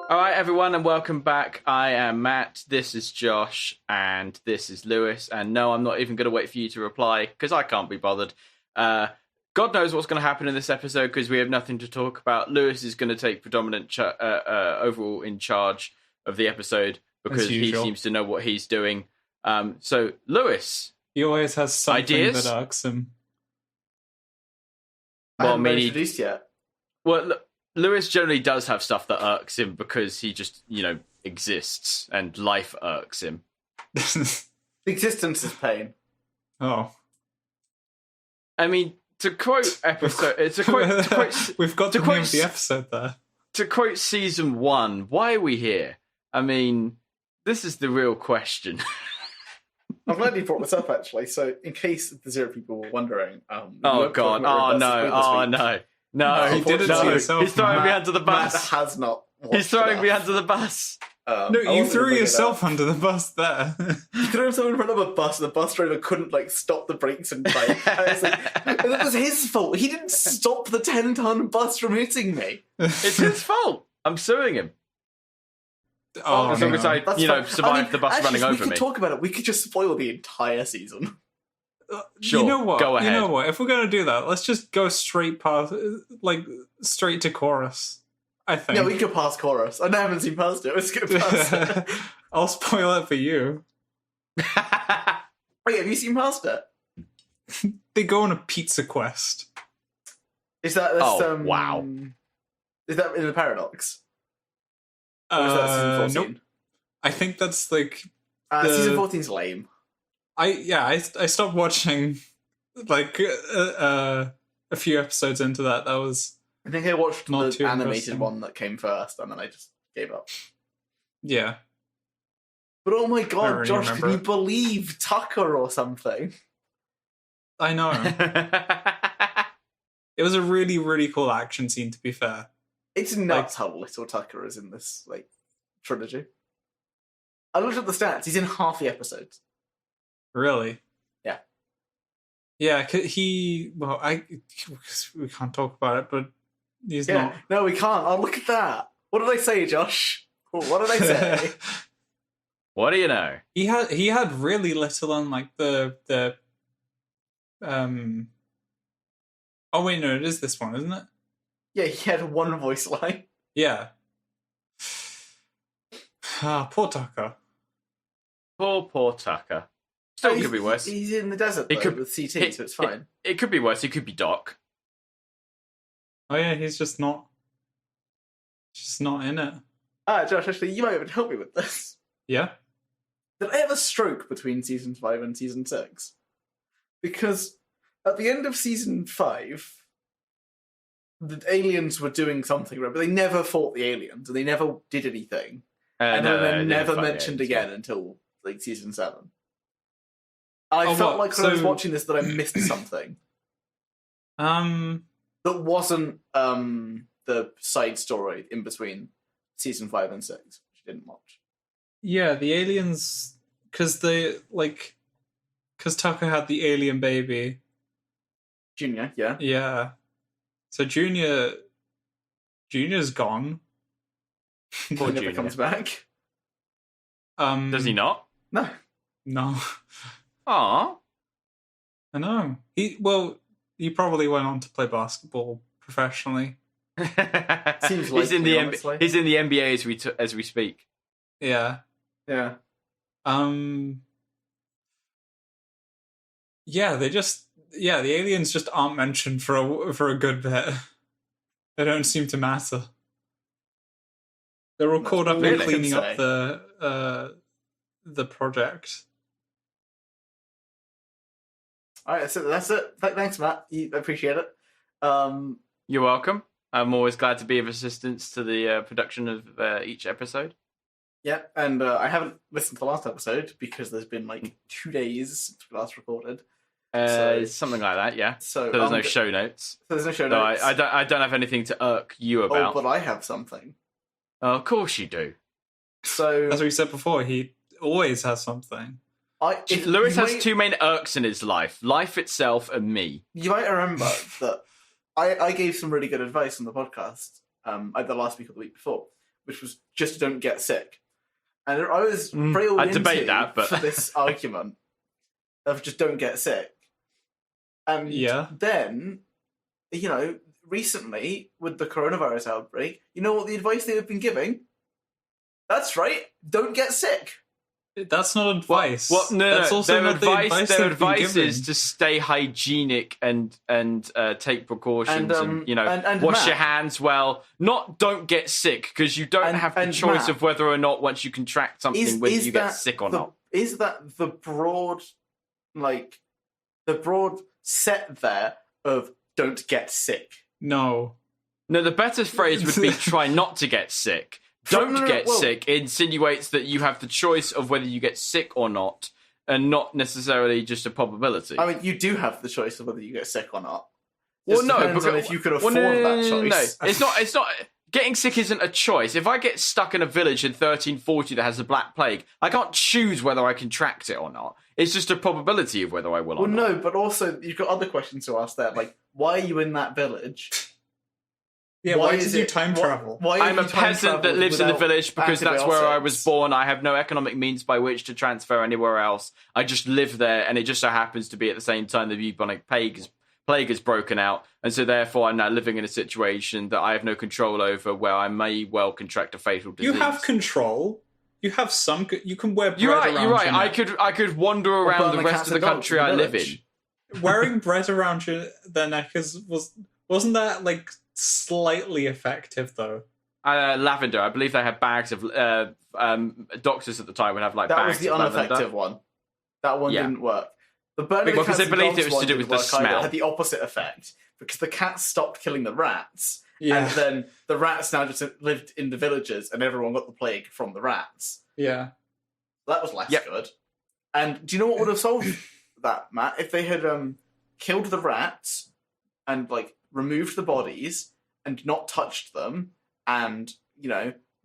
All right, everyone, and welcome back. I am Matt, this is Josh, and this is Lewis. And no, I'm not even going to wait for you to reply, because I can't be bothered. God knows what's going to happen in this episode, because we have nothing to talk about. Lewis is going to take predominant overall in charge of the episode, because he seems to know what he's doing. So, Lewis. He always has something ideas? that irks him. I haven't been introduced yet. Well, Lewis generally does have stuff that irks him because he just, exists and life irks him. Existence is pain. Oh. I mean, to quote episode... We've got the name of the episode there. To quote season 1, why are we here? I mean, this is the real question. I'm glad you brought this up, actually. So, in case the zero people were wondering... oh, God. Oh, no. No, he did it to yourself. He's throwing me under the bus. Matt has not. He's throwing me under the bus. No, you threw yourself under the bus there. He threw himself in front of a bus, and the bus driver couldn't stop the brakes in time. And that was his fault. He didn't stop the 10-ton bus from hitting me. It's his fault. I'm suing him. Oh, as long as I, survive the bus running over me. We could talk about it. We could just spoil the entire season. Sure, you know what? Go ahead. You know what? If we're going to do that, let's just go straight straight to chorus, I think. Yeah, we could pass chorus. I haven't seen past it. Let's skip past it. I'll spoil it for you. Wait, have you seen past it? They go on a pizza quest. Is that wow. Is that in the Paradox? Or is that season 14? Nope. I think that's season 14's lame. I stopped watching a few episodes into that. That was I think I watched the animated interesting. one that came first, and then I just gave up. Yeah. But oh my god, Josh, remember can you it. believe Tucker or something? I know. It was a really, really cool action scene, to be fair. It's nuts how little Tucker is in this trilogy. I looked at the stats. He's in half the episodes. Really? Yeah. Yeah, we can't talk about it, but he's not. No, we can't. Oh, look at that. What did I say, Josh? What did I say? What do you know? He had really little on the oh wait, no, it is this one, isn't it? Yeah, he had one voice line. Yeah. Poor Tucker. Poor Tucker. Still could be worse. He's in the desert with CT, so it's fine. It could be worse. He could be Doc. Oh yeah, he's just not in it. Josh, actually, you might even help me with this. Yeah? Did I have a stroke between season 5 and season 6? Because at the end of season 5, the aliens were doing something right, but they never fought the aliens, and they never did anything. And then they're never mentioned again until season 7. I felt when I was watching this that I missed something. That wasn't the side story in between season 5 and 6, which I didn't watch. Yeah, the aliens, because Tucker had the alien baby. Junior, yeah. Yeah. So Junior's gone. Poor Junior comes back. Does he not? No. Aww. I know. He probably went on to play basketball professionally. Seems he's in the NBA as we speak. Yeah. Yeah. Yeah, the aliens just aren't mentioned for a good bit. They don't seem to matter. They're all caught up in cleaning up the project. All right, so that's it. Thanks, Matt. I appreciate it. You're welcome. I'm always glad to be of assistance to the production of each episode. Yeah, and I haven't listened to the last episode because there's been 2 days since we last recorded. Something like that, yeah. So there's no show notes. So there's no show notes. I don't have anything to irk you about. Oh, but I have something. Oh, of course you do. So as we said before, he always has something. Lewis has two main irks in his life itself and me. You might remember that I gave some really good advice on the podcast either last week or the week before, which was just don't get sick. And I was railed I'd into debate that, but... for this argument of just don't get sick. And then, recently, with the coronavirus outbreak, you know what the advice they have been giving? That's right, don't get sick. That's not advice. Well, no, that's also their not advice. The their advice advice is to stay hygienic and take precautions and wash your hands well. Not don't get sick, because you don't have the choice of whether or not once you contract something whether you get sick or not. Is that the broad set there of don't get sick? No, the better phrase would be try not to get sick. Don't get sick insinuates that you have the choice of whether you get sick or not, and not necessarily just a probability. I mean, you do have the choice of whether you get sick or not. Well, no, depends on if you could afford that choice. No, it's not. Getting sick isn't a choice. If I get stuck in a village in 1340 that has the Black Plague, I can't choose whether I contract it or not. It's just a probability of whether I will or not. Well, no, but also you've got other questions to ask there, like why are you in that village? Yeah, why did you time travel? I'm a peasant that lives in the village because that's where I was born. I have no economic means by which to transfer anywhere else. I just live there, and it just so happens to be at the same time the bubonic plague has broken out, and so therefore I'm now living in a situation that I have no control over, where I may well contract a fatal disease. You have control. You have some. You can wear bread around. You're right. I could wander around the rest of the country I live in. Wearing bread around their neck wasn't that like slightly effective though? Lavender. I believe they had bags of doctors at the time would have like bags of lavender. That was the ineffective one. That one didn't work. The burning because they believed it was to do with the smell. It had the opposite effect because the cats stopped killing the rats, and then the rats now just lived in the villages, and everyone got the plague from the rats. Yeah, that was less good. And do you know what would have solved that, Matt? If they had killed the rats and removed the bodies and not touched them, and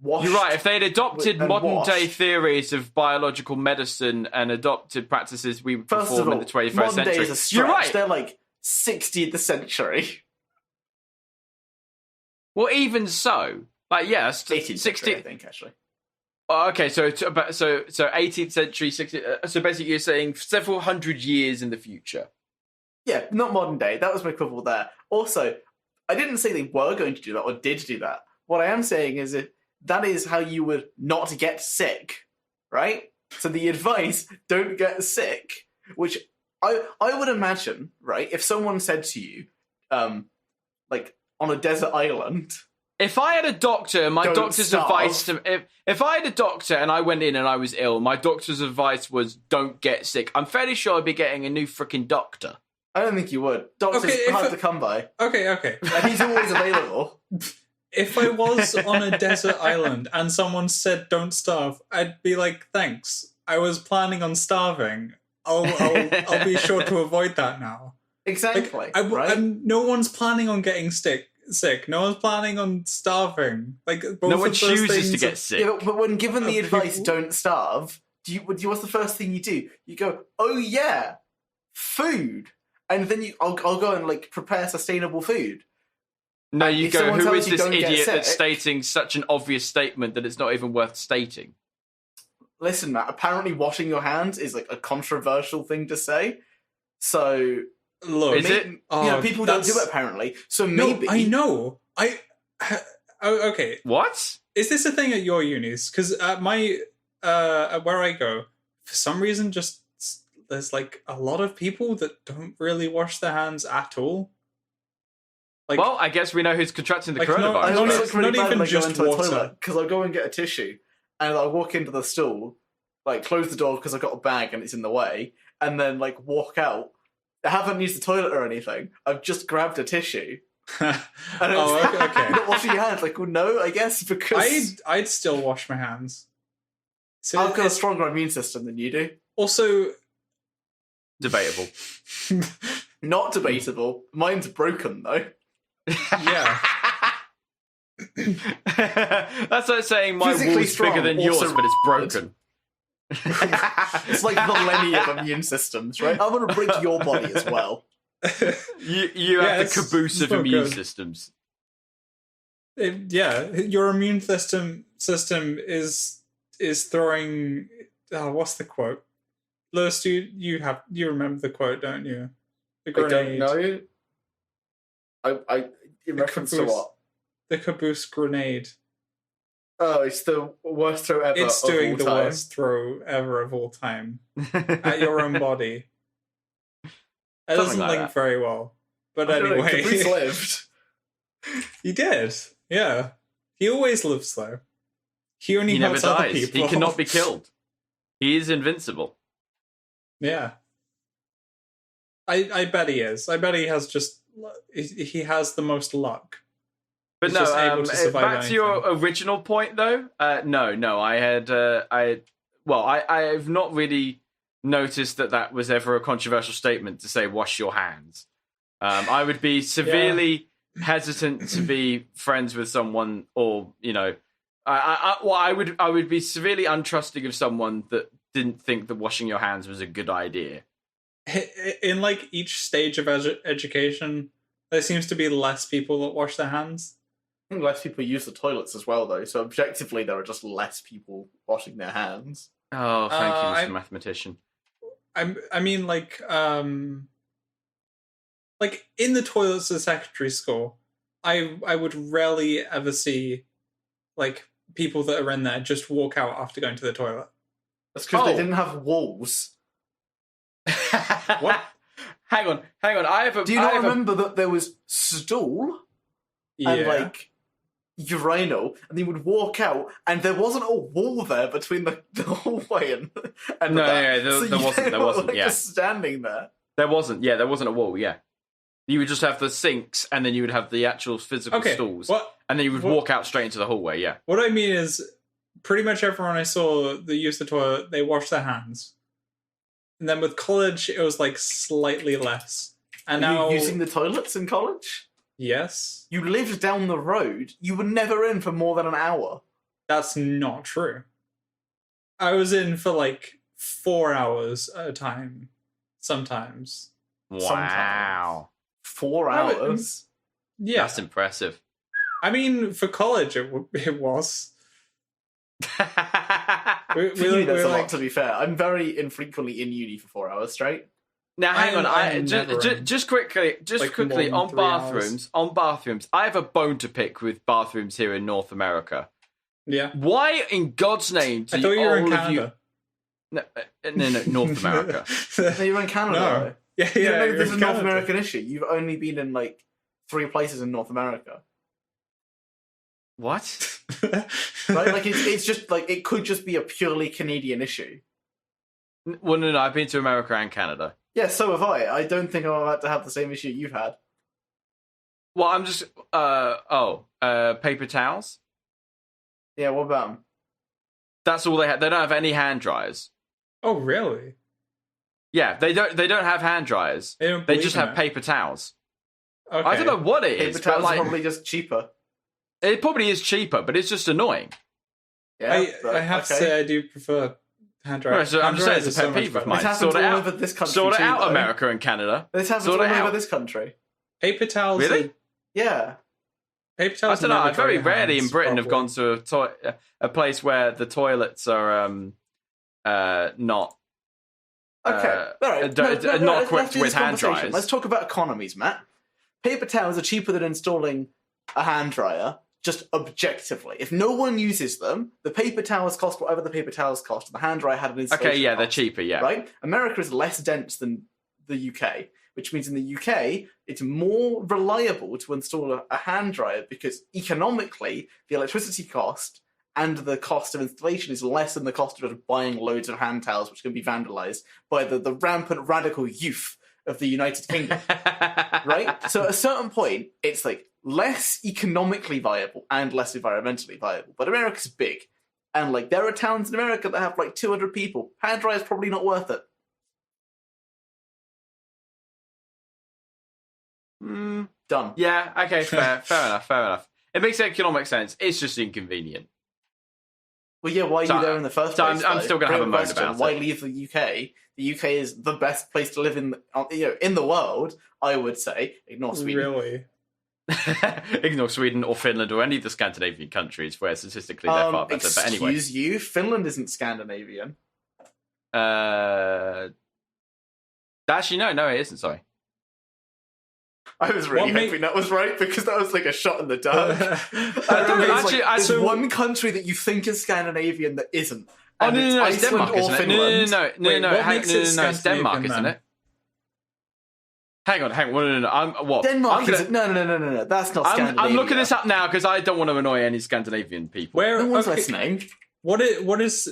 washed. You're right. If they'd adopted modern-day theories of biological medicine and adopted practices we perform in the 21st century, is a stretch. You're right. They're like 60th century. Well, even so, 18th century, I think, actually. Oh, okay, so 18th century, 60th. So basically, you're saying several hundred years in the future. Yeah, not modern day. That was my quibble there. Also, I didn't say they were going to do that or did do that. What I am saying is that is how you would not get sick, right? So the advice, don't get sick, which I would imagine, right, if someone said to you, on a desert island... If I had a doctor, my doctor's advice to... If I had a doctor and I went in and I was ill, my doctor's advice was don't get sick. I'm fairly sure I'd be getting a new freaking doctor. I don't think you would. Doctors hard to come by. Okay. And he's always available. If I was on a desert island and someone said don't starve, I'd be like, thanks. I was planning on starving. I'll be sure to avoid that now. Exactly. Right? No one's planning on getting sick. No one's planning on starving. No one chooses to get sick. Yeah, but when given the advice, don't starve, what's the first thing you do? You go, oh yeah, food. And then I'll go and prepare sustainable food. No, you go, who is this idiot that's stating such an obvious statement that it's not even worth stating? Listen, Matt, apparently washing your hands is a controversial thing to say. So, look, is it? People don't do it apparently. So maybe... No, I know. Okay. What? Is this a thing at your unis? Because at where I go, for some reason, there's a lot of people that don't really wash their hands at all. Well, I guess we know who's contracting the coronavirus. Not even just water. Because I'll go and get a tissue, and I'll walk into the stool, close the door because I've got a bag and it's in the way, and then walk out. I haven't used the toilet or anything. I've just grabbed a tissue. Okay. You're not washing your hands. Well, no, I guess because I'd still wash my hands. So I've got a stronger immune system than you do. Also, debatable. Not debatable. Mine's broken though. Yeah. That's like saying my wall's bigger than yours, but it's broken. It's like millennia of immune systems, right? I'm going to break your body as well. You have the caboose of immune systems. Your immune system system is throwing. What's the quote? Lewis, you remember the quote, don't you? The I grenade. don't know. I in reference to what? The caboose grenade. Oh, it's the worst throw ever. It's of doing all the time. worst throw ever of all time at your own body. It doesn't like link that. very well, but I don't know, anyway, Caboose lived. he did. Yeah, he always lives though. He only He never hurts other dies. people. He cannot be killed. He is invincible. Yeah, I bet he is. I bet he has he has the most luck. But He's just able to survive back to your original point, though. No, I had, I've not really noticed that was ever a controversial statement to say wash your hands. I would be severely hesitant to be friends with someone, or I would be severely untrusting of someone that didn't think that washing your hands was a good idea. In like each stage of education, there seems to be less people that wash their hands. I think less people use the toilets as well, though. So objectively, there are just less people washing their hands. Oh, thank you, Mr. Mathematician. I mean, like in the toilets at secondary school, I would rarely ever see like people that are in there just walk out after going to the toilet. That's because they didn't have walls. What? Hang on. Do you not remember that there was stool and like urinal, and they would walk out, and there wasn't a wall there between the hallway and no, that. yeah, there wasn't. Yeah, just standing there. There wasn't a wall. Yeah, you would just have the sinks, and then you would have the actual physical stools, and then you would walk out straight into the hallway. Yeah. What I mean is, pretty much everyone I saw that used the toilet, they washed their hands. And then with college, it was like slightly less. And Are now you using the toilets in college? Yes. You lived down the road. You were never in for more than an hour. That's not true. I was in for like 4 hours at a time. Sometimes. Wow. 4 hours? Yeah. That's impressive. I mean, for college, it was. For uni, that's a lot, to be fair. I'm very infrequently in uni for 4 hours straight. Now, hang on. Just quickly on bathrooms. On bathrooms, I have a bone to pick with bathrooms here in North America. Yeah. Why, in God's name, do I thought you were in all of Canada. you? No, North America. No, you're in Canada. No. Yeah, You don't know you're this is in a North Canada. American issue. You've only been in like 3 places in North America. What? Right? Like it's just like it could just be a purely Canadian issue. Well, no, I've been to America and Canada. Yeah, so have I. I don't think I'm about to have the same issue you've had. Well, I'm just paper towels. Yeah, what about them? That's all they have. They don't have any hand dryers. Oh, really? Yeah, they don't have hand dryers. They just have paper towels. Okay. I don't know what it is, Paper towels but like, are probably just cheaper. it probably is cheaper, but it's just annoying. Yeah, I have to say I do prefer hand dryers. Right, so I'm just saying it's a pet peeve of mine. This happens Sort it all out. over this country. Sort it too, out, though. America and Canada. This happens Sort all it over out. this country. Paper towels. Really? Yeah. Paper I towels. don't know. never I very dry your rarely in hands Britain have gone properly. to a place where the toilets are not. Okay. All right. not let's equipped do with this hand conversation. dryers. Let's talk about economies, Matt. Paper towels are cheaper than installing a hand dryer, just objectively. If no one uses them, the paper towels cost whatever the paper towels cost, and the hand dryer had an installation Okay, yeah, they're cost, cheaper. Yeah, right? America is less dense than the UK, which means in the UK it's more reliable to install a hand dryer because economically the electricity cost and the cost of installation is less than the cost of just buying loads of hand towels, which can be vandalized by the rampant radical youth of the United Kingdom. Right? So at a certain point, it's like less economically viable and less environmentally viable. But America's big. And like there are towns in America that have like 200 people. Hand dryer's probably not worth it. Done. Yeah, okay, fair enough. It makes economic sense. It's just inconvenient. Well, yeah, why are So- you there in the first so place? I'm though? still gonna have Real a moan question, about why it. leave the UK? The UK is the best place to live in the world, I would say. Ignore Sweden. Really? Ignore Sweden or Finland or any of the Scandinavian countries where statistically they're far better. But anyway, excuse you, Finland isn't Scandinavian. Actually, no, it isn't. Sorry. I was really hoping that was right because that was like a shot in the dark. There's one country that you think is Scandinavian that isn't. And no, it's Denmark, isn't it? No, it's Denmark, isn't it? Hang on. No. Denmark is no. That's not Scandinavia. I'm looking this up now because I don't want to annoy any Scandinavian people. No one's listening. Where is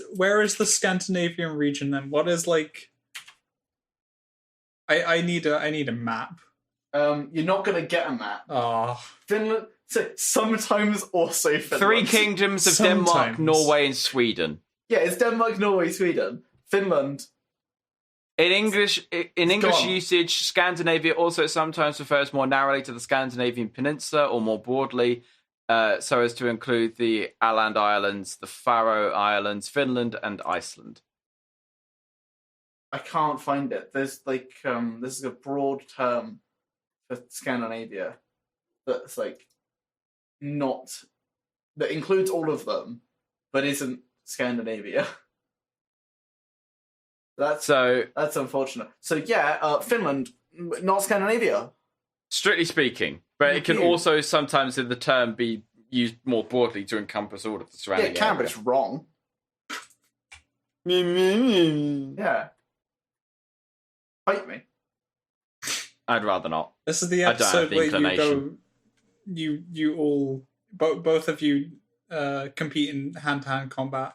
the Scandinavian region then? What is like? I need a map. You're not going to get a map. Oh. Finland. So sometimes also Finland. 3 kingdoms of Denmark, Norway, and Sweden. Yeah, it's Denmark, Norway, Sweden, Finland. In English usage, Scandinavia also sometimes refers more narrowly to the Scandinavian peninsula, or more broadly, so as to include the Åland Islands, the Faroe Islands, Finland, and Iceland. I can't find it. There's like this is a broad term for Scandinavia that's like not that includes all of them, but isn't Scandinavia. That's unfortunate. So yeah, Finland, not Scandinavia. Strictly speaking, but it can also sometimes in the term be used more broadly to encompass all of the surrounding. Yeah, it can, but it's wrong. Yeah. Fight me. I'd rather not. This is the episode where you all, both of you, compete in hand-to-hand combat.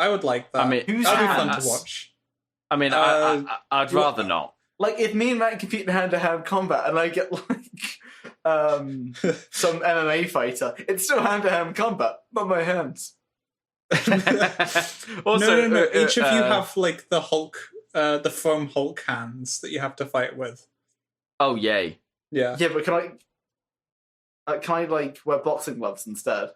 I would like that. I mean, that'd be fun to watch. I mean, I'd rather not. Like, if me and Matt compete in hand-to-hand combat and I get, like, some MMA fighter, it's still hand-to-hand combat, not my hands. Also, no. Each of you have, like, the Hulk, the foam Hulk hands that you have to fight with. Oh, yay. Yeah. Yeah, but can I, like, wear boxing gloves instead?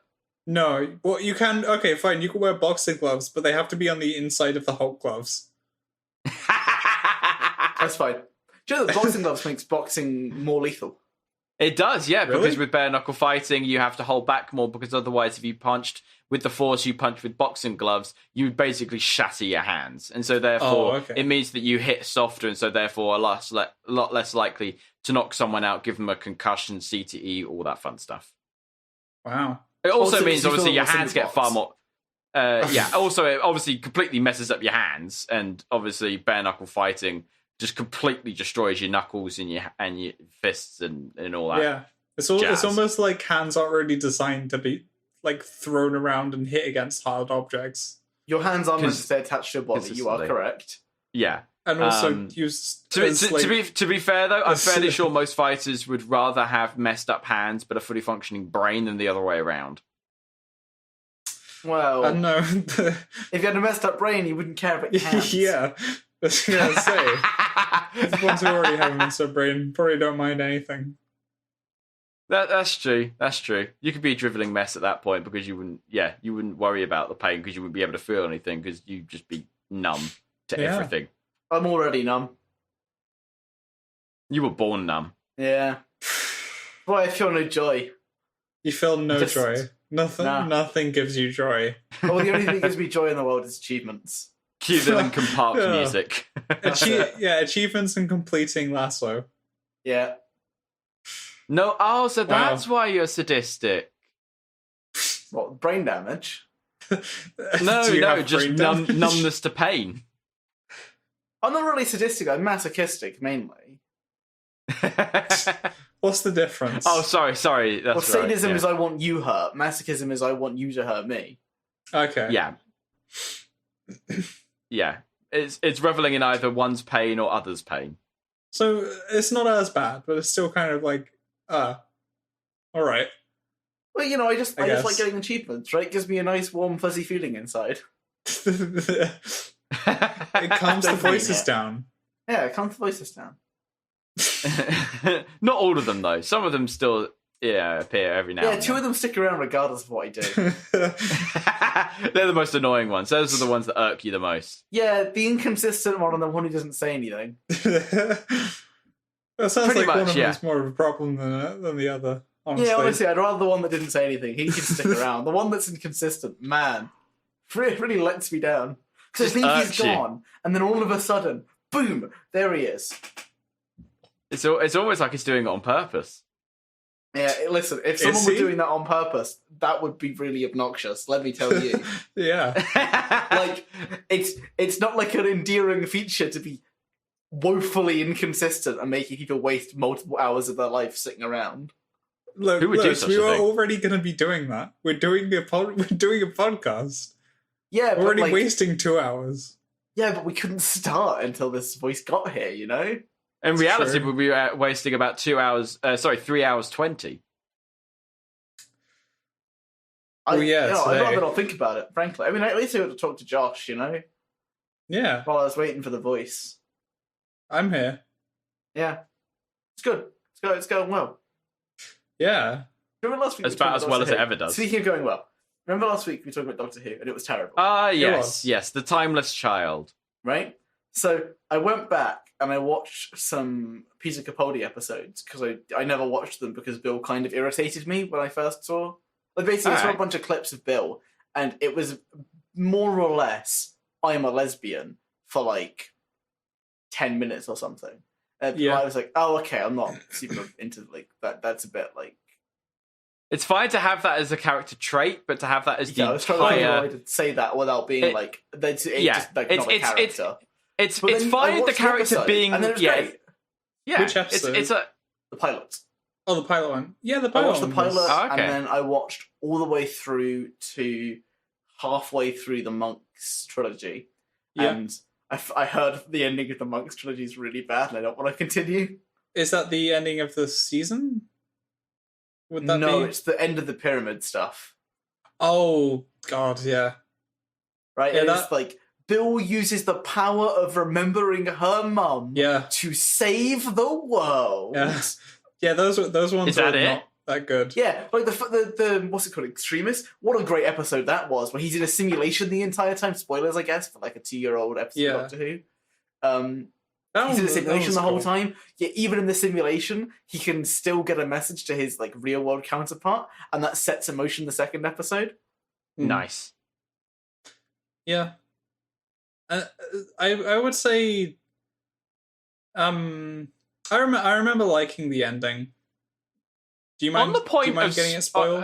No. Well, you can... Okay, fine, you can wear boxing gloves, but they have to be on the inside of the Hulk gloves. That's fine. Do you know that boxing gloves makes boxing more lethal? It does, yeah, Really? because with bare knuckle fighting, you have to hold back more because otherwise, if you punched with the force you punch with boxing gloves, you would basically shatter your hands, and so therefore it means that you hit softer, and so therefore a lot less likely to knock someone out, give them a concussion, CTE, all that fun stuff. Wow. It also means obviously your hands get far more. Yeah. Also, it obviously completely messes up your hands, and obviously bare knuckle fighting just completely destroys your knuckles and your fists and all that. Yeah, it's almost like hands aren't really designed to be like thrown around and hit against hard objects. Your hands are meant to stay attached to your body. You are correct. Yeah, and also used to be fair though, I'm fairly sure most fighters would rather have messed up hands but a fully functioning brain than the other way around. Well, I don't know. If you had a messed up brain, you wouldn't care about your hands. Yeah, that's what I was gonna say. The ones who already have a messed up brain probably don't mind anything. That's true. That's true. You could be a driveling mess at that point because you wouldn't worry about the pain because you wouldn't be able to feel anything because you'd just be numb to everything. I'm already numb. You were born numb. Yeah. Boy, I feel no joy. You feel no joy. Nothing gives you joy. Oh, the only thing that gives me joy in the world is achievements. Cue the Linkin Park music. Achievements and completing Lasso. Yeah. No, so that's why you're sadistic. What, brain damage? No, just numbness to pain. I'm not really sadistic, I'm masochistic, mainly. What's the difference? Oh, sorry. That's sadism is I want you hurt. Masochism is I want you to hurt me. Okay. Yeah. Yeah. It's reveling in either one's pain or others' pain. So it's not as bad, but it's still kind of like, all right. Well, I just like getting achievements, right? It gives me a nice, warm, fuzzy feeling inside. It calms the voices down. Yeah, it calms the voices down. Not all of them, though. Some of them still appear every now and then. Yeah, 2 of them stick around regardless of what I do. They're the most annoying ones. Those are the ones that irk you the most. Yeah, the inconsistent one and the one who doesn't say anything. That sounds Pretty like one much, of yeah. them's more of a problem than the other. Honestly. Yeah, honestly, I'd rather the one that didn't say anything. He can stick around. The one that's inconsistent, man, really lets me down. Because I think he's gone, and then all of a sudden, boom, there he is. It's almost like he's doing it on purpose. Yeah, listen, if someone were doing that on purpose, that would be really obnoxious, let me tell you. Yeah. Like, it's not like an endearing feature to be woefully inconsistent and making people waste multiple hours of their life sitting around. Look, Who would do such we a were thing? already going to be doing that. We're doing a podcast. Yeah, We're already but wasting 2 hours. yeah, but we couldn't start until this voice got here, you know? In reality, true. we'll be wasting about 3 hours 20. Oh, yeah, I'd today. rather not think about it, frankly. I mean, at least I got to talk to Josh, you know? Yeah, While I was waiting for the voice. I'm here. Yeah. It's good. It's going well. Yeah. Remember last week? It's we talked about as well Doctor as it Who? ever does. Speaking of going well, remember last week we talked about Doctor Who and it was terrible, Yes, was. yes, the timeless child. right? So I went back and I watched some Peter Capaldi episodes because I never watched them because Bill kind of irritated me when I first saw. Like basically, I saw a Alright. bunch of clips of Bill, and it was more or less I'm a lesbian for like 10 minutes or something. Yeah. I was like, oh, okay, I'm not super into like that. That's a bit like. It's fine to have that as a character trait, but to have that as Yeah, I the was trying to think of a entire... way to say that without being like that's just like not a character. It's But then I fine the watched the character episode, being... and then it was yeah, great. yeah. Which episode? The pilot. Oh, the pilot one. Yeah, the I pilot watched the one pilot, was- Oh, okay. and then I watched all the way through to halfway through the Monks trilogy, Yeah. and I heard the ending of the Monks trilogy is really bad, and I don't want to continue. Is that the ending of the season? Would that No, be? it's the end of the pyramid stuff, Oh, God, yeah. right? Yeah, And that- it's like Bill uses the power of remembering her mum Yeah. to save the world. Yeah. Yeah, those ones Is that are it? not that good. Yeah, like the what's it called, Extremist? What a great episode that was, where he's in a simulation the entire time. Spoilers, I guess, for like a 2-year-old episode Yeah. of Doctor Who. That He's in a that simulation was the whole cool. time. Yet even in the simulation, he can still get a message to his like real world counterpart, and that sets in motion the second episode. Mm. Nice. Yeah. I would say I remember liking the ending. Do you mind On the point do you mind of getting it spoiled?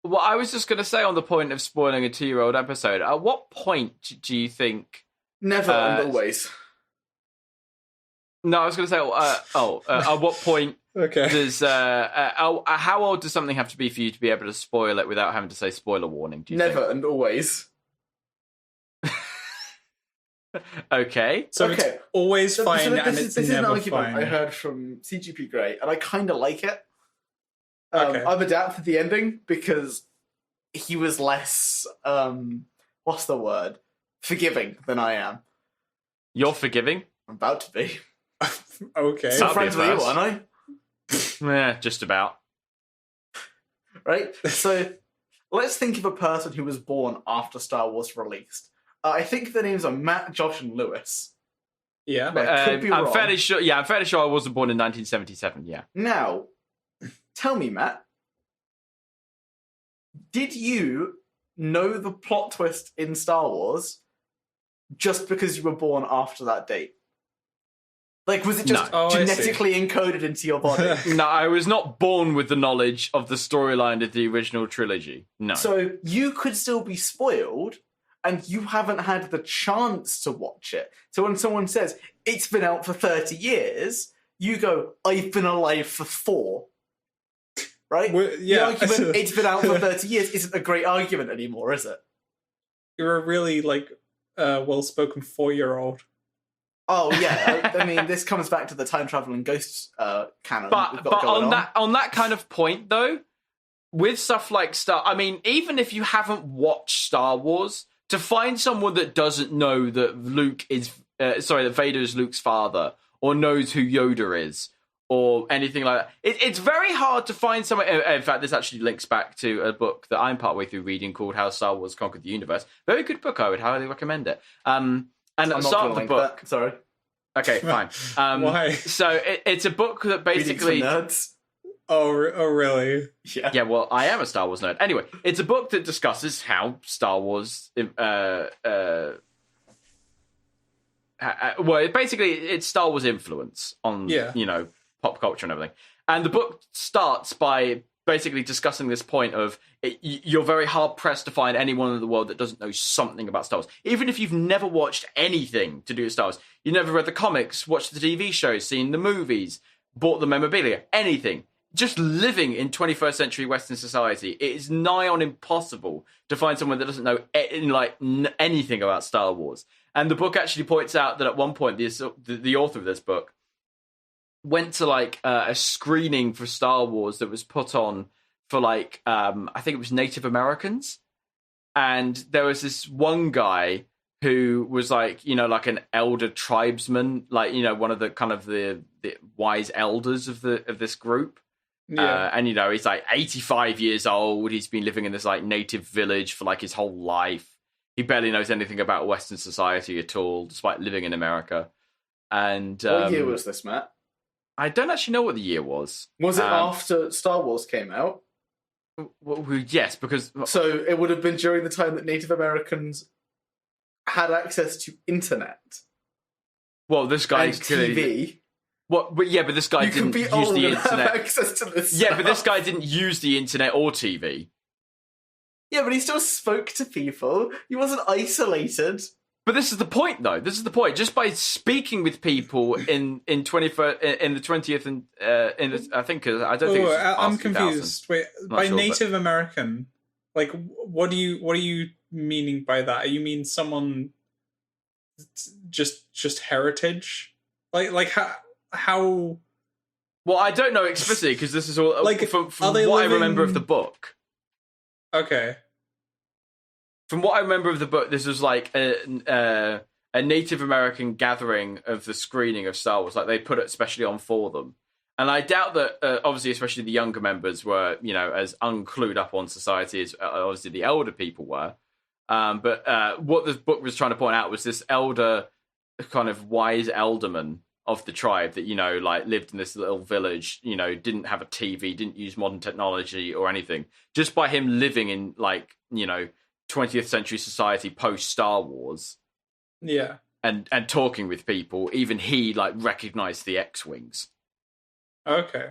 well, I was just going to say on the point of spoiling a 2-year-old episode, at what point do you think... Never and always. No, I was going to say, at what point Okay. does... how old does something have to be for you to be able to spoil it without having to say spoiler warning, do you Never think? and always. Okay. So Okay. it's always fine and this it's is an never argument fine. I heard from CGP Grey, and I kind of like it. Okay. I've adapted the ending because he was less, what's the word? Forgiving than I am. You're forgiving? I'm about to be. Okay. That'll So be friends a with you, first. aren't I? Yeah, just about. Right? So let's think of a person who was born after Star Wars released. I think the names are Matt, Josh, and Lewis. Yeah. But I could be I'm wrong. fairly sure. Yeah, I'm fairly sure I wasn't born in 1977. Yeah. Now, tell me, Matt, did you know the plot twist in Star Wars just because you were born after that date? Like, was it just No. Oh, I see. genetically encoded into your body? No, I was not born with the knowledge of the storyline of the original trilogy. No. So you could still be spoiled, and you haven't had the chance to watch it. So when someone says, it's been out for 30 years, you go, I've been alive for 4. Right? Yeah. The argument, it's been out for 30 years, isn't a great argument anymore, is it? You're a really well-spoken 4-year-old. Oh, yeah. I mean, this comes back to the time-traveling ghosts canon we've but got going on that kind of point though, with stuff like I mean, even if you haven't watched Star Wars, to find someone that doesn't know that that Vader is Luke's father, or knows who Yoda is, or anything like that, it's very hard to find someone. In fact, this actually links back to a book that I'm partway through reading called How Star Wars Conquered the Universe. Very good book. I would highly recommend it. And I'm at the not start gonna of the link book, that. Sorry. Okay, fine. Why? So it's a book that Reading basically. for nerds. Oh, really? Yeah. Yeah, well, I am a Star Wars nerd. Anyway, it's a book that discusses how Star Wars. Well, basically, it's Star Wars influence on pop culture and everything. And the book starts by basically discussing this point of you're very hard pressed to find anyone in the world that doesn't know something about Star Wars, even if you've never watched anything to do with Star Wars. You never read the comics, watched the TV shows, seen the movies, bought the memorabilia, anything. Just living in 21st century Western society, it is nigh on impossible to find someone that doesn't know anything about Star Wars. And the book actually points out that at one point, the author of this book went to a screening for Star Wars that was put on for I think it was Native Americans, and there was this one guy who was an elder tribesman, one of the kind of the wise elders of this group. Yeah. And he's 85 years old. He's been living in this native village for his whole life. He barely knows anything about Western society at all, despite living in America. And what year was this, Matt? I don't actually know what the year was. Was it after Star Wars came out? Well, yes, because so it would have been during the time that Native Americans had access to internet. Well, this guy and TV. What? But yeah, but this guy didn't use the internet. Have access to this yeah, stuff. but this guy didn't use the internet or TV. Yeah, but he still spoke to people. He wasn't isolated. But this is the point, though. This is the point. Just by speaking with people in the 20th and I think I don't think. I'm confused. Wait, by sure, Native American, what do you meaning by that? You mean someone just heritage? How? Well, I don't know explicitly because this is all from what I remember of the book. Okay. From what I remember of the book, this was a Native American gathering of the screening of Star Wars. They put it especially on for them. And I doubt that, obviously, especially the younger members were, as unclued up on society as obviously the elder people were. But what the book was trying to point out was this elder, kind of wise elderman of the tribe that, lived in this little village, didn't have a TV, didn't use modern technology or anything. Just by him living in, 20th century society post Star Wars, yeah, and talking with people, even he recognized the X-wings. Okay,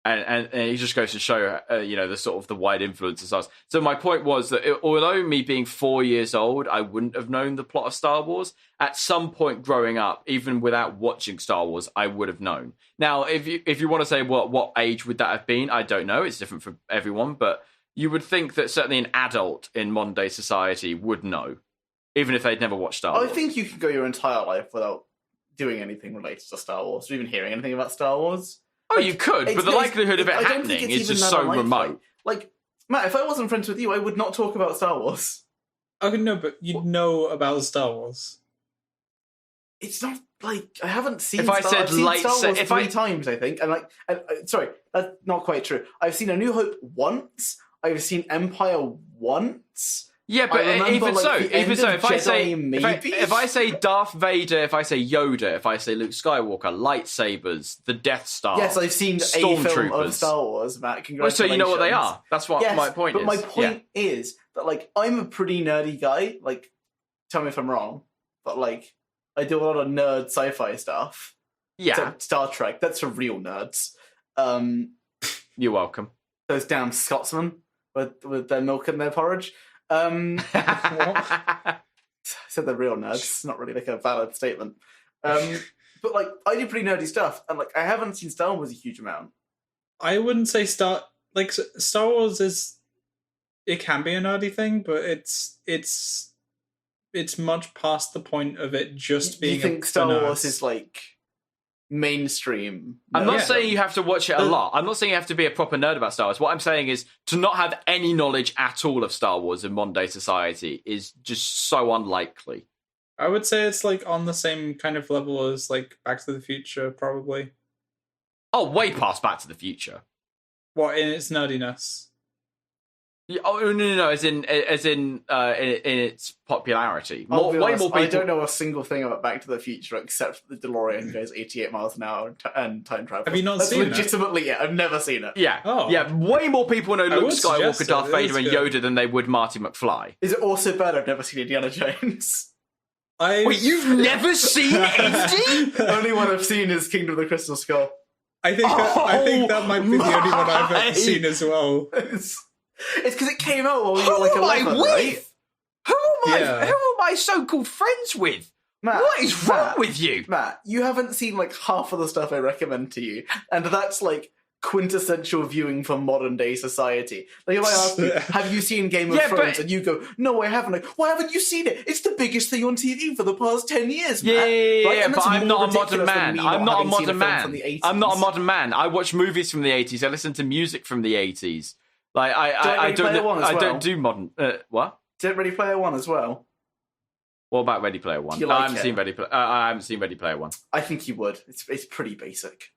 and he just goes to show the sort of the wide influence of Star Wars. So my point was that although me being 4 years old, I wouldn't have known the plot of Star Wars. At some point growing up, even without watching Star Wars, I would have known. Now, if you want to say what age would that have been, I don't know. It's different for everyone, but you would think that certainly an adult in modern day society would know, even if they'd never watched Star Wars. I think you could go your entire life without doing anything related to Star Wars, or even hearing anything about Star Wars. Oh, you could, but the likelihood of it happening is just so remote. Matt, if I wasn't friends with you, I would not talk about Star Wars. Okay, no, but you'd know about Star Wars. It's not I haven't seen. If I said I've seen Star Wars if three times, I think, and sorry, that's not quite true. I've seen A New Hope once. I've seen Empire once. Yeah, but even so, if I say Darth Vader, if I say Yoda, if I say Luke Skywalker, lightsabers, the Death Star. Yes, I've seen a film of Star Wars, Matt. Congratulations. So you know what they are. That's what my point is. But my point is that I'm a pretty nerdy guy. Tell me if I'm wrong, but I do a lot of nerd sci-fi stuff. Yeah, except Star Trek. That's for real nerds. You're welcome. Those damn Scotsmen with their milk and their porridge. I said they're real nerds. It's not really a valid statement. But I do pretty nerdy stuff, and I haven't seen Star Wars a huge amount. I wouldn't say Star Wars is. It can be a nerdy thing, but it's much past the point of it just being. You think Star Wars is mainstream? I'm not saying you have to watch it a lot. I'm not saying you have to be a proper nerd about Star Wars. What I'm saying is to not have any knowledge at all of Star Wars in modern day society is just so unlikely. I would say it's on the same kind of level as Back to the Future, probably. Oh, way past Back to the Future. What, in its nerdiness? Oh no, as in in its popularity. I'll be Way honest, more people. I don't know a single thing about Back to the Future except that the DeLorean goes 88 miles an hour and time travel. Have you not That's seen it? legitimately it? I've never seen it. Yeah, Oh. yeah. Way more people know Luke would suggest Skywalker, it. Darth It Vader, is and good. Yoda than they would Marty McFly. Is it also bad? I've never seen Indiana Jones. Wait, you've never seen Indy? The only one I've seen is Kingdom of the Crystal Skull. I think that might be the only one I've my- ever seen as well. It's because it came out while we Who were like am I 11, with? right? Who am I? Yeah. Who am I so-called friends with? Matt, What is wrong Matt, with you? Matt, you haven't seen like half of the stuff I recommend to you, and that's like quintessential viewing for modern day society. Like if I ask you, have you seen Game of Yeah, Thrones, but- and you go, no, I haven't. Like, why haven't you seen it? It's the biggest thing on TV for the past 10 years, Matt. Yeah, Right? And but that's I'm more not a modern ridiculous than man. me I'm not not a having seen modern film from man. the 80s. I'm not a modern man. I watch movies from the 80s. I listen to music from the 80s. Like I Ready Player One as I well? don't do modern. What? Did Ready Player One as well? What about Ready Player One? Do you No, like I haven't it? seen Ready Player. I haven't seen Ready Player One. I think you would. It's pretty basic.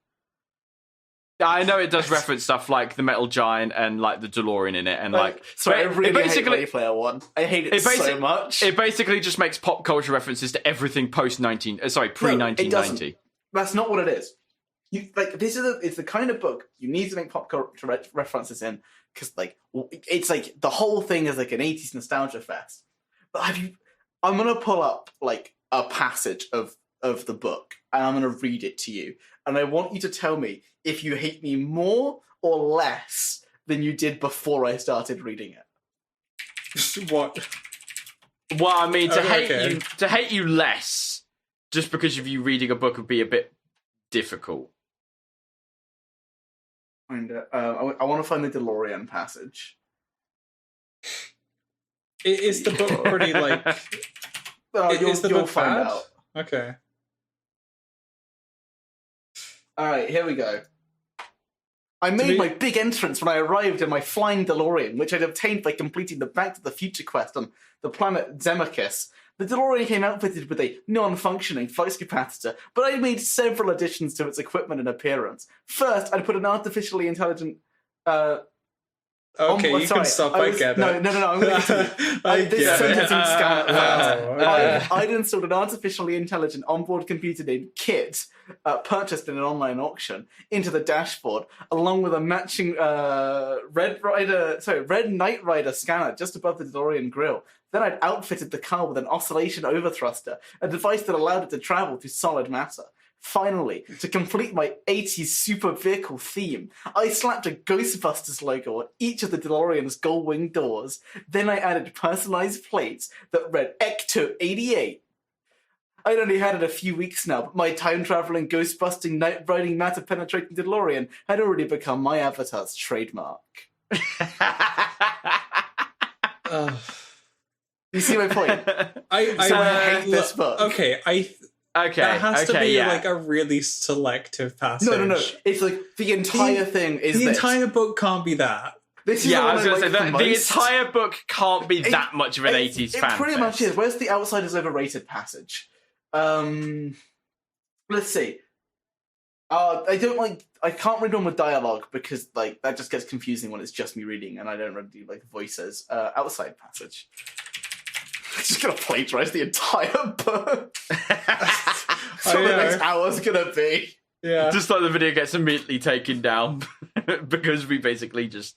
I know it does reference stuff like the Metal Giant and like the DeLorean in it, and like sorry, I but really it hate basically Ready Player One. I hate it so much. It basically just makes pop culture references to everything pre 1990. That's not what it is. You like this is it's the kind of book you need to make pop culture references in because like it's like the whole thing is like an 80s nostalgia fest. But I'm gonna pull up like a passage of the book and I'm gonna read it to you, and I want you to tell me if you hate me more or less than you did before I started reading it. What? Well, I mean, Okay. to hate you less, just because of you reading a book would be a bit difficult. And I want to find the DeLorean passage. Is the book pretty like? Is the You'll book find bad? out. Okay. All right, here we go. I made my big entrance when I arrived in my flying DeLorean, which I'd obtained by completing the Back to the Future quest on the planet Zemachis. The DeLorean came outfitted with a non-functioning flux capacitor, but I made several additions to its equipment and appearance. First, I'd put an artificially intelligent... Okay, you can stop. I get it. No, I'm going to continue. This sentence in Scarlet okay. I'd installed an artificially intelligent onboard computer named Kit, purchased in an online auction, into the dashboard, along with a matching Red Knight Rider scanner just above the DeLorean grille. Then I'd outfitted the car with an oscillation overthruster, a device that allowed it to travel through solid matter. Finally, to complete my 80s super vehicle theme, I slapped a Ghostbusters logo on each of the DeLorean's gold wing doors. Then I added personalized plates that read Ecto 88. I'd only had it a few weeks now, but my time-traveling, ghost-busting, night-riding, matter-penetrating DeLorean had already become my avatar's trademark. You see my point? I hate this book. Okay, Okay, that has to be yeah. like a really selective passage. No. It's like the entire thing is the this. entire book can't be that. This is Yeah, the I one was going to like say that the most. entire book can't be that much of an 80s fan. It pretty much is. Where's the Outsiders Overrated passage? Let's see. I can't read on with dialogue because like that just gets confusing when it's just me reading and I don't really do like voices. Outside passage. I'm just gonna plagiarize the entire book. That's what the next hour's gonna be. Yeah. Just like the video gets immediately taken down because we basically just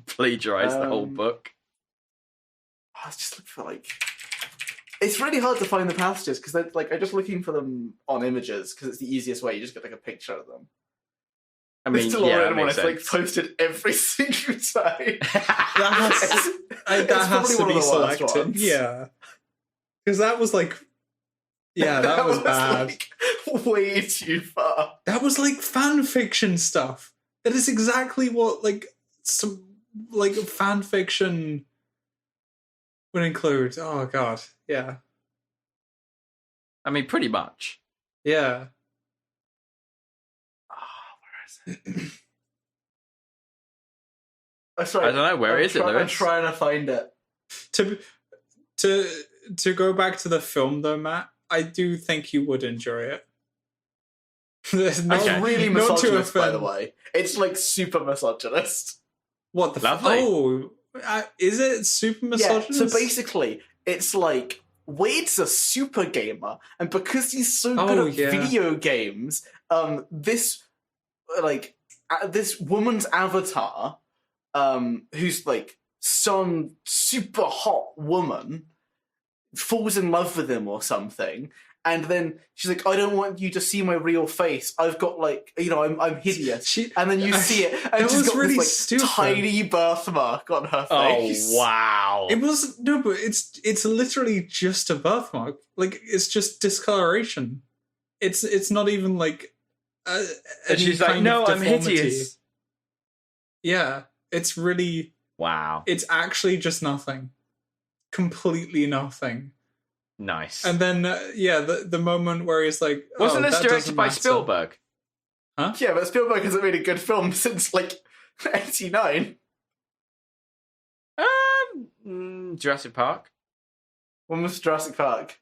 plagiarized the whole book. I was just looking for like. It's really hard to find the passages because I'm just looking for them on images because it's the easiest way. You just get like a picture of them. I mean, This yeah, DeLorean that one makes is like sense. posted every single time. That has to be selected. Ones. Yeah. Because that was like. Yeah, that was bad. Like, way too far. That was like fan fiction stuff. That is exactly what like some like fan fiction would include. Oh god. Yeah. I mean, pretty much. Yeah. Where is it? Oh, sorry. I don't know. Where is it, Lewis? I'm trying to find it. To go back to the film though, Matt, I do think you would enjoy it. There's It's Okay. really not to misogynist, by offend. the way. It's like super misogynist. What the Lovely. Oh, Is it super misogynist? Yeah, so basically, it's like Wade's a super gamer, and because he's so good at video games, this woman's avatar, who's like some super hot woman, falls in love with him or something. And then she's like, I don't want you to see my real face. I've got I'm hideous. And then you see it, and she's got really this stupid. tiny birthmark on her face. Oh wow! It was but it's literally just a birthmark. Like it's just discoloration. It's not even like. And she's like, no, I'm hideous. Yeah, it's really wow. It's actually just nothing, completely nothing. Nice. And then, the moment where he's like... Wasn't this directed by Spielberg? Huh? Yeah, but Spielberg hasn't made a good film since, 89. Jurassic Park? When was Jurassic Park?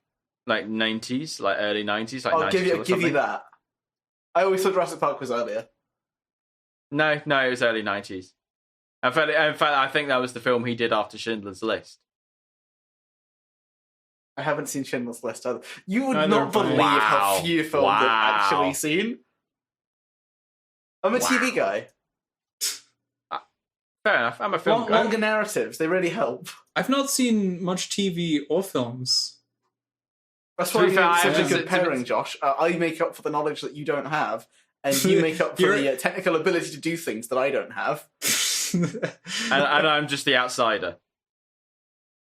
90s, early 90s, I'll give you that. I always thought Jurassic Park was earlier. No, it was early 90s. In fact, I think that was the film he did after Schindler's List. I haven't seen Schindler's List either. You would Neither not believe how few films I've actually seen. I'm a TV guy. Fair enough. I'm a film guy. Longer narratives, they really help. I've not seen much TV or films. That's why you're such a good pairing, Josh. I make up for the knowledge that you don't have, and you make up for the technical ability to do things that I don't have. and I'm just the outsider.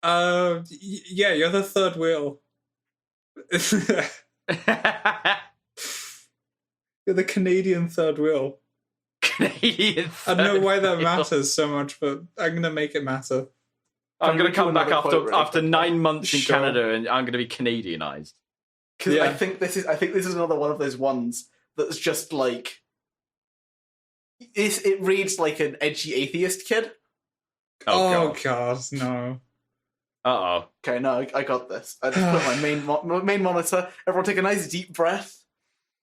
Yeah, you're the third wheel. You're the Canadian third wheel. Canadian third I don't know why that wheel. matters so much, but I'm gonna make it matter. I'm going to come back quote, after 9 months in Canada, and I'm going to be Canadianized. Because I think this is another one of those ones that's just like it reads like an edgy atheist kid. Oh God, no. Uh-oh. Okay, no, I got this. I just put my main monitor. Everyone take a nice deep breath.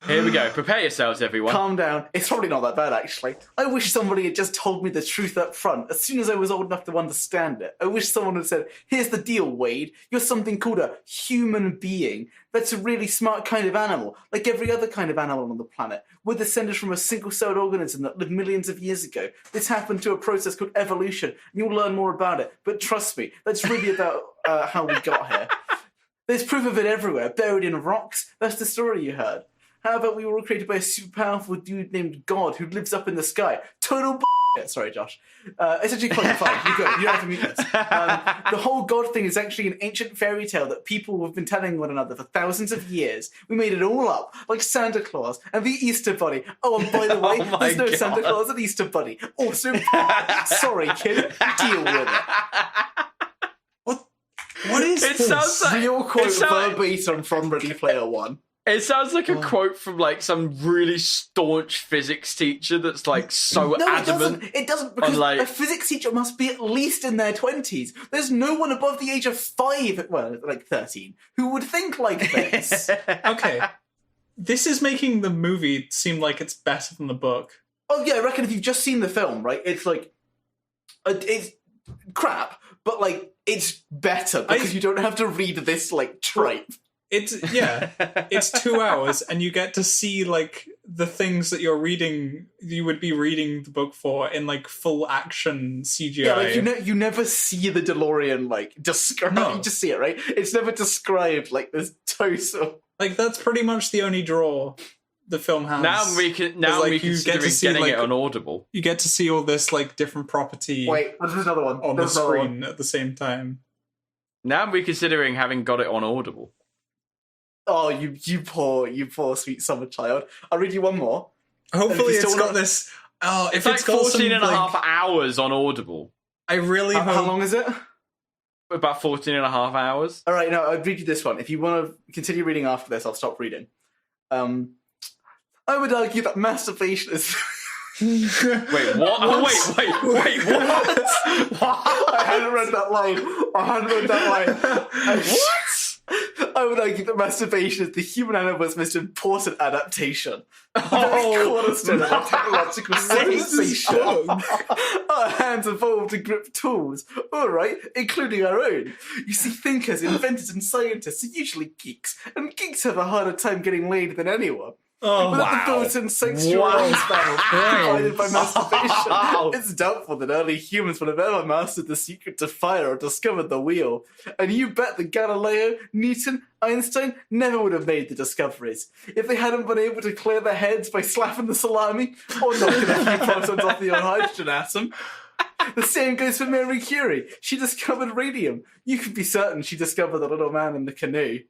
Here we go. Prepare yourselves, everyone. Calm down. It's probably not that bad, actually. I wish somebody had just told me the truth up front as soon as I was old enough to understand it. I wish someone had said, here's the deal, Wade. You're something called a human being. That's a really smart kind of animal, like every other kind of animal on the planet. We're descended from a single-celled organism that lived millions of years ago. This happened to a process called evolution, and you'll learn more about it. But trust me, that's really about how we got here. There's proof of it everywhere, buried in rocks. That's the story you heard. How about we were all created by a super powerful dude named God who lives up in the sky? Total Sorry, Josh. It's actually quite fine. You go. You don't have to mute this. The whole God thing is actually an ancient fairy tale that people have been telling one another for thousands of years. We made it all up, like Santa Claus and the Easter Bunny. Oh, and by the way, there's no Santa Claus and Easter Bunny. Also, sorry, kid. Deal with it. What is this? Sounds like, real quote verbatim from Ready Player One. It sounds like a quote from some really staunch physics teacher that's so adamant. It doesn't because a physics teacher must be at least in their 20s. There's no one above the age of 5, 13, who would think like this. Okay. This is making the movie seem like it's better than the book. Oh yeah, I reckon if you've just seen the film, right, it's it's crap, but it's better because you don't have to read this tripe. It's 2 hours, and you get to see the things that you're reading. You would be reading the book for in full action CGI. Yeah, you never see the DeLorean described. No. You just see it, right? It's never described this total. That's pretty much the only draw the film has. Now we can getting it on Audible. You get to see all this different property. Wait, there's another one on the screen at the same time. Now we're considering having got it on Audible. Oh, you poor sweet summer child. I'll read you one more. Hopefully it's got this... Oh, if it's got 14 and a half hours on Audible. I really hope... How long is it? About 14 and a half hours. All right, no, I'll read you this one. If you want to continue reading after this, I'll stop reading. I would argue that masturbation is... Wait, what? Oh, wait, what? I hadn't read that line. What? I would argue that masturbation is the human animal's most important adaptation. Oh, Cornerstone of our technological What is this civilization. book? Our hands evolved to grip tools, all right, including our own. You see, thinkers, inventors, and scientists are usually geeks, and geeks have a harder time getting laid than anyone. Oh, Without wow. the built-in sexual Wow. spell provided by masturbation, Wow. it's doubtful that early humans would have ever mastered the secret to fire or discovered the wheel. And you bet that Galileo, Newton, Einstein never would have made the discoveries if they hadn't been able to clear their heads by slapping the salami or knocking a few protons off the old hydrogen atom. The same goes for Marie Curie. She discovered radium. You can be certain she discovered the little man in the canoe.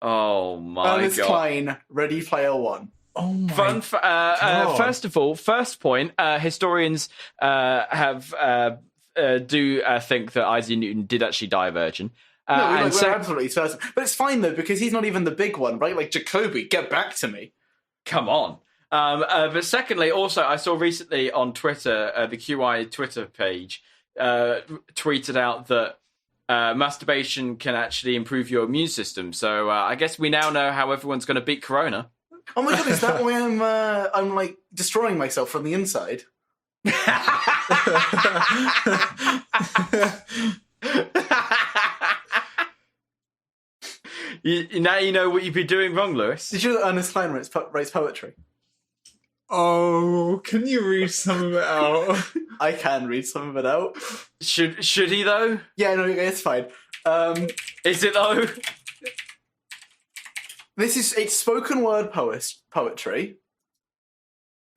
Oh my Ernest god. Cline, Ready Player One. Oh my Fun. First of all, first point. Historians have do think that Isaac Newton did actually die a virgin. No, we're absolutely certain. But it's fine though because he's not even the big one, right? Like Jacoby, get back to me. Come on. But secondly, also, I saw recently on Twitter, the QI Twitter page tweeted out that masturbation can actually improve your immune system. So I guess we now know how everyone's going to beat Corona. Oh my god, is that why I'm like destroying myself from the inside? Now you know what you'd be doing wrong, Lewis. Did you know that Ernest Cline writes poetry? Oh, can you read some of it out? I can read some of it out. Should he though? Yeah, no, it's fine. Is it though? It's spoken word poetry.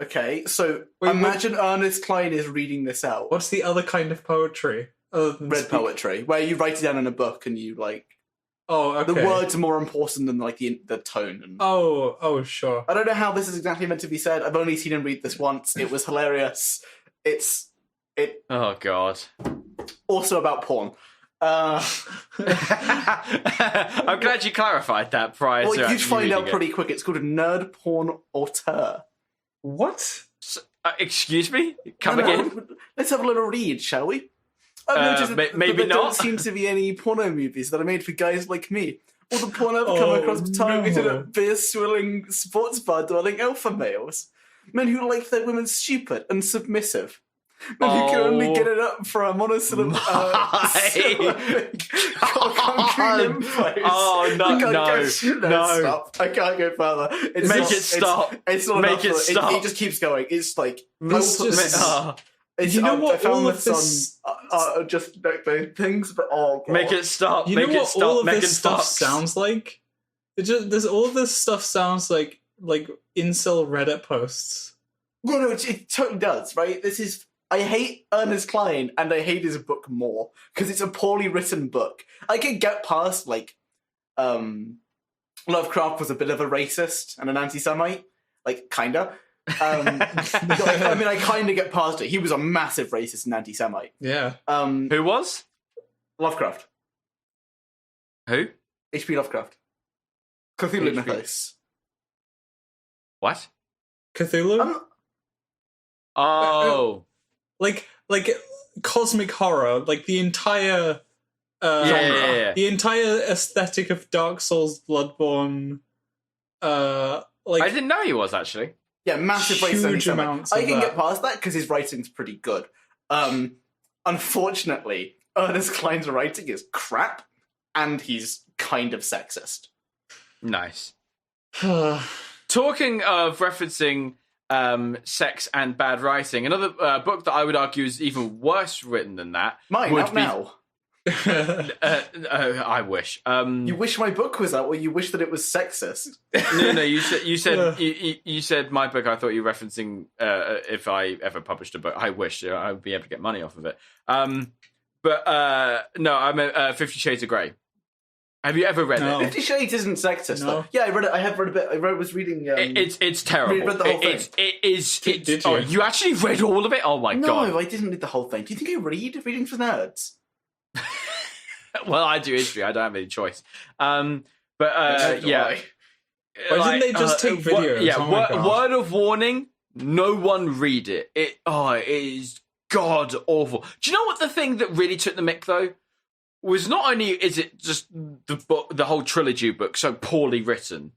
Okay, so Wait, imagine Ernest Cline is reading this out. What's the other kind of poetry? Other than Red poetry, where you write it down in a book and you like Oh, okay. the words are more important than like the tone. And Oh, sure. I don't know how this is exactly meant to be said. I've only seen him read this once. It was hilarious. It Oh god. also about porn. I'm glad you clarified that prior Well, to you'd actually find reading out it. pretty quick. It's called a nerd porn auteur. What? Excuse me? Come No, again? Let's have a little read, shall we? I've noticed that maybe there don't not. seem to be any porno movies that are made for guys like me. All the porn I've come Oh, across targeted no. at beer-swilling, sports bar-dwelling alpha males. Men who like their women stupid and submissive. Men who can only get it up for a monosyllable syllabic concrete impose. Oh, no, I can't no, no. Stop. I can't go further. It's Make not- it stop. It's not Make enough it for- stop. It just keeps going. It's like... This I'll put just- Oh, it's, You know I what found all of this this- on just things, but oh god. make it stop. You make know it what stop. all of make this it stuff stop. sounds like? All of this stuff sounds like incel Reddit posts. No, it totally does, right? I hate Ernest Cline, and I hate his book more because it's a poorly written book. I can get past Lovecraft was a bit of a racist and an anti-Semite, like kinda. I mean, I kind of get past it. He was a massive racist and anti-Semite. Yeah. Who was? Lovecraft, Who? H.P. Lovecraft, Cthulhu H.P. mythos. What? Cthulhu? Oh. Like cosmic horror, like the entire Yeah. the entire aesthetic of Dark Souls, Bloodborne, I didn't know he was actually. Yeah, massive racist Huge anti-Semite. amounts I of can that. get past that because his writing's pretty good. Unfortunately, Ernest Cline's writing is crap, and he's kind of sexist. Nice. Talking of referencing sex and bad writing, another book that I would argue is even worse written than that. Mine, would out be. now. I wish. You wish my book was out, or you wish that it was sexist? No. You said my book. I thought you were referencing if I ever published a book. I wish I would be able to get money off of it. But no, I meant 50 Shades of Grey. Have you ever read No. it? 50 Shades isn't sexist, No. though. Yeah, I read it. I have read a bit. I was reading. It's terrible. read the whole thing. It is. Did you? Oh, you actually read all of it? Oh my no, god! I didn't read the whole thing. Do you think I read? Reading for nerds. Well, I do history. I don't have any choice. But Neither do yeah. I. Why didn't they just take videos? Yeah, Oh my God. word of warning: no one read it. It is god awful. Do you know what the thing that really took the mick though was not only is it just the whole trilogy book so poorly written,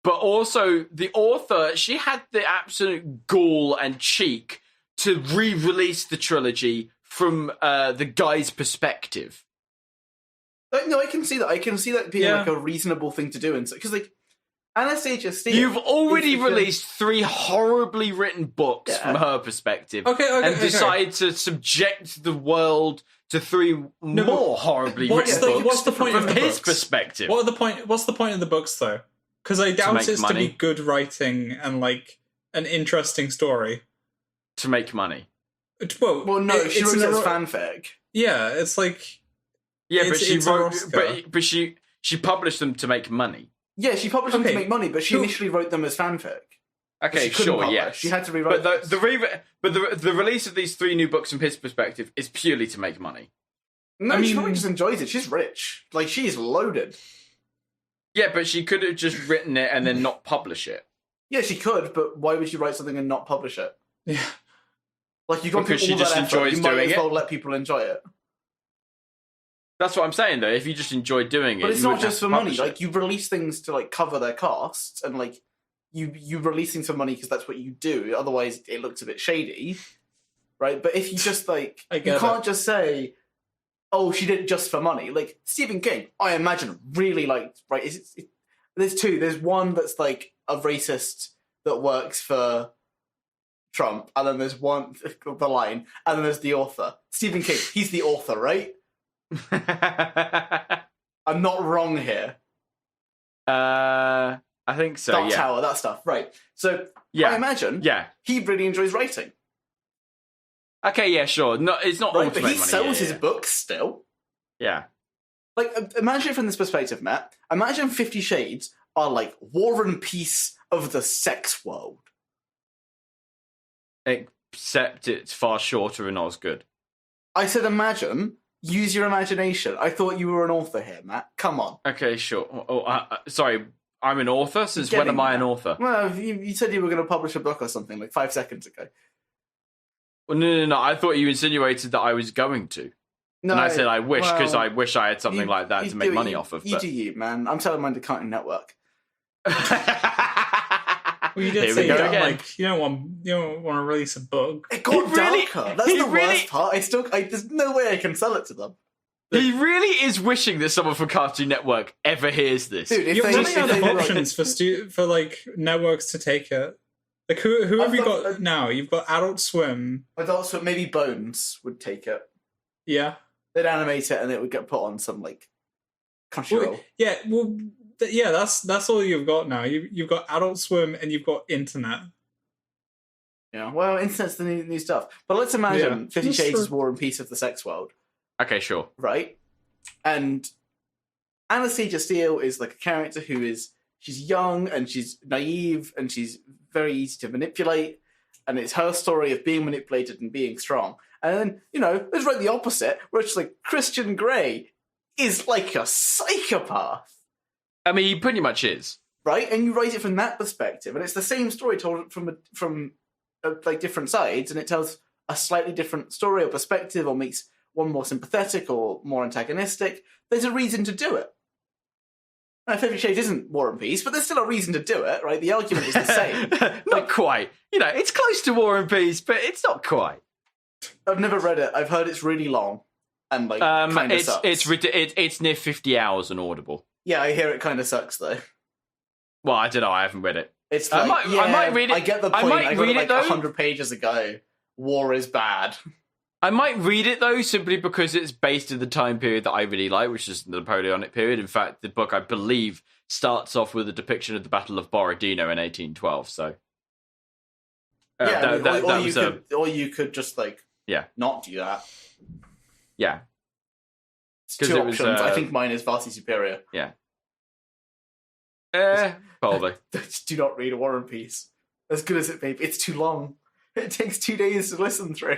but also the author, she had the absolute gall and cheek to re-release the trilogy from the guy's perspective. No, I can see that. I can see that being like a reasonable thing to do, and because like Anastasia Steele, you've already released 3 horribly written books from her perspective, and decided to subject the world to 3 more horribly written books what's the point from of the his books? perspective. What's the point of the books, though? Because I doubt it's money. to be good writing and like an interesting story. To make money. Well, no, she wrote it as fanfic. Yeah, it's like. Yeah, but she wrote, but she published them to make money. Yeah, she published them to make money, but she initially wrote them as fanfic. Okay, sure, yes. She had to rewrite. But the release of these 3 new books from his perspective is purely to make money. No, she probably just enjoys it. She's rich. Like, she's loaded. Yeah, but she could have just written it and then not publish it. Yeah, she could, but why would she write something and not publish it? Yeah. Like, you've got because all she just that effort, enjoys you might doing as well it. let people enjoy it. That's what I'm saying, though. If you just enjoy doing it, But it's you not wouldn't just have for to money. publish it. Like, you release things to, like, cover their costs, and, like, you release things for money because that's what you do. Otherwise, it looks a bit shady, right? But if you just, like, you can't just say, oh, she did it just for money. Like, Stephen King, I imagine, really liked, right? There's 2. There's one that's, like, a racist that works for Trump, and then there's one, the line, and then there's the author. Stephen King, he's the author, right? I'm not wrong here. I think so. Dark yeah. Tower, that stuff, right? So I imagine, he really enjoys writing, Okay, yeah, sure. No, it's not right? all to But he make money. sells his books still. Yeah. Like, imagine it from this perspective, Matt. Imagine 50 Shades are like War and Peace of the sex world. Except it's far shorter and not as good. I said, imagine. Use your imagination. I thought you were an author here, Matt. Come on. Okay, sure. Sorry, I'm an author? Since when am I an author? Well, you said you were going to publish a book or something like 5 seconds ago. Well, no. I thought you insinuated that I was going to. No, and I said I wish, because I wish I had something like that to make money off of. You do you, man. I'm telling mine to Cartoon Network. Well, you did say you don't want to release a book. It got darker. That's the worst part. There's no way I can sell it to them. He really is wishing that someone from Cartoon Network ever hears this. Dude, you're running out of options for like networks to take it. Like who have you got now? You've got Adult Swim. Adult Swim, maybe Bones would take it. Yeah, they'd animate it and it would get put on some like Crunchyroll. That's all you've got now. You've got Adult Swim and you've got internet. Yeah, well, internet's the new stuff. But let's imagine 50 Shades is War and Peace of the sex world. Okay, sure. Right? And Anastasia Steele is like a character she's young and she's naive and she's very easy to manipulate. And it's her story of being manipulated and being strong. And then, there's right the opposite, where it's like Christian Grey is like a psychopath. I mean, he pretty much is. Right? And you write it from that perspective. And it's the same story told from like different sides. And it tells a slightly different story or perspective or makes one more sympathetic or more antagonistic. There's a reason to do it. Now, 50 Shades isn't War and Peace, but there's still a reason to do it, right? The argument is the same. Not quite. It's close to War and Peace, but it's not quite. I've never read it. I've heard it's really long and kind of sucks. It's near 50 hours on Audible. Yeah, I hear it kind of sucks though. Well, I don't know. I haven't read it. It's like, I might read it. I get the point. I read it 100 pages ago. War is bad. I might read it though, simply because it's based in the time period that I really like, which is the Napoleonic period. In fact, the book, I believe, starts off with a depiction of the Battle of Borodino in 1812. So, or you could just not do that. Yeah, it's 2 options. I think mine is vastly superior. Yeah. Probably. Do not read War and Peace. As good as it may be, it's too long. It takes 2 days to listen through.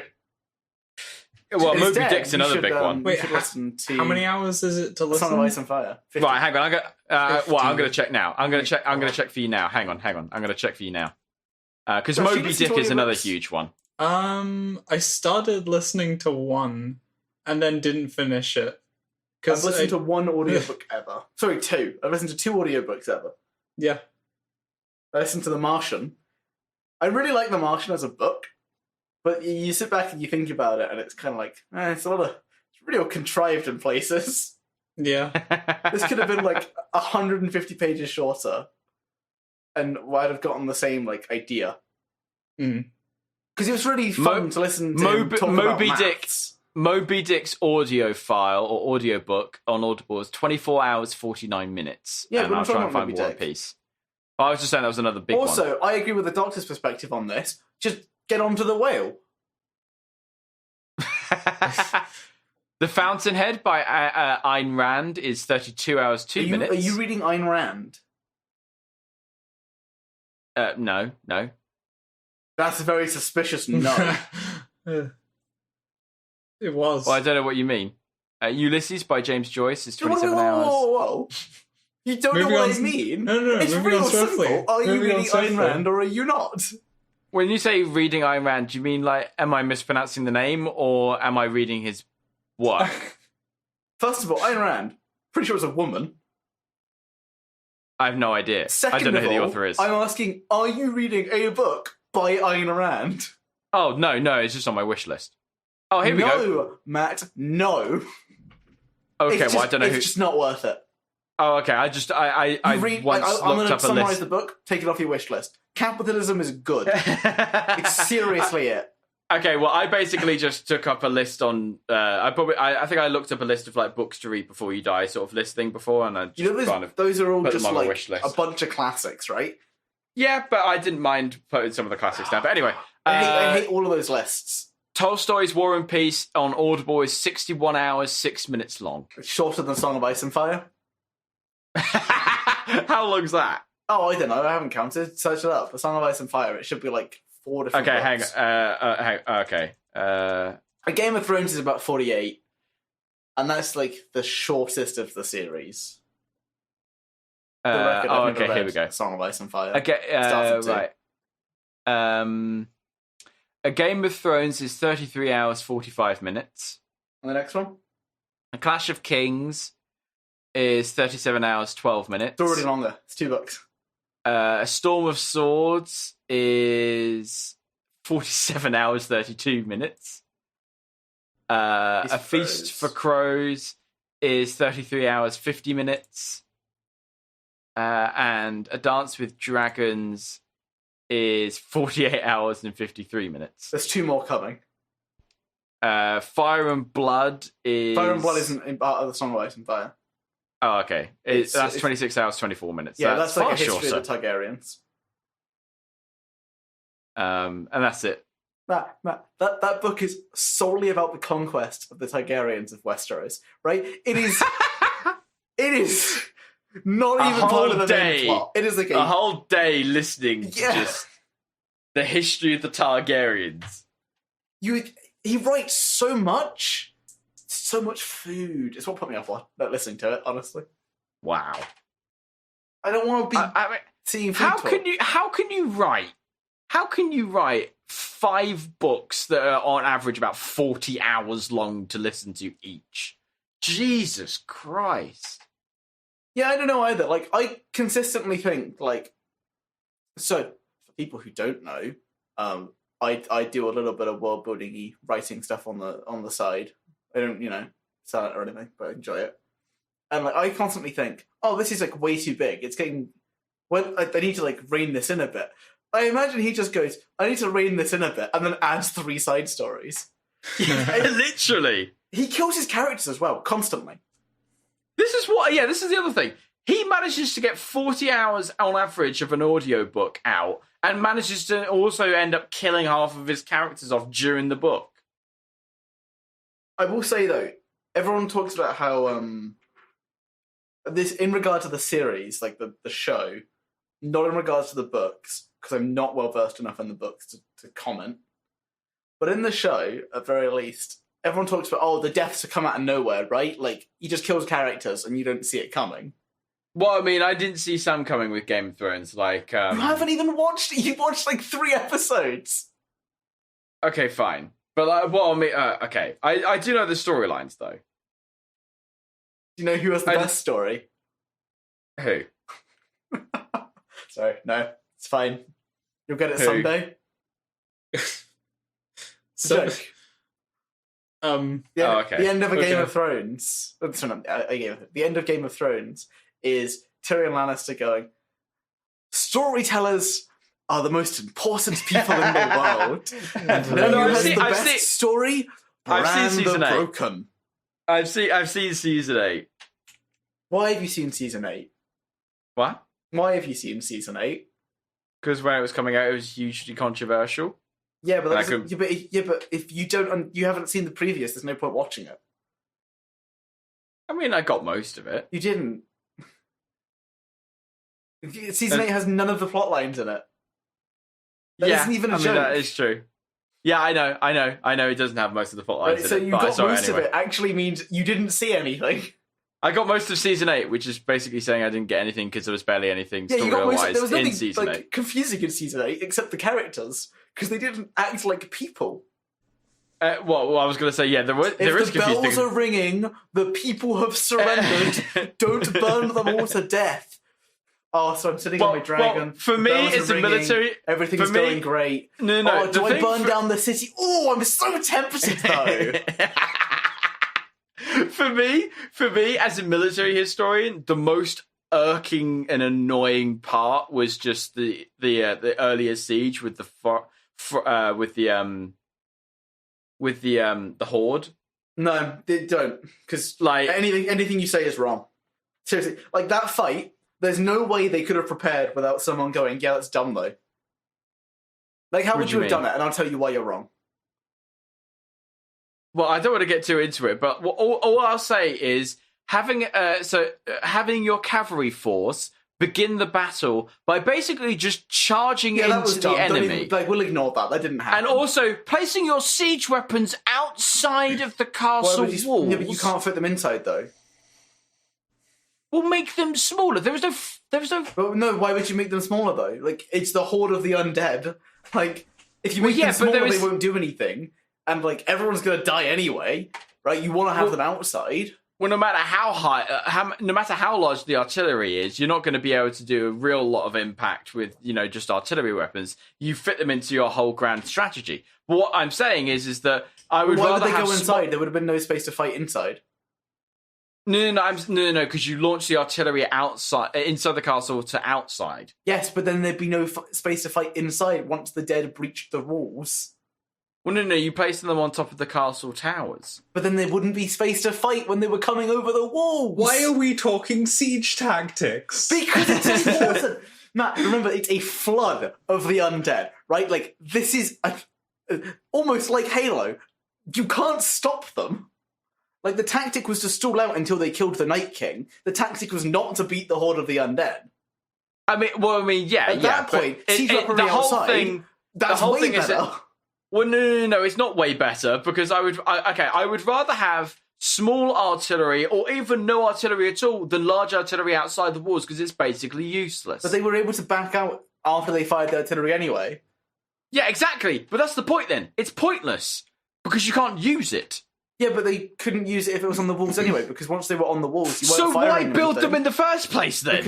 Well, Moby Dick's another big one. Wait, how many hours is it to listen? Song of Ice and Fire. 50. Right, hang on. I'm going to check now. I'm going to check for you now. Hang on. I'm going to check for you now. Because Moby Dick is another huge one. I started listening to 1 and then didn't finish it. I've listened to one audiobook ever. Sorry, two. I've listened to two audiobooks ever. Yeah. I listened to The Martian. I really like The Martian as a book, but you sit back and you think about it, and it's kind of like, it's real contrived in places. Yeah. This could have been like 150 pages shorter, and I'd have gotten the same like idea. Because it was really fun to listen to him talk about maths. Moby Dick's audio file or audio book on Audible is 24 hours, 49 minutes. Yeah, and but I'll try and find Moby War Dick. and Peace. I was just saying that was another big one. Also, I agree with the Doctor's perspective on this. Just get onto the whale. The Fountainhead by Ayn Rand is 32 hours, 2 minutes. Are you reading Ayn Rand? No. That's a very suspicious no. It was. Well, I don't know what you mean. Ulysses by James Joyce is 27 hours. Whoa. You don't know what I mean? No, it's moving real on swiftly. simple. Are you Moving on reading Ayn swiftly. Rand or are you not? When you say reading Ayn Rand, do you mean like, am I mispronouncing the name or am I reading his work? First of all, Ayn Rand, pretty sure it's a woman. I have no idea. Second I don't know of who the all, author is. I'm asking, are you reading a book by Ayn Rand? Oh, no, it's just on my wish list. Oh, here we go. No, Matt, no. Okay, I don't know who. It's just not worth it. Oh, okay. I I'm once going looked to up a summarize list. the book, take it off your wish list. Capitalism is good. It's seriously it. Okay, well, I basically just took up a list on. I think I looked up a list of like books to read before you die, sort of list thing before, and I just kind of those are all put just them on my like wish list. a bunch of classics, right? Yeah, but I didn't mind putting some of the classics down. But anyway, I hate all of those lists. Tolstoy's War and Peace on Audible is 61 hours, 6 minutes long. It's shorter than Song of Ice and Fire. How long's that? Oh, I don't know. I haven't counted. Search it up. The Song of Ice and Fire. It should be like 4 different Okay, books. hang on. Okay. A Game of Thrones is about 48, and that's like the shortest of the series. For the record, I've never okay, here read we go. Song of Ice and Fire. Okay, Started to. right. A Game of Thrones is 33 hours, 45 minutes. And the next one? A Clash of Kings is 37 hours, 12 minutes. It's already longer. It's 2 books. A Storm of Swords is 47 hours, 32 minutes. A Feast for Crows is 33 hours, 50 minutes. And A Dance with Dragons is 48 hours and 53 minutes. There's 2 more coming. Fire and Blood is... Fire and Blood isn't in part of the Song of Ice and Fire. Oh, okay. That's 26 hours, 24 minutes. Yeah, that's like far a history shorter. of the Targaryens. And that's it. That book is solely about the conquest of the Targaryens of Westeros, right? It is... it is... Not A even part whole of the day. main plot. It is like A whole day listening to just the history of the Targaryens. He writes so much food. It's what put me off listening to it, honestly. Wow. I don't want to be I mean, seeing food how talk. can you write 5 books that are on average about 40 hours long to listen to each? Jesus Christ. Yeah, I don't know either. Like, I consistently think, like... So, for people who don't know, I do a little bit of world-building-y writing stuff on the side. I don't, sell it or anything, but I enjoy it. And, like, I constantly think, oh, this is, like, way too big. It's getting... Well, I need to, like, rein this in a bit. I imagine he just goes, I need to rein this in a bit, and then adds 3 side stories. Literally. He kills his characters as well, constantly. This is the other thing. He manages to get 40 hours on average of an audiobook out and manages to also end up killing half of his characters off during the book. I will say, though, everyone talks about how, this, in regard to the series, like the show, not in regards to the books, because I'm not well versed enough in the books to comment, but in the show, at very least, everyone talks about, oh, the deaths have come out of nowhere, right? Like, he just kills characters and you don't see it coming. Well, I mean, I didn't see some coming with Game of Thrones. Like, You haven't even watched it. You watched, like, 3 episodes. Okay, fine. But, like, well, I mean, okay. I do know the storylines, though. Do you know who has the I best story? Who? Sorry, no, it's fine. You'll get it Who? someday. So, Joke. okay. The end of a Game Okay. of Thrones. Sorry, not the end of Game of Thrones is Tyrion Lannister going, storytellers are the most important people in the world. And No, who I've has seen- the I've best seen- story? I've seen Bran season the 8. Broken. I've seen season 8. Why have you seen season 8? What? Why have you seen season 8? Because when it was coming out, it was hugely controversial. Yeah, but, And I but if you don't, you haven't seen the previous, there's no point watching it. I mean, I got most of it. You didn't. Season 8 has none of the plot lines in it. That isn't even a I mean, joke. that is true. Yeah, I know. It doesn't have most of the plot lines Right, so in it. you But I got saw most it anyway. of it actually means you didn't see anything. I got most of season 8, which is basically saying I didn't get anything because there was barely anything Yeah, you got most. story-wise There was in nothing season 8. confusing in season 8 except the characters because they didn't act like people. Well, I was going to say, yeah, there is If the confusing. bells are ringing, the people have surrendered. Don't burn them all to death. Oh, so I'm sitting on my dragon. for the me, bells are it's a ringing, everything Everything's for me- going great. No. Oh, the do I thing burn down the city? Oh, I'm so tempted though. for me, as a military historian, the most irking and annoying part was just the earlier siege with the horde. No, they don't, because Like, anything you say is wrong. Seriously, like that fight. There's no way they could have prepared without someone going, "Yeah, that's dumb though." Like, how What would do you you have done mean? it? And I'll tell you why you're wrong. well, I don't want to get too into it, but all I'll say is having your cavalry force begin the battle by basically just charging Yeah, that was into dumb. the Don't enemy. even, like, we'll ignore that. That didn't happen. And also placing your siege weapons outside of the Why castle would you, walls yeah, but you can't fit them inside though. will make them smaller. There was no. But no, why would you make them smaller though? Like, it's the horde of the undead. Like, if you Well, make yeah, them but smaller, there is- they won't do anything. And like, everyone's gonna die anyway, right? You want to have Well- them outside. Well, no matter how high, no matter how large the artillery is, you're not going to be able to do a real lot of impact with just artillery weapons. You fit them into your whole grand strategy. But what I'm saying is that I would Why would rather they have go inside? There would have been no space to fight inside. No, because you launch the artillery inside the castle to outside. Yes, but then there'd be no space to fight inside once the dead breached the walls. Well, no, you place them on top of the castle towers. But then there wouldn't be space to fight when they were coming over the walls. why are we talking siege tactics? Because it's important. Matt, remember, it's a flood of the undead, right? Like, this is almost like Halo. You can't stop them. Like, the tactic was to stall out until they killed the Night King. The tactic was not to beat the horde of the undead. Yeah. At that point, siege weaponry the whole outside, thing. That's whole way thing is better. Well, no, it's not way better because I would rather have small artillery or even no artillery at all than large artillery outside the walls because it's basically useless. But they were able to back out after they fired the artillery anyway. Yeah, exactly. But that's the point then. It's pointless because you can't use it. Yeah, but they couldn't use it if it was on the walls anyway, because once they were on the walls, you weren't So firing why build anything. them in the first place then?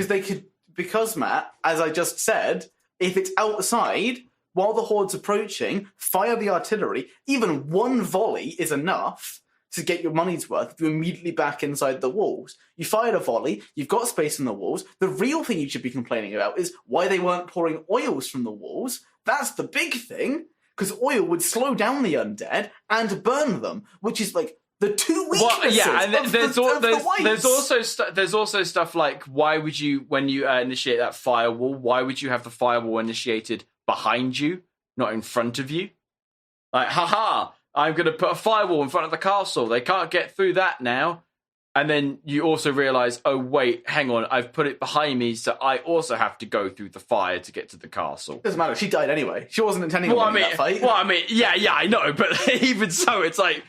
Because Matt, as I just said, if it's outside, while the horde's approaching, fire the artillery. Even one volley is enough to get your money's worth if you immediately back inside the walls. You fired a volley, you've got space in the walls. The real thing you should be complaining about is why they weren't pouring oils from the walls. That's the big thing, because oil would slow down the undead and burn them, which is like the two weaknesses and of there's the whites. there's also stuff like why would you, when you initiate that firewall, why would you have the firewall initiated behind you, not in front of you? Like, haha, I'm going to put a firewall in front of the castle. They can't get through that now. And then you also realise, oh, wait, hang on, I've put it behind me, so I also have to go through the fire to get to the castle. Doesn't matter, she died anyway. She wasn't intending on winning that fight. Yeah, I know, but even so, it's like,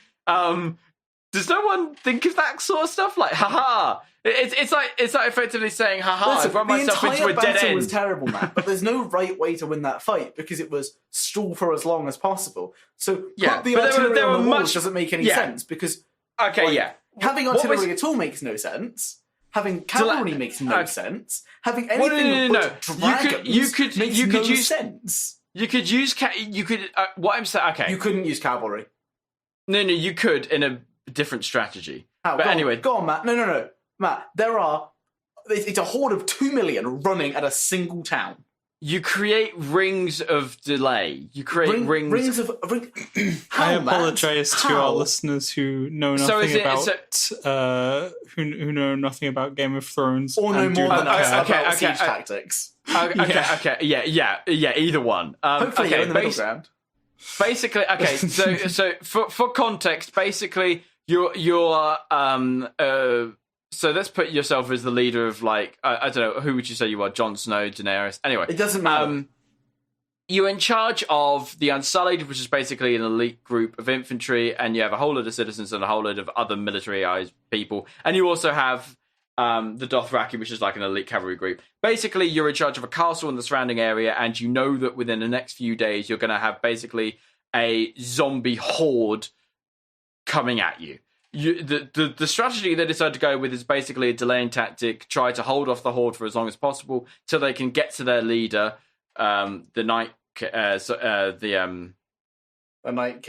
does no one think of that sort of stuff? Like, haha, it's like effectively saying, haha, Listen, I've run myself into a dead battle end. was terrible, Matt, but there's no right way to win that fight because it was stall for as long as possible. So Yeah, put the but there artillery were on the walls much- doesn't make any yeah. sense because Okay, Like, yeah. Having What artillery was- at all makes no sense. Having cavalry makes no okay. sense. Having Well, anything no. but dragons You could makes no use sense. you could use you could what I'm saying. Okay, You couldn't use cavalry. no, you could in a different strategy. How? But anyway, go on, Matt. No, Matt. It's a horde of 2 million running at a single town. you create rings of delay. You create rings. How, I Matt? apologize to How? our listeners who know nothing So is it- about who know nothing about Game of Thrones Or no and do more not than us care. about siege tactics. Okay, yeah. Either one. Hopefully, you're in the middle ground. Basically, okay. So for context, basically, you're so let's put yourself as the leader of like I don't know, who would you say you are? Jon Snow, Daenerys. Anyway, It doesn't matter. you're in charge of the Unsullied, which is basically an elite group of infantry, and you have a whole load of citizens and a whole load of other militarized people, and you also have the Dothraki, which is like an elite cavalry group. Basically, you're in charge of a castle in the surrounding area, and you know that within the next few days, you're going to have basically a zombie horde coming at you. The strategy they decide to go with is basically a delaying tactic, try to hold off the horde for as long as possible till they can get to their leader, the Night The Night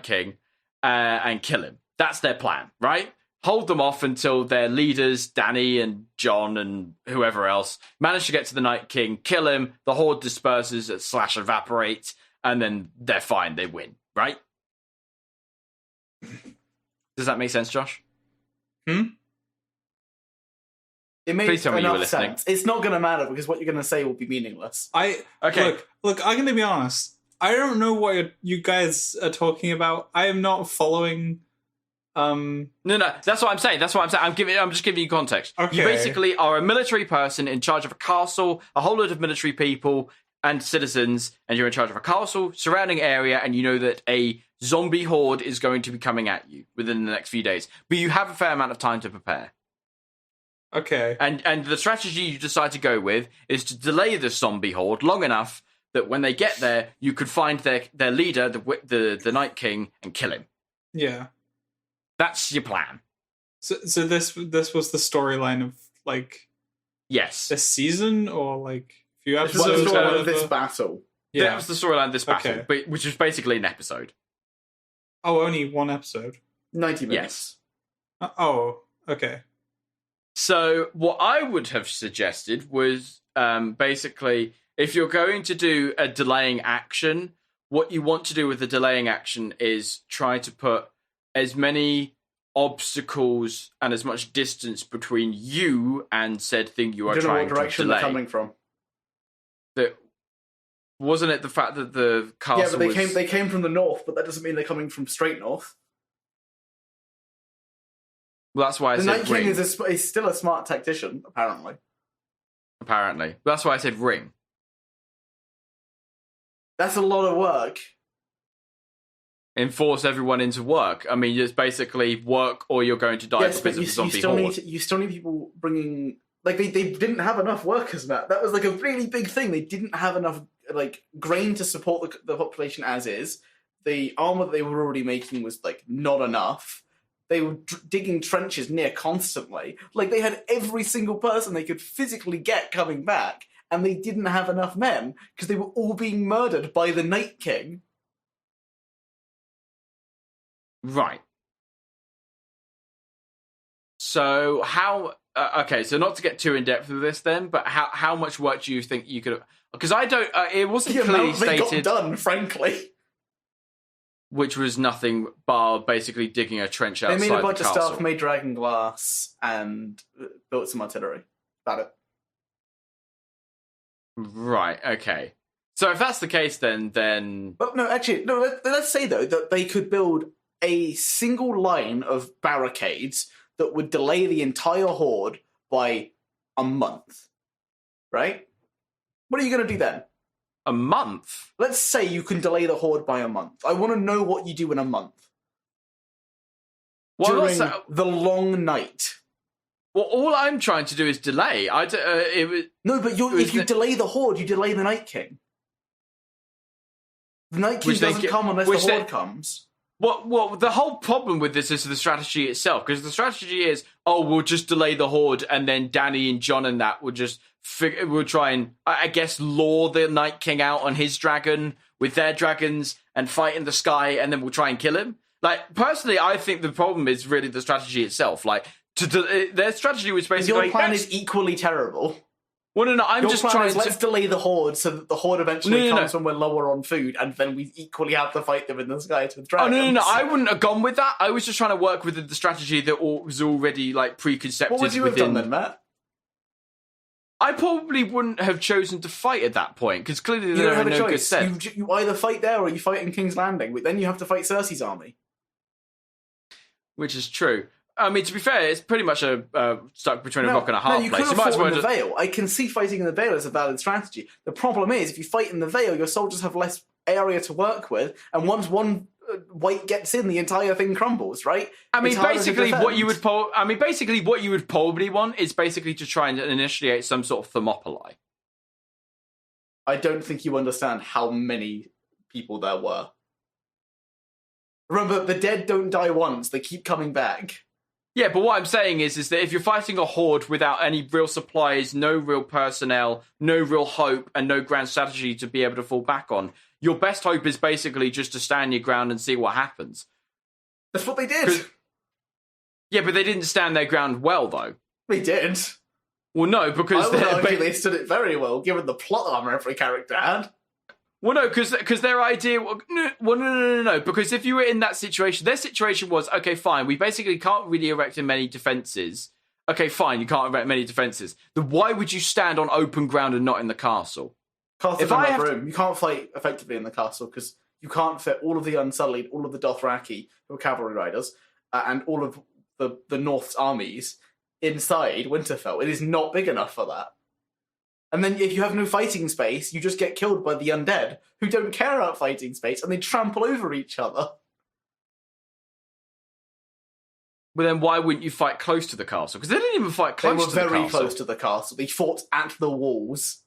King. and kill him. That's their plan, right? Hold them off until their leaders, Dany and Jon and whoever else, manage to get to the Night King, kill him, the horde disperses / evaporates, and then they're fine, they win, right? Does that make sense, Josh? It makes Please tell me you were enough listening. sense. It's not going to matter because what you're going to say will be meaningless. Okay. Look, I'm going to be honest. I don't know what you guys are talking about. I am not following. No, that's what I'm saying. I'm just giving you context. Okay. You basically are a military person in charge of a castle, a whole load of military people and citizens, and you're in charge of a castle, surrounding area, and you know that a zombie horde is going to be coming at you within the next few days. But you have a fair amount of time to prepare. Okay. And the strategy you decide to go with is to delay the zombie horde long enough that when they get there, you could find their leader, the Night King, and kill him. Yeah. That's your plan. So this was the storyline of like Yes. this season or like a few This is episodes. the story or of this whatever? battle. That Yeah. was the storyline of this battle, Okay. which is basically an episode. Oh, only one episode. 90 minutes. Yes. Oh, okay. So what I would have suggested was basically if you're going to do a delaying action, what you want to do with the delaying action is try to put as many obstacles and as much distance between you and said thing you I are don't know trying what direction to they're delay. coming from. That wasn't it the fact that the castle Yeah, but was... they came from the north, but that doesn't mean they're coming from straight north. Well, that's why I The said Night King ring. is still a smart tactician, apparently. Apparently, that's why I said ring. That's a lot of work. Enforce everyone into work. I mean, it's basically work or you're going to die Yes, but because of you, the zombie still horde. you still need people bringing... Like, they didn't have enough workers, Matt. That was, like, a really big thing. They didn't have enough, like, grain to support the population as is. The armor that they were already making was, like, not enough. They were digging trenches near constantly. Like, they had every single person they could physically get coming back, and they didn't have enough men because they were all being murdered by the Night King. Right. So how? Okay, so not to get too in depth with this, then, but how much work do you think you could? Because I don't. It wasn't The clearly amount they got stated, done, frankly. which was nothing bar basically digging a trench outside They made a bunch the of castle. stuff, made dragon glass, and built some artillery. About it. Right. Okay. So if that's the case, then But no, actually, no. Let's say though that they could build a single line of barricades that would delay the entire horde by a month. Right? What are you going to do then? a month. Let's say you can delay the horde by a month. I want to know what you do in a month Well, during also, the long night. well, all I'm trying to do is delay. It was. No, but if you delay the horde, you delay the Night King. The Night King Which they doesn't get- come unless which the they- horde comes. Well, the whole problem with this is the strategy itself, because the strategy is, oh, we'll just delay the horde, and then Danny and John and that will just we'll try and, I guess, lure the Night King out on his dragon with their dragons and fight in the sky, and then we'll try and kill him. Like, personally, I think the problem is really the strategy itself. Like, their strategy was basically... Your plan is equally terrible. Well, no, I'm Your just plan trying is, to... let's delay the horde so that the horde eventually comes when we're lower on food, and then we equally have to fight them in the skies with dragons. Oh, no, I wouldn't have gone with that. I was just trying to work with the strategy that was already, like, preconcepted. What would you have done then, Matt? I probably wouldn't have chosen to fight at that point, because clearly there are no good sets. You either fight there or you fight in King's Landing, but then you have to fight Cersei's army. Which is true. I mean, to be fair, it's pretty much a stuck between a rock and a hard place. You might as well in the Vale. I can see fighting in the Vale as a valid strategy. The problem is, if you fight in the Vale, your soldiers have less area to work with, and once one white gets in, the entire thing crumbles. Right? I mean, basically, what you would probably want is basically to try and initiate some sort of Thermopylae. I don't think you understand how many people there were. Remember, the dead don't die once; they keep coming back. Yeah, but what I'm saying is that if you're fighting a horde without any real supplies, no real personnel, no real hope, and no grand strategy to be able to fall back on, your best hope is basically just to stand your ground and see what happens. That's what they did. Yeah, but they didn't stand their ground well, though. They did. Well, no, because... I would argue they stood it very well, given the plot armor every character had. Well, no, because their idea... No, because if you were in that situation, their situation was, okay, fine, we basically can't really erect many defences. Okay, fine, you can't erect many defences. Then why would you stand on open ground and not in the castle? Castle's enough room. You can't fight effectively in the castle, because you can't fit all of the Unsullied, all of the Dothraki, who are cavalry riders, and all of the North's armies inside Winterfell. It is not big enough for that. And then if you have no fighting space, you just get killed by the undead, who don't care about fighting space, and they trample over each other. But then why wouldn't you fight close to the castle? Because they didn't even fight close to the castle. They were very close to the castle. They fought at the walls.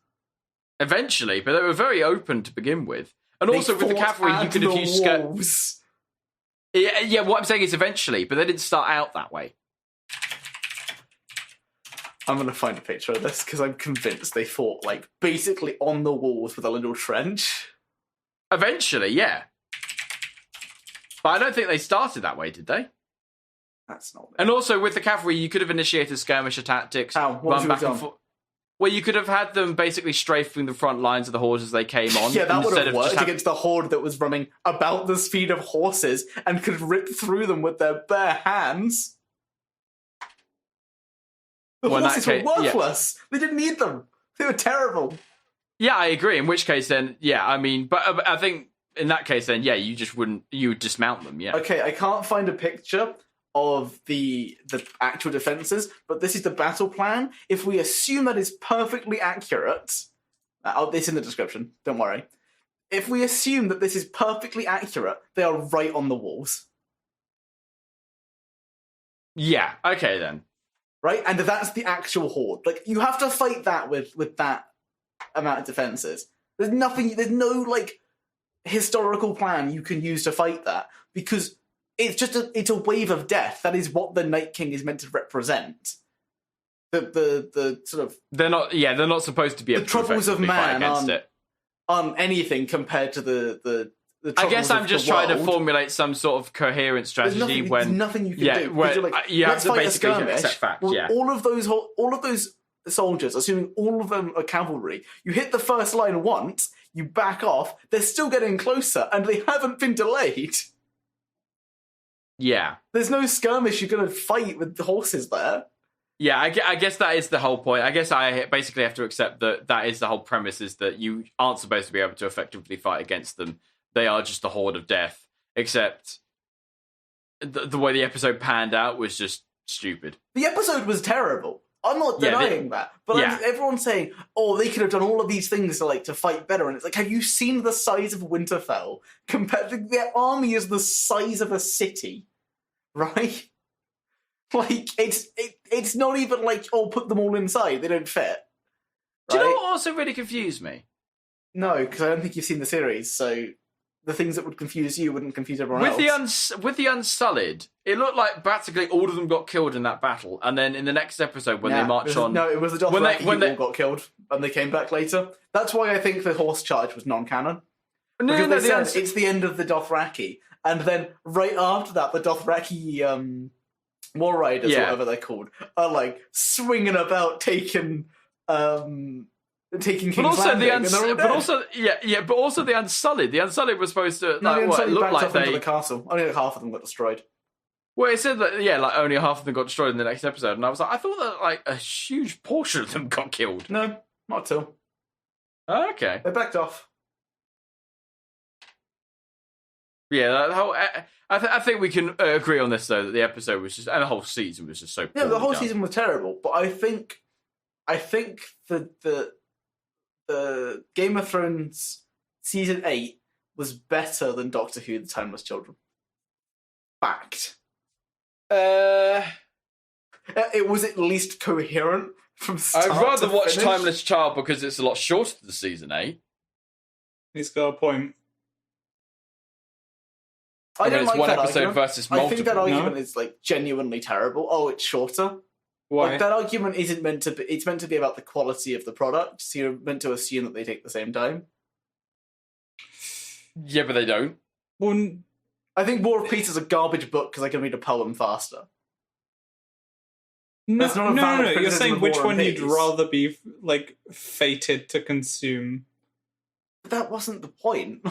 Eventually, but they were very open to begin with. And also with the cavalry, you could have used... walls. Yeah, what I'm saying is eventually, but they didn't start out that way. I'm going to find a picture of this, because I'm convinced they fought, like, basically on the walls with a little trench. Eventually, yeah. But I don't think they started that way, did they? That's not... And also, with the cavalry, you could have initiated skirmisher tactics. How? What run back and forth. Well, you could have had them basically strafing the front lines of the hordes as they came on. Yeah, that would have worked against the horde that was running about the speed of horses and could rip through them with their bare hands. The horses were worthless. Yeah. They didn't need them. They were terrible. Yeah, I agree. In which case, then, yeah, I mean, but I think in that case, then, yeah, you would dismount them, yeah. Okay, I can't find a picture of the actual defenses, but this is the battle plan. If we assume that is perfectly accurate, it's in the description, don't worry. If we assume that this is perfectly accurate, they are right on the walls. Yeah, okay then. Right? And that's the actual horde. Like, you have to fight that with that amount of defenses. There's no, like, historical plan you can use to fight that, because it's a wave of death. That is what the Night King is meant to represent. The sort of... They're not supposed to be able the troubles of man aren't anything compared to the I guess I'm just trying to formulate some sort of coherent strategy there's nothing you can do. When, you have to basically accept facts. Well, yeah. All of those soldiers, assuming all of them are cavalry, you hit the first line once, you back off, they're still getting closer, and they haven't been delayed. Yeah. There's no skirmish you're going to fight with the horses there. Yeah, I guess that is the whole point. I guess I basically have to accept that is the whole premise, is that you aren't supposed to be able to effectively fight against them. They are just a horde of death. Except the way the episode panned out was just stupid. The episode was terrible. I'm not denying that. But everyone's saying, oh, they could have done all of these things to fight better. And it's like, have you seen the size of Winterfell? Compared to their army is the size of a city. Right? Like, it's not even like, oh, put them all inside. They don't fit. Right? Do you know what also really confused me? No, because I don't think you've seen the series, so the things that would confuse you wouldn't confuse everyone else. With the Unsullied, it looked like practically all of them got killed in that battle, and then in the next episode when they march on... No, it was the Dothraki who all got killed, and they came back later. That's why I think the horse charge was non-canon. It's the end of the Dothraki, and then right after that, the Dothraki War Riders, or whatever they're called, are like swinging about taking King's Landing, but also the Unsullied. The Unsullied was supposed to look like they... into the castle. Only like half of them got destroyed. Well, it said that only half of them got destroyed in the next episode, and I was like, I thought that like a huge portion of them got killed. No, not at all. Oh, okay, they backed off. Yeah, the whole. I think we can agree on this though, that the episode was just, and the whole season was just so. Yeah, the whole season was terrible, but I think the Game of Thrones season 8 was better than Doctor Who: The Timeless Children. Fact. It was at least coherent from start I'd rather to watch finish. Timeless Child because it's a lot shorter than season 8. He's got a point. I don't it's like one that episode argument. versus multiple. I think that argument is like genuinely terrible. Oh, it's shorter. Why? Like, that argument isn't meant to be. It's meant to be about the quality of the product. So you're meant to assume that they take the same time. Yeah, but they don't. Well, I think War of Peace is a garbage book because I can read a poem faster. No, That's not a valid You're criticism saying of which War one and you'd Peace. rather be like fated to consume. But that wasn't the point.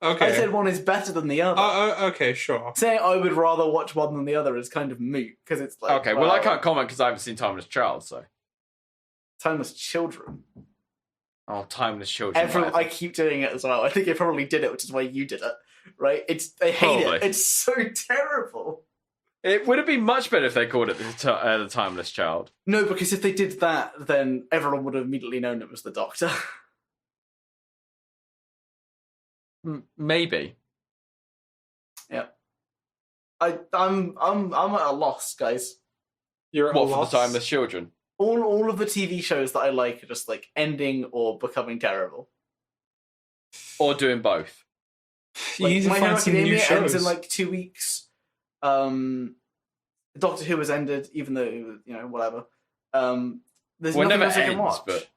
Okay. I said one is better than the other. Okay, sure. Saying I would rather watch one than the other is kind of moot because it's like Okay, well I can't comment because I haven't seen Timeless Child, so. Timeless Children. Oh, Timeless Children. I keep doing it as well. I think I probably did it, which is why you did it. Right? I hate it. It's so terrible. It would have been much better if they called it the Timeless Child. No, because if they did that, then everyone would have immediately known it was the Doctor. Maybe. Yeah. I'm at a loss, guys. You're at What, a for loss? the Timeless Children? All of the TV shows that I like are just like ending or becoming terrible. Or doing both? You need to My Hero find some new Academia ends shows. in like 2 weeks. Doctor Who has ended, even though whatever. There's Well, it nothing never else I can ends, watch. but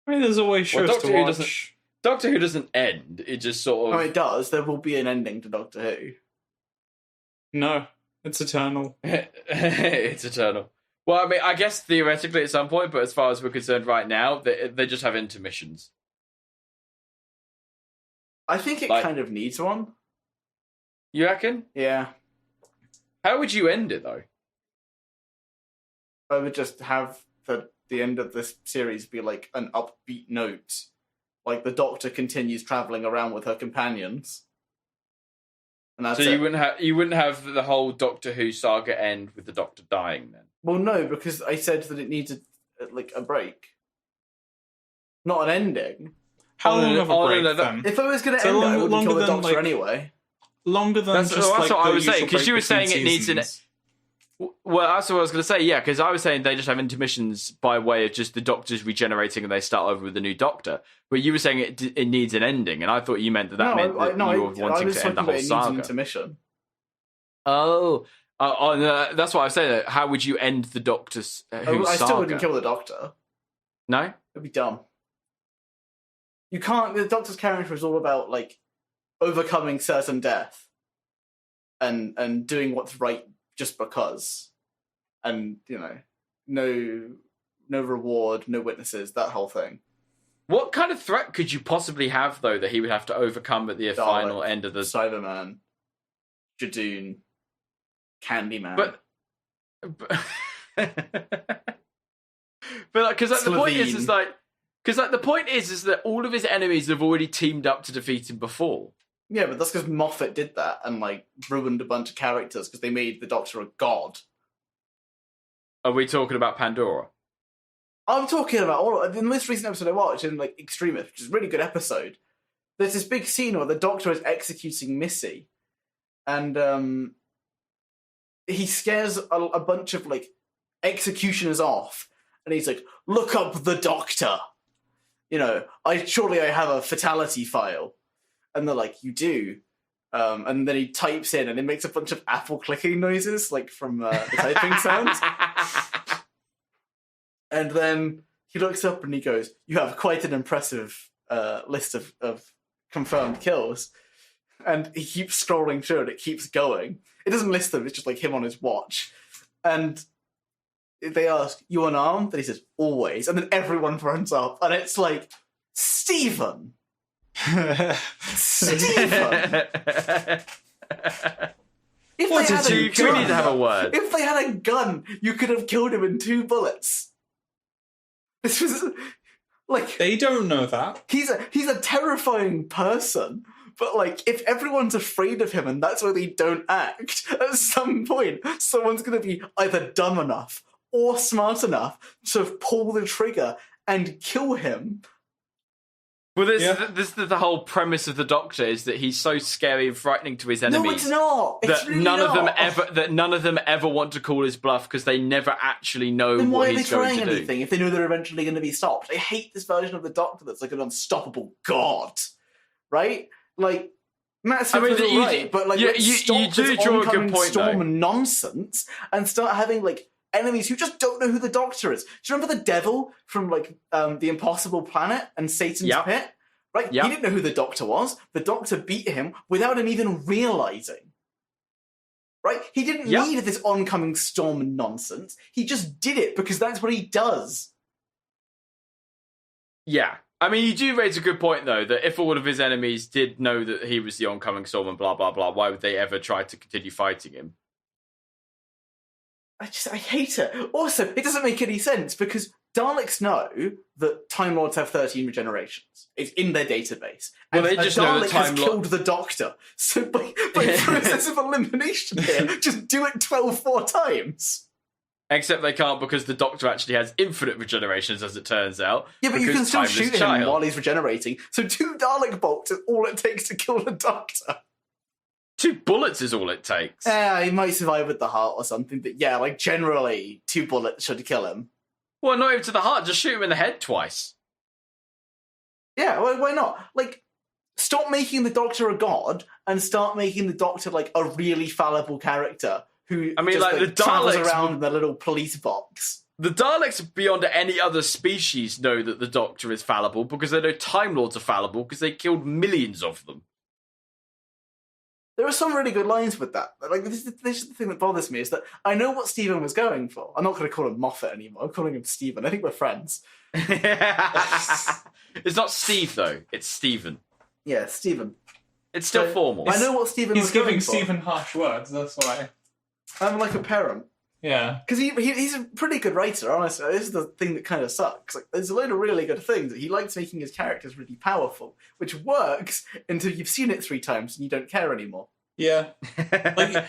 I mean, there's always shows Doctor to Who watch. Doctor Who doesn't end. It just sort of. Oh, it does. There will be an ending to Doctor Who. No, it's eternal. It's eternal. Well, I mean, I guess theoretically at some point, but as far as we're concerned right now, they just have intermissions. I think it kind of needs one. You reckon? Yeah. How would you end it, though? I would just have the end of this series be like an upbeat note. Like the Doctor continues travelling around with her companions. And that's So it. you wouldn't have the whole Doctor Who saga end with the Doctor dying then? Well, no, because I said that it needed a break. Not an ending. How long of a break, no, then? If I was going to So end it, I longer wouldn't kill the than, Doctor like, anyway. Longer than That's just what like I the was saying, usual 'cause you break were saying between it needs seasons. Well, that's what I was going to say, yeah, because I was saying they just have intermissions by way of just the Doctors regenerating and they start over with the new Doctor. But you were saying it needs an ending, and I thought you meant that meant that you were I wanting was to end the talking about whole it needs an saga. intermission. Oh, no, that's what I was saying. How would you end the Doctor's Who I saga? still wouldn't kill the Doctor. No? It'd be dumb. You can't. The Doctor's character is all about like overcoming certain death, and doing what's right just because, and no reward, no witnesses, that whole thing. What kind of threat could you possibly have, though, that he would have to overcome at the final end of the... Cyberman, Jadoon, Candyman. But because like, the point is like... Because like, the point is that all of his enemies have already teamed up to defeat him before. Yeah, but that's because Moffat did that and like ruined a bunch of characters because they made the Doctor a god. Are we talking about Pandora? I'm talking about the most recent episode I watched in like Extremist, which is a really good episode. There's this big scene where the Doctor is executing Missy, and he scares a bunch of like executioners off, and he's like, "Look up the Doctor," I have a fatality file. And they're like, you do. And then he types in and it makes a bunch of apple clicking noises, like from the typing sounds. And then he looks up and he goes, you have quite an impressive list of confirmed kills. And he keeps scrolling through and it keeps going. It doesn't list them, it's just like him on his watch. And they ask, you unarmed? And he says, always. And then everyone runs up and it's like, Stephen! Stephen! We need to have a word. If they had a gun, you could have killed him in 2 bullets. This was like They don't know that. he's a terrifying person. But like, if everyone's afraid of him and that's why they don't act, at some point, someone's going to be either dumb enough or smart enough to pull the trigger and kill him. Well, this the whole premise of the Doctor is that he's so scary and frightening to his enemies. No, it's not. It's that really none not. of them ever want to call his bluff because they never actually know Then why what are they he's going trying to anything if they know they're eventually going to be stopped? I hate this version of the Doctor that's like an unstoppable god, right? Like, Matt Smith was right, but like, let's stop this oncoming storm and nonsense and start having like enemies who just don't know who the Doctor is. Do you remember the Devil from like the Impossible Planet and Satan's Pit? Right? Yep. He didn't know who the Doctor was. The Doctor beat him without him even realizing. Right? He didn't need this oncoming storm and nonsense. He just did it because that's what he does. Yeah. I mean, you do raise a good point, though, that if all of his enemies did know that he was the oncoming storm and blah, blah, blah, why would they ever try to continue fighting him? I hate it. Also, it doesn't make any sense because Daleks know that Time Lords have 13 regenerations. It's in their database. Well, and they just a know Dalek that has Time killed the Doctor. So by process of elimination here, just do it 12 more times. Except they can't because the Doctor actually has infinite regenerations, as it turns out. Yeah, but you can still Timeless shoot him Child. while he's regenerating. So 2 Dalek bolts is all it takes to kill the Doctor. 2 bullets is all it takes. He might survive with the heart or something, but yeah, like generally 2 bullets should kill him. Well, not even to the heart, just shoot him in the head twice. Yeah, why not? Like, stop making the Doctor a god and start making the Doctor like a really fallible character who I mean, just, like, the travels Daleks around in their little police box. The Daleks, beyond any other species, know that the Doctor is fallible because they know Time Lords are fallible because they killed millions of them. There are some really good lines with that. Like, this is the thing that bothers me, is that I know what Stephen was going for. I'm not going to call him Moffat anymore. I'm calling him Stephen. I think we're friends. It's not Steve, though. It's Stephen. Yeah, Stephen. It's still formal. I know what Stephen was He's going giving for. Stephen harsh words, that's why. I'm like a parent. Yeah. Because he's a pretty good writer, honestly. This is the thing that kind of sucks. Like, there's a load of really good things. He likes making his characters really powerful, which works until you've seen it 3 times and you don't care anymore. Yeah. Like,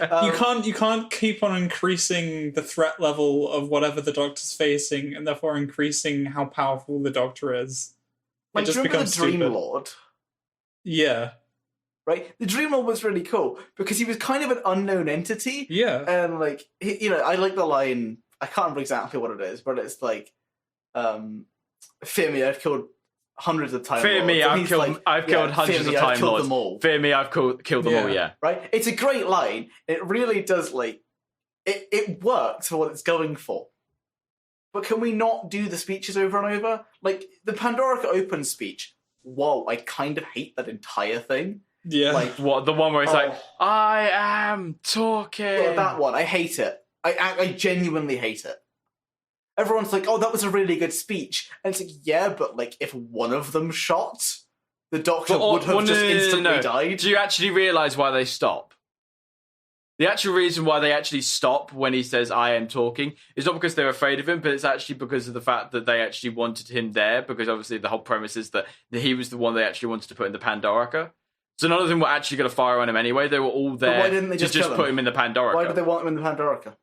you can't keep on increasing the threat level of whatever the Doctor's facing and therefore increasing how powerful the Doctor is. Like, It just do you remember becomes the Dream stupid. Lord? Yeah. Right? The Dream Lord was really cool because he was kind of an unknown entity. Yeah. And, like, I like the line, I can't remember exactly what it is, but it's like, fear me, I've killed hundreds of Time Lords. Fear me, I've killed hundreds of Time Lords. Them all. Fear me, I've killed them all, yeah. Right? It's a great line. It really does, like, it works for what it's going for. But can we not do the speeches over and over? Like, the Pandorica Open speech, whoa, I kind of hate that entire thing. Yeah. Like, What, the one where it's like, I am talking. yeah, that one, I hate it. I genuinely hate it. Everyone's like, oh, that was a really good speech. And it's like, yeah, but like, if one of them shot, the Doctor would have just instantly died. Do you actually realise why they stop? The actual reason why they actually stop when he says, I am talking, is not because they're afraid of him, but it's actually because of the fact that they actually wanted him there, because obviously the whole premise is that he was the one they actually wanted to put in the Pandorica. So none of them were actually going to fire on him anyway. They were all there why didn't they just kill put him in the Pandorica. Why did they want him in the Pandorica?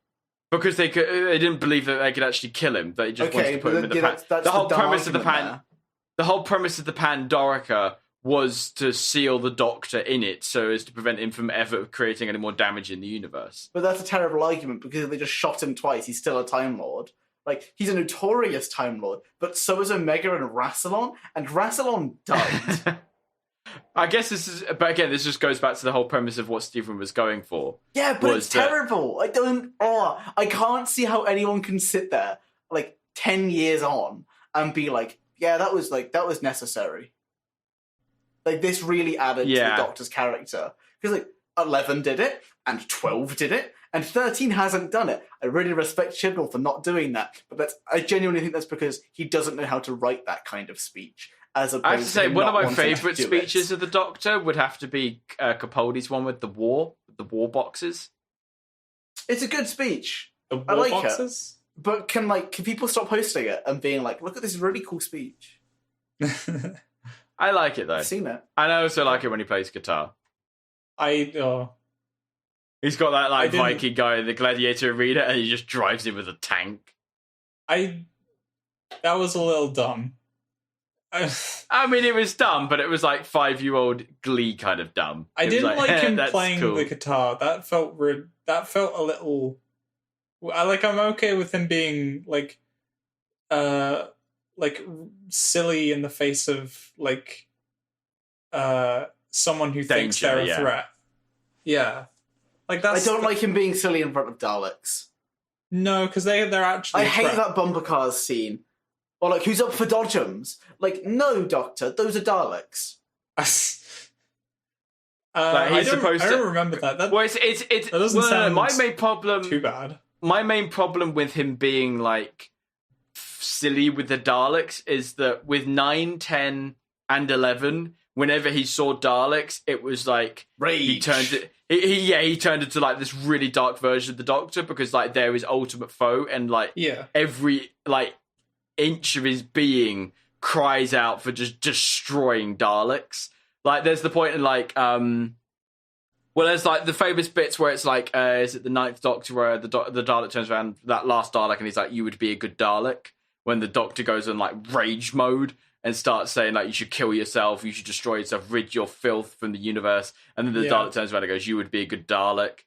Because they didn't believe that they could actually kill him. They just wanted to put him in the Pandorica. The whole premise of the Pandorica was to seal the Doctor in it so as to prevent him from ever creating any more damage in the universe. But that's a terrible argument because if they just shot him twice, he's still a Time Lord. Like, he's a notorious Time Lord, but so is Omega and Rassilon died. I guess but again, this just goes back to the whole premise of what Stephen was going for. Yeah, but it's terrible. I can't see how anyone can sit there, like, 10 years on and be like, yeah, that was necessary. Like, this really added to the Doctor's character. Because, like, 11 did it, and 12 did it, and 13 hasn't done it. I really respect Chibnall for not doing that, but I genuinely think that's because he doesn't know how to write that kind of speech. As opposed I have to say, one of my favourite speeches it. of the Doctor would have to be Capaldi's one with the war boxes. It's a good speech. The war I like boxes? it. But can people stop posting it and being like, look at this really cool speech? I like it, though. I've seen it. And I also like it when he plays guitar. He's got that Viking guy in the Gladiator arena, and he just drives him with a tank. That was a little dumb. I mean, it was dumb, but it was like 5-year-old Glee kind of dumb. I didn't like him that's playing cool. the guitar. That felt rude. That felt a little. I'm okay with him being like silly in the face of someone who thinks they're a threat. Yeah, like that's. I don't like him being silly in front of Daleks. No, because they're actually. I hate that bumper cars scene. Or like, who's up for dodgems? Like, no, Doctor, those are Daleks. I don't remember that. Well, it's that doesn't sound my main problem. Too bad. My main problem with him being like silly with the Daleks is that with 9, 10, and 11, whenever he saw Daleks, it was like rage. He turned into like this really dark version of the Doctor because like they're his ultimate foe, and like every like inch of his being cries out for just destroying Daleks. Like there's the point in like there's like the famous bits where it's like is it the 9th Doctor where the Dalek turns around, that last Dalek, and he's like, you would be a good Dalek, when the Doctor goes on like rage mode and starts saying like, you should kill yourself, you should destroy yourself, rid your filth from the universe, and then the Dalek turns around and goes, you would be a good Dalek.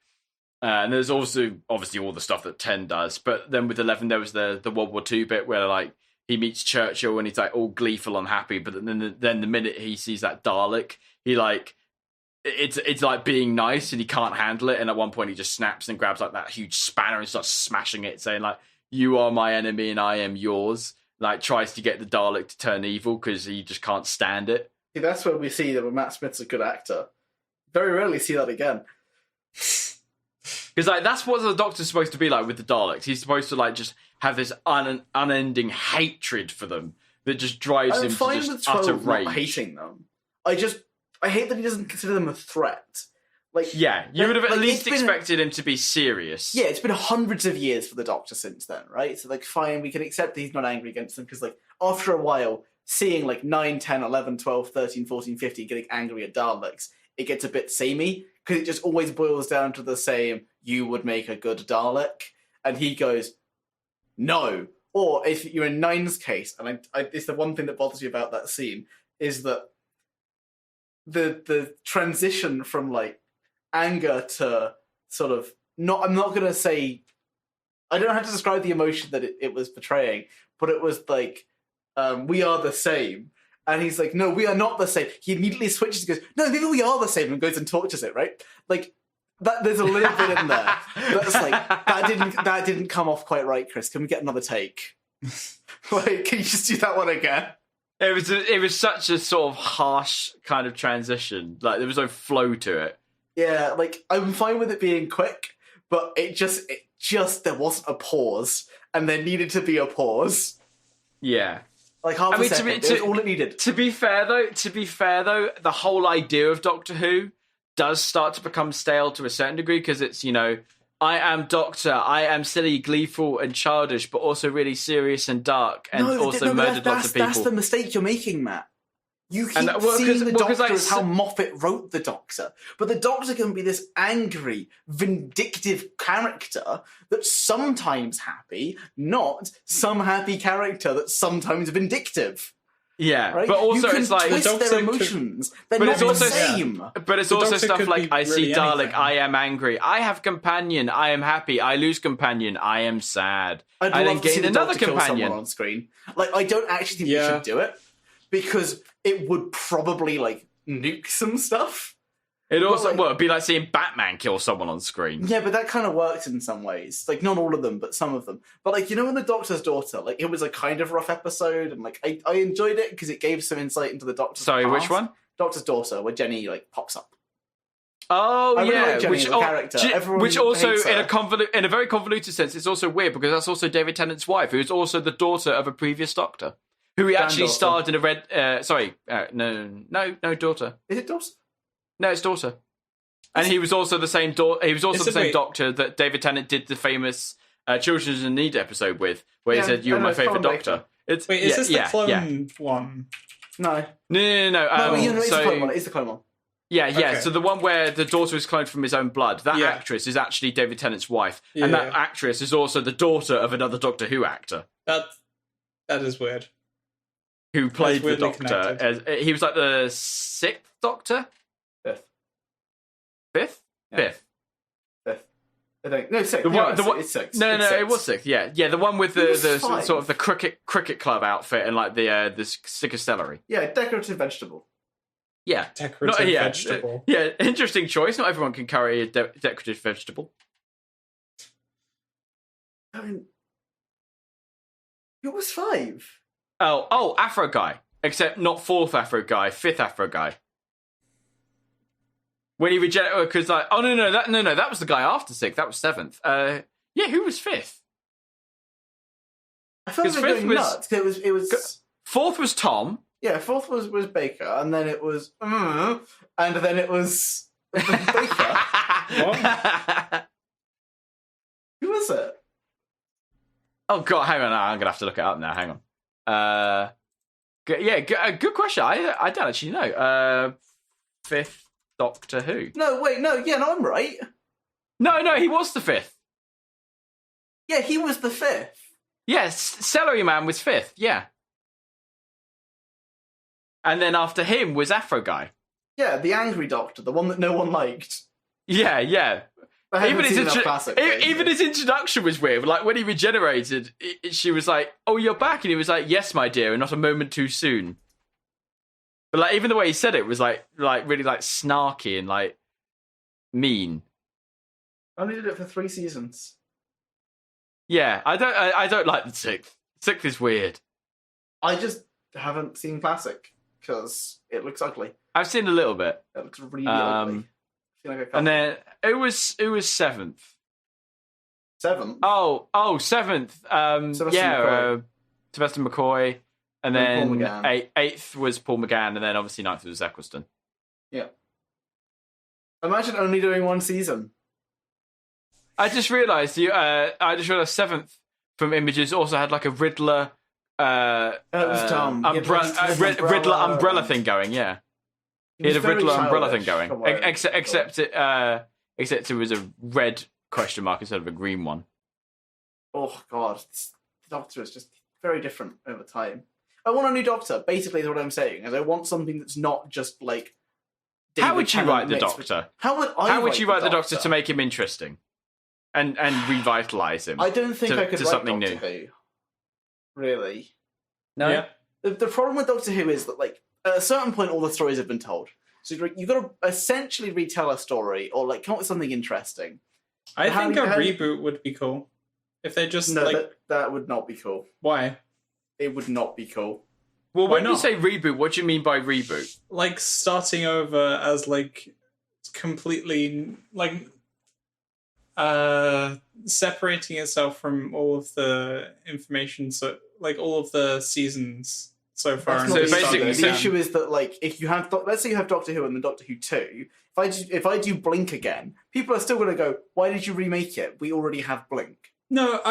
And there's also obviously all the stuff that 10 does, but then with 11 there was the World War II bit where like he meets Churchill and he's like all gleeful and happy, but then the minute he sees that Dalek, he like it's like being nice and he can't handle it, and at one point he just snaps and grabs like that huge spanner and starts smashing it, saying like, you are my enemy and I am yours. Like tries to get the Dalek to turn evil because he just can't stand it. See, that's where we see that Matt Smith's a good actor. Very rarely see that again. Because like that's what the Doctor's supposed to be like with the Daleks. He's supposed to like just have this unending hatred for them that just drives him to just utter rage. Not hating them. I hate that he doesn't consider them a threat. Like, yeah, you would have at least expected him to be serious. Yeah, it's been hundreds of years for the Doctor since then, right? So like, fine, we can accept that he's not angry against them because like after a while, seeing like 9, 10, 11, 12, 13, 14, 15 getting angry at Daleks, it gets a bit samey because it just always boils down to the same, you would make a good Dalek. And he goes, no. Or if you're in 9's case, and it's the one thing that bothers me about that scene, is that the transition from like anger to sort of I'm not going to say, I don't know how to describe the emotion that it was portraying, but it was like, we are the same. And he's like, no, we are not the same. He immediately switches and goes, no, maybe we are the same, and goes and tortures it, right? Like, that there's a little bit in there that's like, that didn't come off quite right, Chris. Can we get another take? Like, can you just do that one again? It was such a sort of harsh kind of transition. Like there was no flow to it. Yeah, like I'm fine with it being quick, but it just there wasn't a pause, and there needed to be a pause. Yeah, like half a second. It was all it needed. To be fair though, the whole idea of Doctor Who does start to become stale to a certain degree because it's, you know, I am Doctor, I am silly, gleeful, and childish, but also really serious and dark, and also murdered lots of people. That's the mistake you're making, Matt. You keep seeing the Doctor as how Moffat wrote the Doctor, but the Doctor can be this angry, vindictive character that's sometimes happy, not some happy character that's sometimes vindictive. Yeah, Right? but also you can it's like, twist The Doctor their could- emotions. They're But not it's the also- same. but it's The also Doctor stuff could like be I see really Dalek, anything. I am angry. I have companion, I am happy. I lose companion, I am sad. I'd I then love to see gain the another Doctor kill companion. someone on screen. Like, I don't actually think we Yeah. should do it because it would probably like nuke some stuff. It also like- well, it'd be like seeing Batman kill someone on screen. Yeah, but that kind of works in some ways. Like, not all of them, but some of them. But like, in the Doctor's daughter, like, it was a kind of rough episode, and like, I enjoyed it because it gave some insight into the Doctor's Sorry, which past. one? Doctor's daughter, where Jenny like pops up. Oh I really yeah, like Jenny as a character. Everyone which also hates in her. in a very convoluted sense, it's also weird because that's also David Tennant's wife, who's also the daughter of a previous Doctor, who he actually Granddaughter. starred in a no, daughter. Is it daughter? No, it's daughter. And he was also the same He was also Is the it- same wait. Doctor that David Tennant did the famous Children in Need episode with, where Yeah, he said, "You're I know, my it's favorite Colin Doctor." It's Wait, is this the clone Yeah. one? No. No. No, but it's the so clone one. It's the clone one. yeah. Okay. So the one where the daughter is cloned from his own blood, that Yeah. actress is actually David Tennant's wife, Yeah. and that actress is also the daughter of another Doctor Who actor That is weird. who played the weirdly Doctor. He was like the 6th Doctor, Fifth. 5th, Yeah. 5th. I think. No, six. The one, No, it's six. No, It's six. it was 6th. Yeah, the one with It was the five. sort of the cricket club outfit and like the sticker Yeah, decorative vegetable. Yeah, Decorative yeah, vegetable. yeah. Interesting choice. Not everyone can carry a decorative vegetable. I mean, it was 5. Oh, Afro guy. Except not 4th Afro guy, 5th Afro guy. When he regenerated, because like, oh no, that was the guy after 6th. That was 7th. Yeah, who was 5th? I felt like 'Cause they were fifth going was- nuts. It was 4th was Tom. yeah. 4th was Baker, and then it was and then it was Baker. Who was it? Oh god, hang on. I'm gonna have to look it up now. Hang on. Good question. I don't actually know. 5th Doctor Who. No, wait, no, yeah, no, I'm right. No, he was the 5th. Yeah, he was the 5th. Yes, Celery Man was 5th. Yeah. And then after him was Afro Guy. Yeah, the angry Doctor, the one that no one liked. Yeah. I haven't Even his, seen enough classic. even his introduction was weird. Like when he regenerated, she was like, "Oh, you're back," and he was like, "Yes, my dear, and not a moment too soon." But like even the way he said it was like really like snarky and like mean. I only did it for 3 seasons. Yeah, I don't like the 6th. 6th is weird. I just haven't seen classic because it looks ugly. I've seen a little bit, It looks really ugly. I feel like I can't. and then it was 7th. 7. Oh, 7th. Sebastian McCoy. Sebastian McCoy. And And Paul then McGann. 8th was Paul McGann, and then obviously 9th was Eccleston. Yeah. Imagine only doing 1 season. I just realised 7th from Images also had like a Riddler It was dumb. He had Riddler umbrella thing going, yeah. He had a very Riddler umbrella thing childish. going. Come on. Except it was a red question mark instead of a green one. Oh god, the Doctor is just very different over time. I want a new Doctor. Basically, is what I'm saying. Is I want something that's not just like. How David would you Tennant write the mixed with- Doctor? How would I? How would you write the Doctor to make him interesting? And revitalise him? I don't think to- I could to write something Doctor new? Who. Really, No? Yeah. the problem with Doctor Who is that like at a certain point, all the stories have been told. So you've got to essentially retell a story or like come up with something interesting. I How think do a you- reboot would be cool. If they just No, like that would not be cool. why? It would not be cool. Well, Why when you not? say reboot, what do you mean by reboot? Like starting over as like completely like separating itself from all of the information, so like all of the seasons so far. That's and not So the just issue. start basically, The again. issue is that like if you have let's say you have Doctor Who and then Doctor Who 2, if I do Blink again, people are still going to go, "Why did you remake it? We already have Blink." No,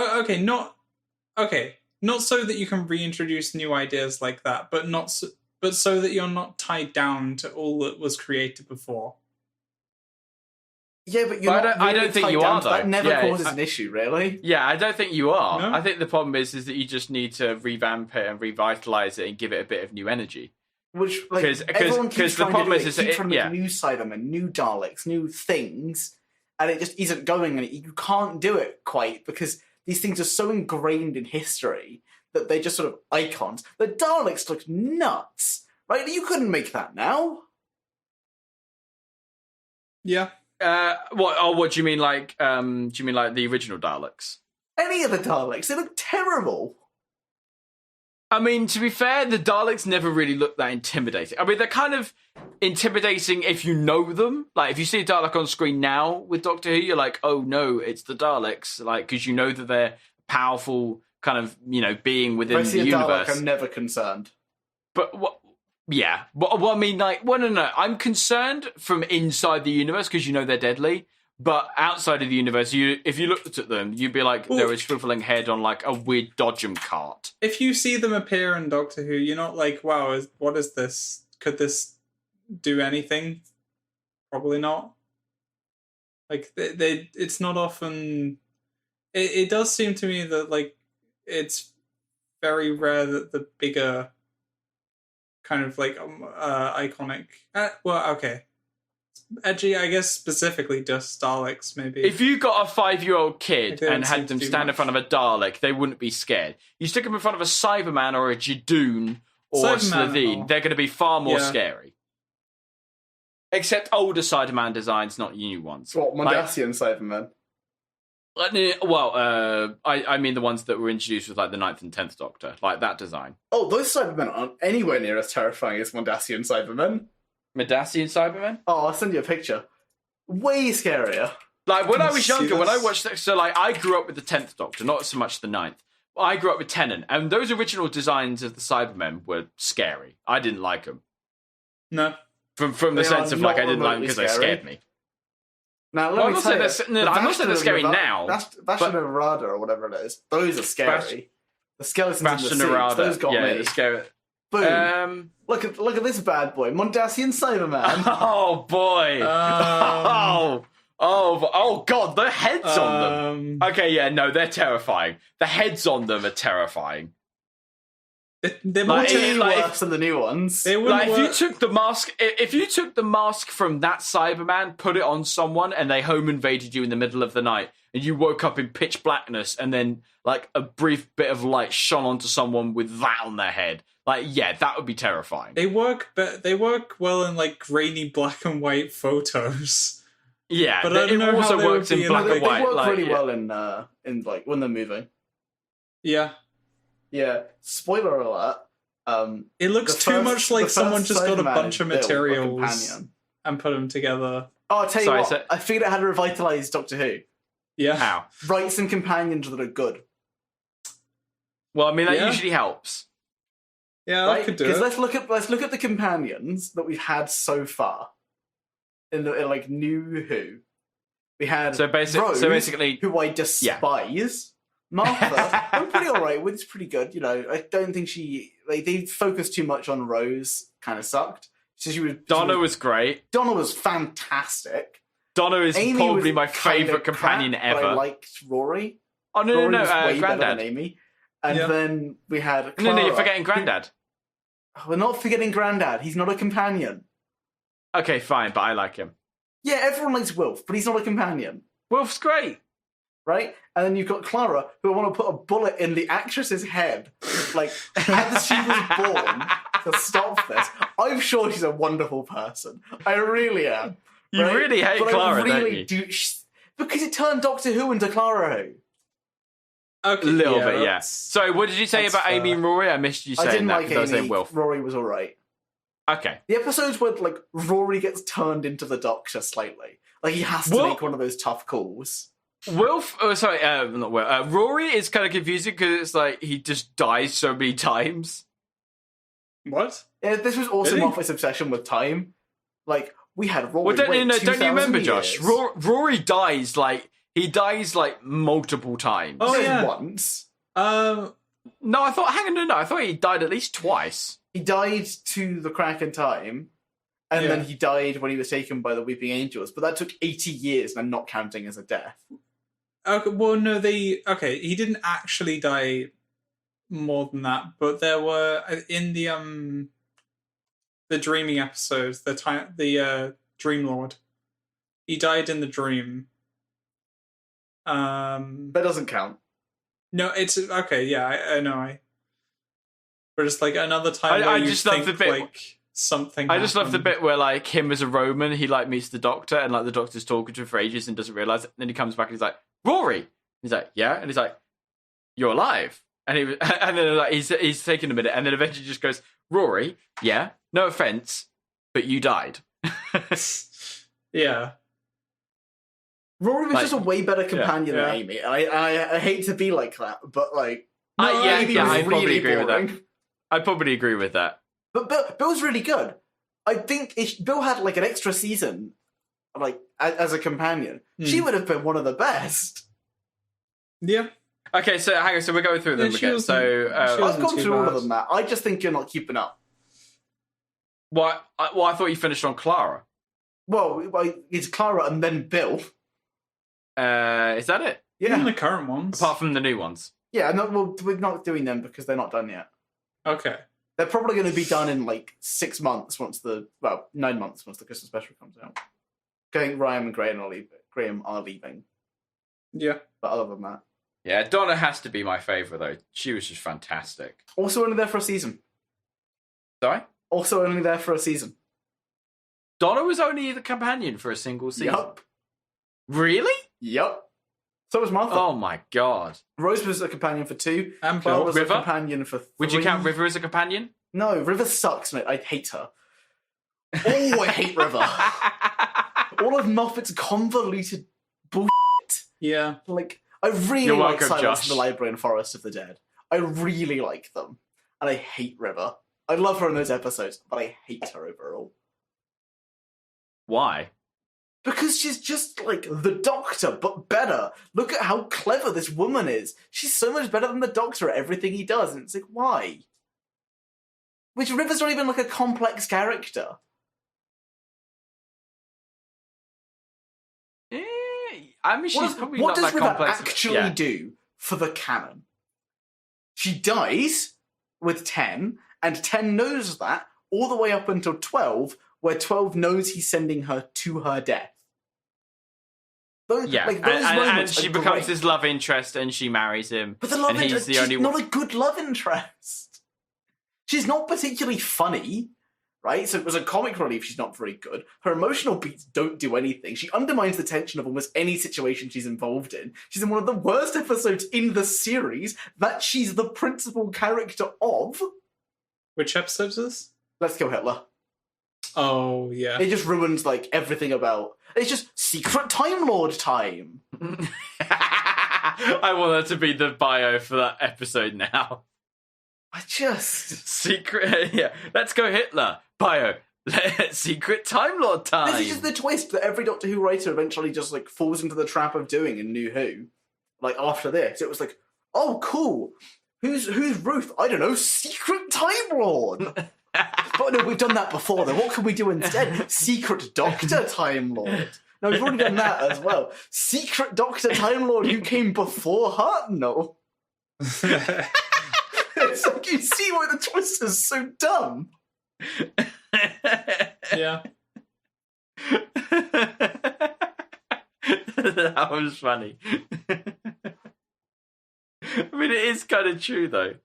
not so that you can reintroduce new ideas like that, but but so that you're not tied down to all that was created before. Yeah, but you're But not I really don't think tied you down are, to that. though. Never Yeah, causes an issue, really. Yeah, I don't think you are. No? I think the problem is that you just need to revamp it and revitalize it and give it a bit of new energy. Which, like, 'Cause- everyone 'cause keeps the trying to problem do is it. Keeps trying to yeah. make new Cybermen, new Daleks, new things, and it just isn't going. And you can't do it quite because these things are so ingrained in history that they're just sort of icons. The Daleks look nuts, right? You couldn't make that now. Yeah. What? Oh, what do you mean? Like, do you mean like the original Daleks? Any of the Daleks, they look terrible. I mean, to be fair, the Daleks never really look that intimidating. I mean, they're kind of intimidating if you know them. Like, if you see a Dalek on screen now with Doctor Who, you're like, oh no, it's the Daleks. Like, because you know that they're powerful, kind of, being within If I see the a universe. Dalek, I'm never concerned. But what? Yeah. Well, I mean, like, well, no. I'm concerned from inside the universe because they're deadly. But outside of the universe, if you looked at them, you'd be like, they're a shriveling head on like a weird dodgem cart. If you see them appear in Doctor Who, you're not like, wow, what is this? Could this do anything? Probably not. Like, it's not often... It does seem to me that, like, it's very rare that the bigger kind of, like, iconic... well, okay. Edgy, I guess, specifically just Daleks, maybe. If you got a 5-year-old kid They don't and seem had to them do stand in much. front of a Dalek, they wouldn't be scared. You stick them in front of a Cyberman or a Jadoon or a Cyberman and Slitheen, all. they're going to be far more Yeah. scary. Except older Cyberman designs, not new ones. What, Mondasian Cybermen? I mean the ones that were introduced with like the 9th and 10th Doctor, like that design. Oh, those Cybermen aren't anywhere near as terrifying as Mondasian Cybermen. Medasian Cybermen? Oh, I'll send you a picture. Way scarier. Like, when I was See, younger, when I that's- watched it, so, like, I grew up with the 10th Doctor, not so much the 9th. I grew up with Tennant, and those original designs of the Cybermen were scary. I didn't like them. No. From the They sense are of, like, I not didn't like them remotely because they scary. scared me. Now, let Well, me I'm not tell saying you, they're- no, I'm not saying they're scary Bastion now, Bastion of Rada, or whatever it is. Those are scary. The skeletons Bastion in the Narada. suits, those got Yeah, me. they're scary. Boom. Look at this bad boy, Mondasian Cyberman. Oh, boy. Oh, God, the heads on them. Okay, yeah, no, they're terrifying. The heads on them are terrifying. They're Like, more Way like, worse than the new ones. They wouldn't Like, if work. you took the mask from that Cyberman, put it on someone, and they home invaded you in the middle of the night, and you woke up in pitch blackness, and then like a brief bit of light shone onto someone with that on their head, like, yeah, that would be terrifying. They work well in like grainy black and white photos. Yeah, But I don't it know also how they works would be in in, black they, and they white. work Like, really yeah. well in like when they're moving. Yeah. Yeah. Spoiler alert. It looks The too first- much the like first someone just got a Cyberman bunch of is built a materials companion. and put them together. Oh, I'll tell you Sorry, what. so- I figured out how to revitalize Doctor Who. Yeah. How? Write some companions that are good. Well, I mean, that Yeah. usually helps. Yeah, Right? I could do Because it. let's look at the companions that we've had so far in like New Who. We had So Rose, basically, who I despise. Martha, I'm pretty alright with. It's pretty good. I don't think they focused too much on Rose. Kind of sucked. So Donna was great. Donna was fantastic. Donna is Amy probably was my kinda favorite companion crap, but ever. I liked Rory. Oh no, Rory no, was way better than Grandad. Amy. And Yeah. then we had No, Clara, you're forgetting Grandad. We're not forgetting Grandad. He's not a companion. Okay, fine, but I like him. Yeah, everyone likes Wilf, but he's not a companion, Wolf's great. right? And then you've got Clara, who I want to put a bullet in the actress's head, like as she was born, to stop this. I'm sure she's a wonderful person. I really am. You right? really hate But Clara, I really don't you? do, because it turned Doctor Who into Clara Who. Okay, A little bit, yeah. that's- Sorry, what did you say that's about Amy fair. and Rory? I missed you I saying didn't that like because I was saying Amy. Wilf. Rory was alright. Okay. The episodes where like Rory gets turned into the Doctor slightly, like he has to Well- make one of those tough calls. Wilf, not Will. Rory is kind of confusing because it's like he just dies so many times. What? Yeah, this was also Really? Moffat's obsession with time. Like we had Rory. Well, don't you wait, don't you remember, 2000 Josh? years. Rory dies like multiple times. Oh, Just yeah. once. No, I thought. Hang on, no. I thought he died at least twice. He died to the crack in time, And then he died when he was taken by the Weeping Angels. But that took 80 years, and I'm not counting as a death. Okay, well, no, he didn't actually die more than that, but there were in the dreaming episodes, the Dream Lord, he died in the dream. That doesn't count. No, it's okay. Yeah, I know. But it's like another time where I you just think love the bit. like something. I just love the happened. bit where like him as a Roman, he like meets the Doctor, and like the Doctor's talking to him for ages and doesn't realize it. And then he comes back and he's like, "Rory." He's like, "Yeah," and he's like, "You're alive." And and then like he's taking a minute, and then eventually just goes, "Rory, yeah, no offense, but you died." Yeah. Rory was just a way better companion yeah. than Amy. And I hate to be like that, but like... Amy was I probably really agree with boring. that. I'd probably agree with that. But Bill's really good. I think if Bill had like an extra season, like as a companion, she would have been one of the best. Yeah. Okay, so hang on. So we're going through them again. So I've gone too through all bad. of them, Matt. I just think you're not keeping up. what? Well, I thought you finished on Clara. Well, it's Clara and then Bill. Is that it? Yeah. Even the current ones. Apart from the new ones. Yeah, no, well, we're not doing them because they're not done yet. Okay. They're probably going to be done in like 6 months 9 months once the Christmas special comes out. Ryan and Graham are leaving. Yeah. But other than that. Yeah, Donna has to be my favourite though. She was just fantastic. Also only there for a season. Sorry? Also only there for a season. Donna was only the companion for a single season. Yup. Really? Yup. So was Martha. Oh my god. Rose was a companion for 2. And Clara Bill. was River? a companion for 3. Would you count River as a companion? No, River sucks, mate. I hate her. Oh, I hate River. All of Moffat's convoluted bullshit. Yeah. Like, I really You're like welcome, Silence Josh. in the Library and Forest of the Dead. I really like them. And I hate River. I love her in those episodes, but I hate her overall. Why? Because she's just like the Doctor, but better. Look at how clever this woman is. She's so much better than the Doctor at everything he does, and it's like, why? Which River's not even like a complex character. I mean, she's probably what not does that River complex. actually do for the canon? She dies with 10, and 10 knows that all the way up until 12, where 12 knows he's sending her to her death. Those and moments she are becomes great. his love interest and she marries him. But the love and interest, he's the only she's one. not a good love interest. She's not particularly funny, right? So as a comic relief, she's not very good. Her emotional beats don't do anything. She undermines the tension of almost any situation she's involved in. She's in one of the worst episodes in the series that she's the principal character of. Which episode is this? Let's Kill Hitler. Oh, yeah. It just ruins like everything about... It's just secret Time Lord time. I want that to be the bio for that episode now. Secret, yeah. Let's go Hitler. Bio. Secret Time Lord time. This is just the twist that every Doctor Who writer eventually just like falls into the trap of doing in New Who. Like after this, it was like, oh cool, who's Ruth? I don't know, Secret Time Lord. But no, we've done that before. Then what can we do instead? Secret Doctor Time Lord. No, we've already done that as well. Secret Doctor Time Lord who came before Hartnell. It's like you see why the twist is so dumb. Yeah. That was funny. I mean, it is kind of true, though.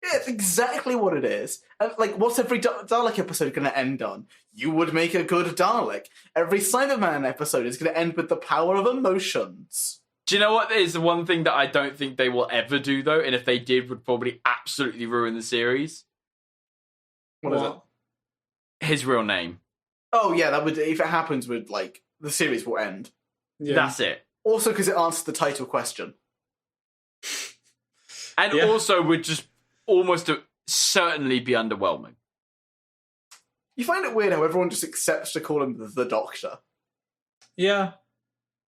Yeah, it's exactly what it is. And, like, what's every Dalek episode going to end on? You would make a good Dalek. Every Cyberman episode is going to end with the power of emotions. Do you know what is the one thing that I don't think they will ever do, though? And if they did, would probably absolutely ruin the series? What is it? His real name. Oh, yeah, that would, if it happens, would, like, the series will end. Yeah. That's it. Also, because it answers the title question. And also would just almost certainly be underwhelming. You find it weird how everyone just accepts to call him the Doctor. Yeah.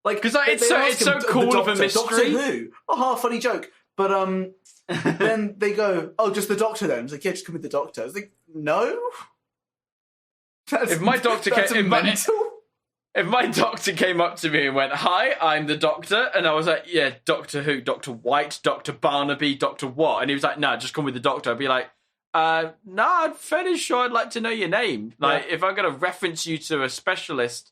Like, Because they it's ask so him, cool the of a Doctor, mystery. Doctor Who? Oh, funny joke. But then they go, oh, just the Doctor then. It's like, yeah, just call me the Doctor. It's like, no? That's, If my doctor that's came, mental. if my doctor came up to me and went, "Hi, I'm the doctor," and I was like, "Yeah, Doctor who? Doctor White, Doctor Barnaby, Doctor what?" And he was like, "No, just call me the doctor." I'd be like, "No, I'm fairly sure I'd like to know your name. Like, if I'm gonna reference you to a specialist,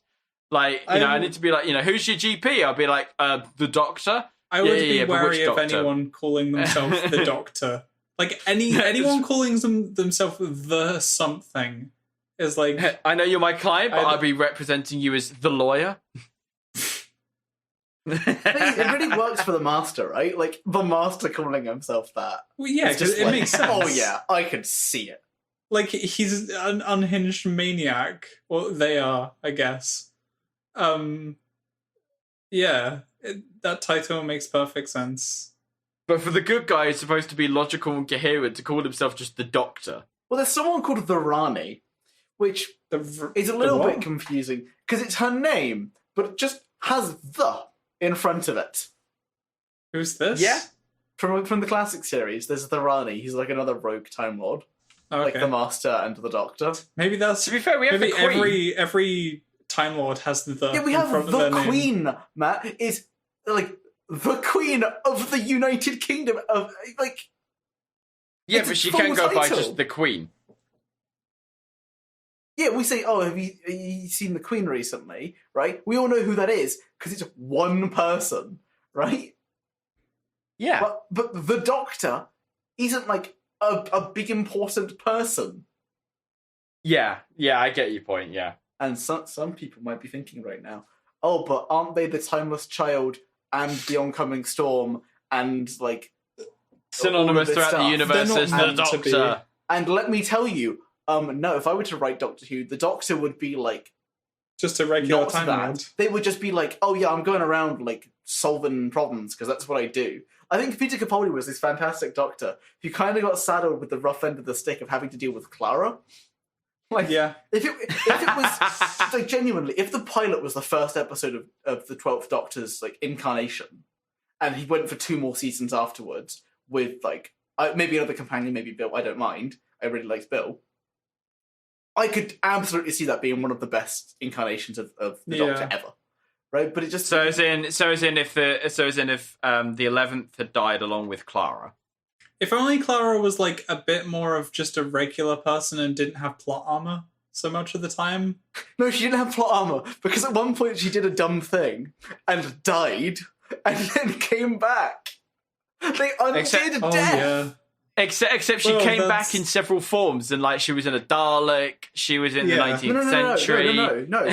like, I need to be like, who's your GP?" I'll be like, "The doctor." I would be but wary which of doctor? anyone calling themselves the doctor. Like anyone calling themselves the something is like. I know you're my client, but I'll be representing you as the lawyer. It really works for the master, right? Like the master calling himself that. Well, yeah, It's just it like, makes sense. Oh yeah, I could see it. Like he's an unhinged maniac, or they are, I guess. Yeah, that title makes perfect sense. But for the good guy, it's supposed to be logical and coherent to call himself just the doctor. Well, there's someone called the Rani, which is a little bit confusing because it's her name, but it just has the in front of it. Who's this? Yeah. From the classic series, there's the Rani. He's like another rogue Time Lord, Okay. like the Master and the Doctor. Maybe that's. To be fair, we have the Queen. Every Time Lord has the. Yeah, we in have front of the their name. Queen. Matt is like the Queen of the United Kingdom of like. Yeah, It's but a she full can't go by title. just the Queen. Yeah, we say, "Oh, have you seen the Queen recently?" Right? We all know who that is because it's one person, right? Yeah. But the Doctor isn't like a big important person. Yeah, I get your point, yeah. And some people might be thinking right now, "Oh, but aren't they the timeless child and the oncoming storm and like Synonymous all of this throughout the stuff? universe They're as not the meant to be. Doctor. And let me tell you, no, if I were to write Doctor Who, the Doctor would be like Just a regular not Time that. Lord. They would just be like, "Oh yeah, I'm going around like solving problems because that's what I do." I think Peter Capaldi was this fantastic Doctor who kind of got saddled with the rough end of the stick of having to deal with Clara. Like, Yeah. if it was like genuinely, if the pilot was the first episode of the 12th Doctor's like incarnation, and he went for 2 more seasons afterwards with like maybe another companion, maybe Bill. I don't mind. I really liked Bill. I could absolutely see that being one of the best incarnations of the Doctor ever, right? But it just So as in if the 11th had died along with Clara. If only Clara was like a bit more of just a regular person and didn't have plot armor so much of the time. No, she didn't have plot armor because at one point she did a dumb thing and died and then came back. They undid Oh death. yeah. Except she came back in several forms, and like she was in a Dalek, she was in the 19th century. No.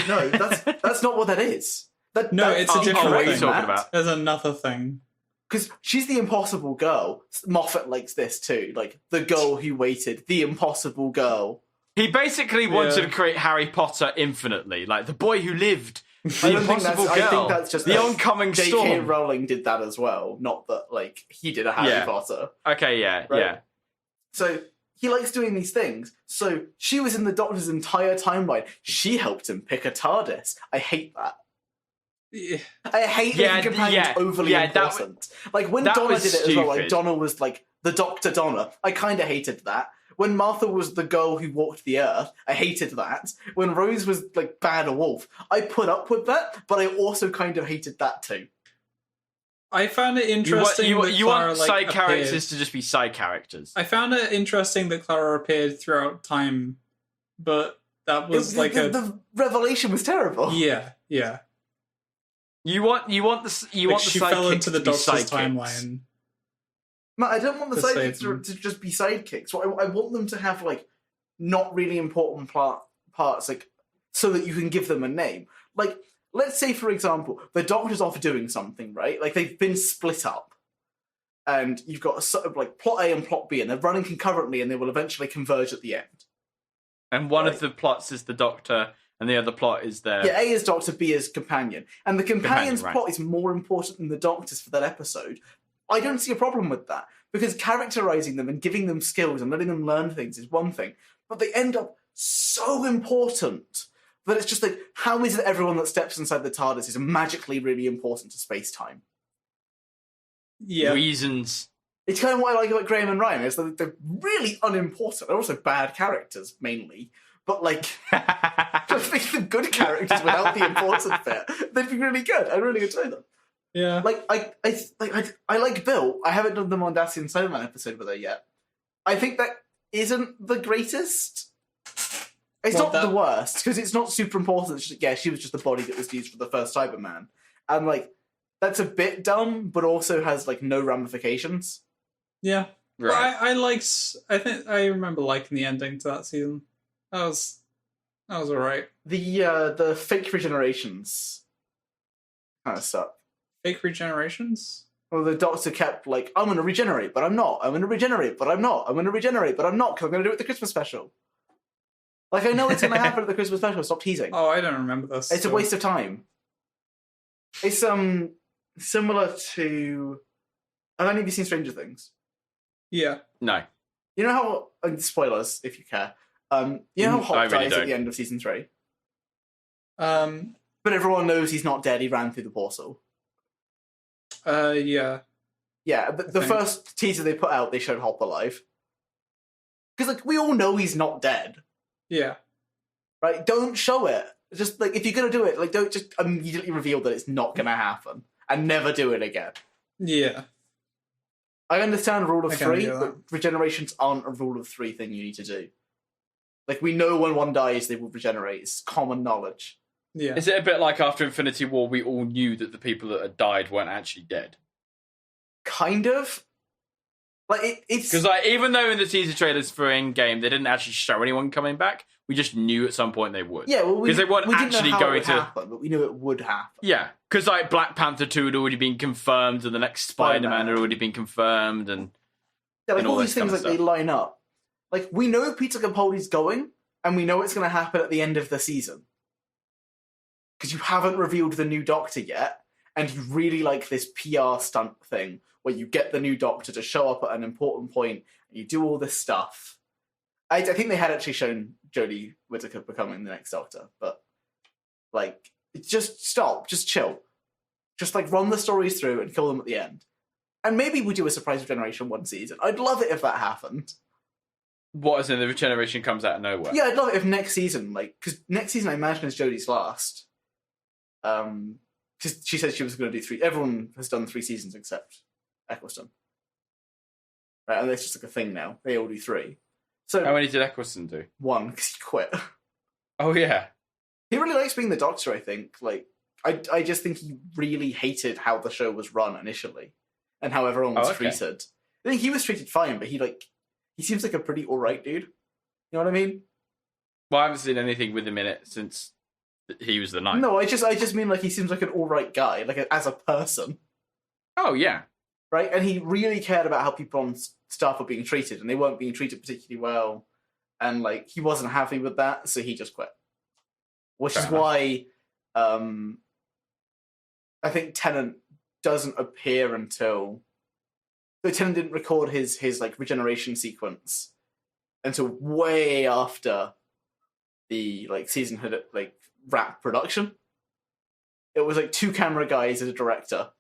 That's not what that is. It's a different what are you thing. talking about? There's another thing. Because she's the impossible girl. Moffat likes this too. Like, the girl who waited. The impossible girl. He basically wanted to create Harry Potter infinitely, like the boy who lived, I the don't think impossible that's- girl, I think that's just the like, oncoming J.K. storm. Rowling did that as well. Not that, like, he did a Harry Potter. Okay, yeah. So, he likes doing these things. So, she was in the Doctor's entire timeline. She helped him pick a TARDIS. I hate that. Yeah. I hate making companions overly important. Like, when Donna did it as well, like, stupid. Donna was, like, the Dr. Donna. I kind of hated that. When Martha was the girl who walked the earth, I hated that. When Rose was, like, bad a wolf, I put up with that, but I also kind of hated that too. I found it You interesting want, that you Clara, want like, side appeared. characters to just be side characters. I found it interesting that Clara appeared throughout time, but that was The revelation was terrible. Yeah. You want the She sidekicks fell into the to be Doctor's sidekicks. timeline. Matt, I don't want the To sidekicks save them. to just be sidekicks. I want them to have, like, not really important parts, like, so that you can give them a name. Like, let's say, for example, the Doctor's off doing something, right? Like, they've been split up. And you've got a sort of, like, plot A and plot B, and they're running concurrently, and they will eventually converge at the end. And one of the plots is the Doctor, and the other plot is their... Yeah, A is Doctor, B is Companion. And the Companion's right. plot is more important than the Doctor's for that episode. I don't see a problem with that, because characterizing them and giving them skills and letting them learn things is one thing, but they end up so important that it's just like, how is it everyone that steps inside the TARDIS is magically really important to space-time? Yeah. reasons. It's kind of what I like about Graham and Ryan, is that they're really unimportant. They're also bad characters, mainly, but like just make them good characters without the important bit. They'd be really good. I'd really enjoy them. Yeah. Like I like Bill. I haven't done the Mondasian Cyberman episode with her yet. I think that isn't the greatest. It's not the worst because it's not super important. She was just the body that was used for the first Cyberman, and like that's a bit dumb, but also has like no ramifications. Yeah. Right. But I think I remember liking the ending to that season. That was alright. The fake regenerations kind of suck. Fake regenerations? Well, the Doctor kept like, I'm going to regenerate, but I'm not. I'm going to regenerate, but I'm not. I'm going to regenerate, but I'm not, because I'm going to do it at the Christmas special. Like, I know it's going to happen at the Christmas special. Stop teasing. Oh, I don't remember this. It's a waste of time. It's similar to... Have any of you seen Stranger Things? Yeah. No. You know how... spoilers, if you care. You know how Hop dies at the end of season 3? But everyone knows he's not dead. He ran through the portal. Yeah. Yeah, the first teaser they put out, they showed Hop alive. Because, like, we all know he's not dead. Yeah. Right? Don't show it. Just, like, if you're going to do it, like, don't just immediately reveal that it's not going to happen. And never do it again. Yeah. I understand rule of 3, do that. but regenerations aren't a rule of 3 thing you need to do. Like, we know when one dies, they will regenerate. It's common knowledge. Yeah. Is it a bit like after Infinity War, we all knew that the people that had died weren't actually dead? Kind of. Like, it's... Because like, even though in the teaser trailers for Endgame, they didn't actually show anyone coming back, we just knew at some point they would. Yeah, well, because they weren't didn't actually know how going it would to happen, but we knew it would happen. Yeah, because like Black Panther 2 had already been confirmed, and the next Spider-Man had already been confirmed, and yeah, like and all these this things, kind of like they stuff. line up. Like we know Peter Capaldi's going, and we know it's going to happen at the end of the season because you haven't revealed the new Doctor yet, and you really like this PR stunt thing where you get the new Doctor to show up at an important point, and you do all this stuff. I think they had actually shown Jodie Whittaker becoming the next Doctor, but like, just stop, just chill, just like run the stories through and kill them at the end, and maybe we do a surprise regeneration one season. I'd love it if that happened. What is in the regeneration comes out of nowhere? Yeah, I'd love it if next season, like, because next season I imagine is Jodie's last. Because she said she was going to do 3. Everyone has done 3 seasons except Eccleston, right? And it's just like a thing now. They all do 3. So How many did Eccleston do? 1 because he quit. Oh yeah. He really likes being the Doctor, I think. Like, I just think he really hated how the show was run initially and how everyone was treated. I think he was treated fine, but he seems like a pretty alright dude. You know what I mean? Well, I haven't seen anything with him in it since he was the Ninth. No, I just mean like he seems like an alright guy, like as a person. Oh yeah. Right? And he really cared about how people on staff were being treated, and they weren't being treated particularly well. And like he wasn't happy with that, so he just quit. Which Fair is enough. why I think Tennant doesn't appear until Tennant didn't record his like regeneration sequence until way after the like season had like wrapped production. It was like 2 camera guys and a director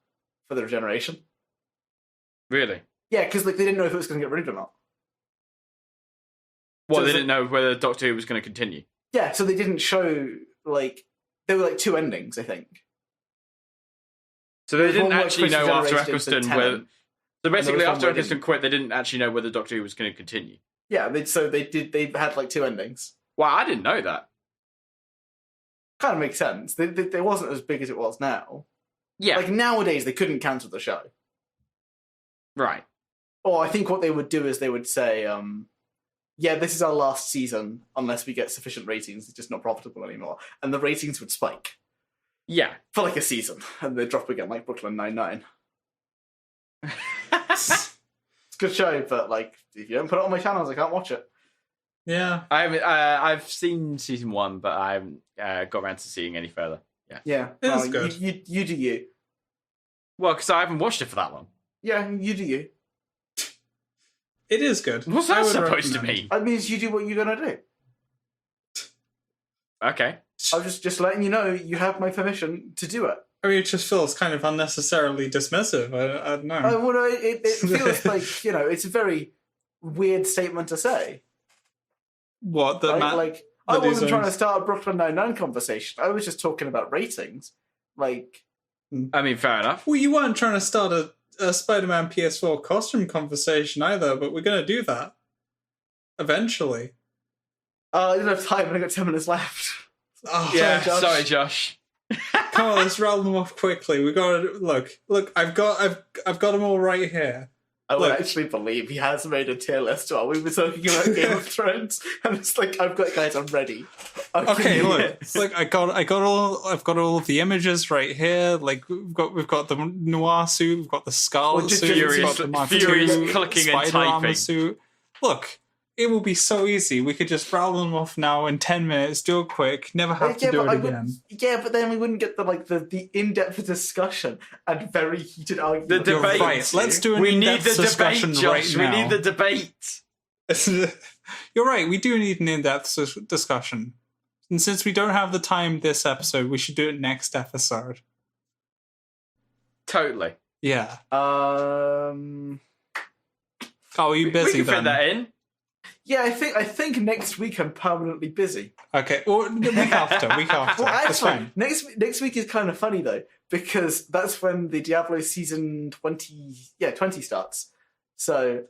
for the regeneration. Really? Yeah, because like they didn't know if it was going to get renewed or not. Well, So they it's didn't know whether Doctor Who was going to continue. Yeah, so they didn't show like there were like 2 endings, I think. So they There's didn't one where actually Chris know after regenerated into Eccleston Tennant, whether. So basically, one after where they Eccleston quit, they didn't actually know whether Doctor Who was going to continue. Yeah, they had like 2 endings. Wow, I didn't know that. Kind of makes sense. They wasn't as big as it was now. Yeah. Like nowadays, they couldn't cancel the show. Right. Or I think what they would do is they would say, yeah, this is our last season unless we get sufficient ratings. It's just not profitable anymore. And the ratings would spike Yeah. for like a season. And they'd drop again like Brooklyn Nine-Nine. It's a good show, but like, if you don't put it on my channels, I can't watch it. Yeah. I've seen season 1, but I haven't got around to seeing any further. Yeah. Yeah. It is well, good. You do you. Well, because I haven't watched it for that long. Yeah, you do you. It is good. What's I that would supposed to recommend. mean? That means you do what you're going to do. Okay. I'm just letting you know you have my permission to do it. I mean, it just feels kind of unnecessarily dismissive. I don't know. Well, it feels like, it's a very weird statement to say. What? That Right? Matt... Like, I that he's wasn't doing. trying to start a Brooklyn Nine-Nine conversation. I was just talking about ratings. Like, I mean, fair enough. Well, you weren't trying to start a Spider-Man PS4 costume conversation either, but we're going to do that eventually. I didn't have time. I only got 10 minutes left. Oh, Yeah, Josh. sorry, Josh. Come on, let's roll them off quickly. We got to look. I've got them all right here. I would Look. actually believe he has made a tier list while we were talking about Game of Thrones, and it's like, I've got guys, I'm ready. Okay, look, I've got all of the images right here. Like we've got the noir suit, we've got the Scarlet Well, just suit, we've Furious- got the Mark Furious II clicking and Spider Armor typing. suit. Look, it will be so easy. We could just rattle them off now in 10 minutes, do it quick, never have to do it again. Yeah, but then we wouldn't get the in-depth discussion and very heated argument. The You're debate. right. Let's do an We need in-depth the discussion debate, right Josh. now. We need the debate. You're right. We do need an in-depth discussion, and since we don't have the time this episode, we should do it next episode. Totally. Yeah. Um, Oh, are you We busy can fit then? that in. yeah, I think next week I'm permanently busy. Okay. Or the week after. Week after. Well, That's actually, fine. next week is kind of funny though, because that's when the Diablo season 20 starts. So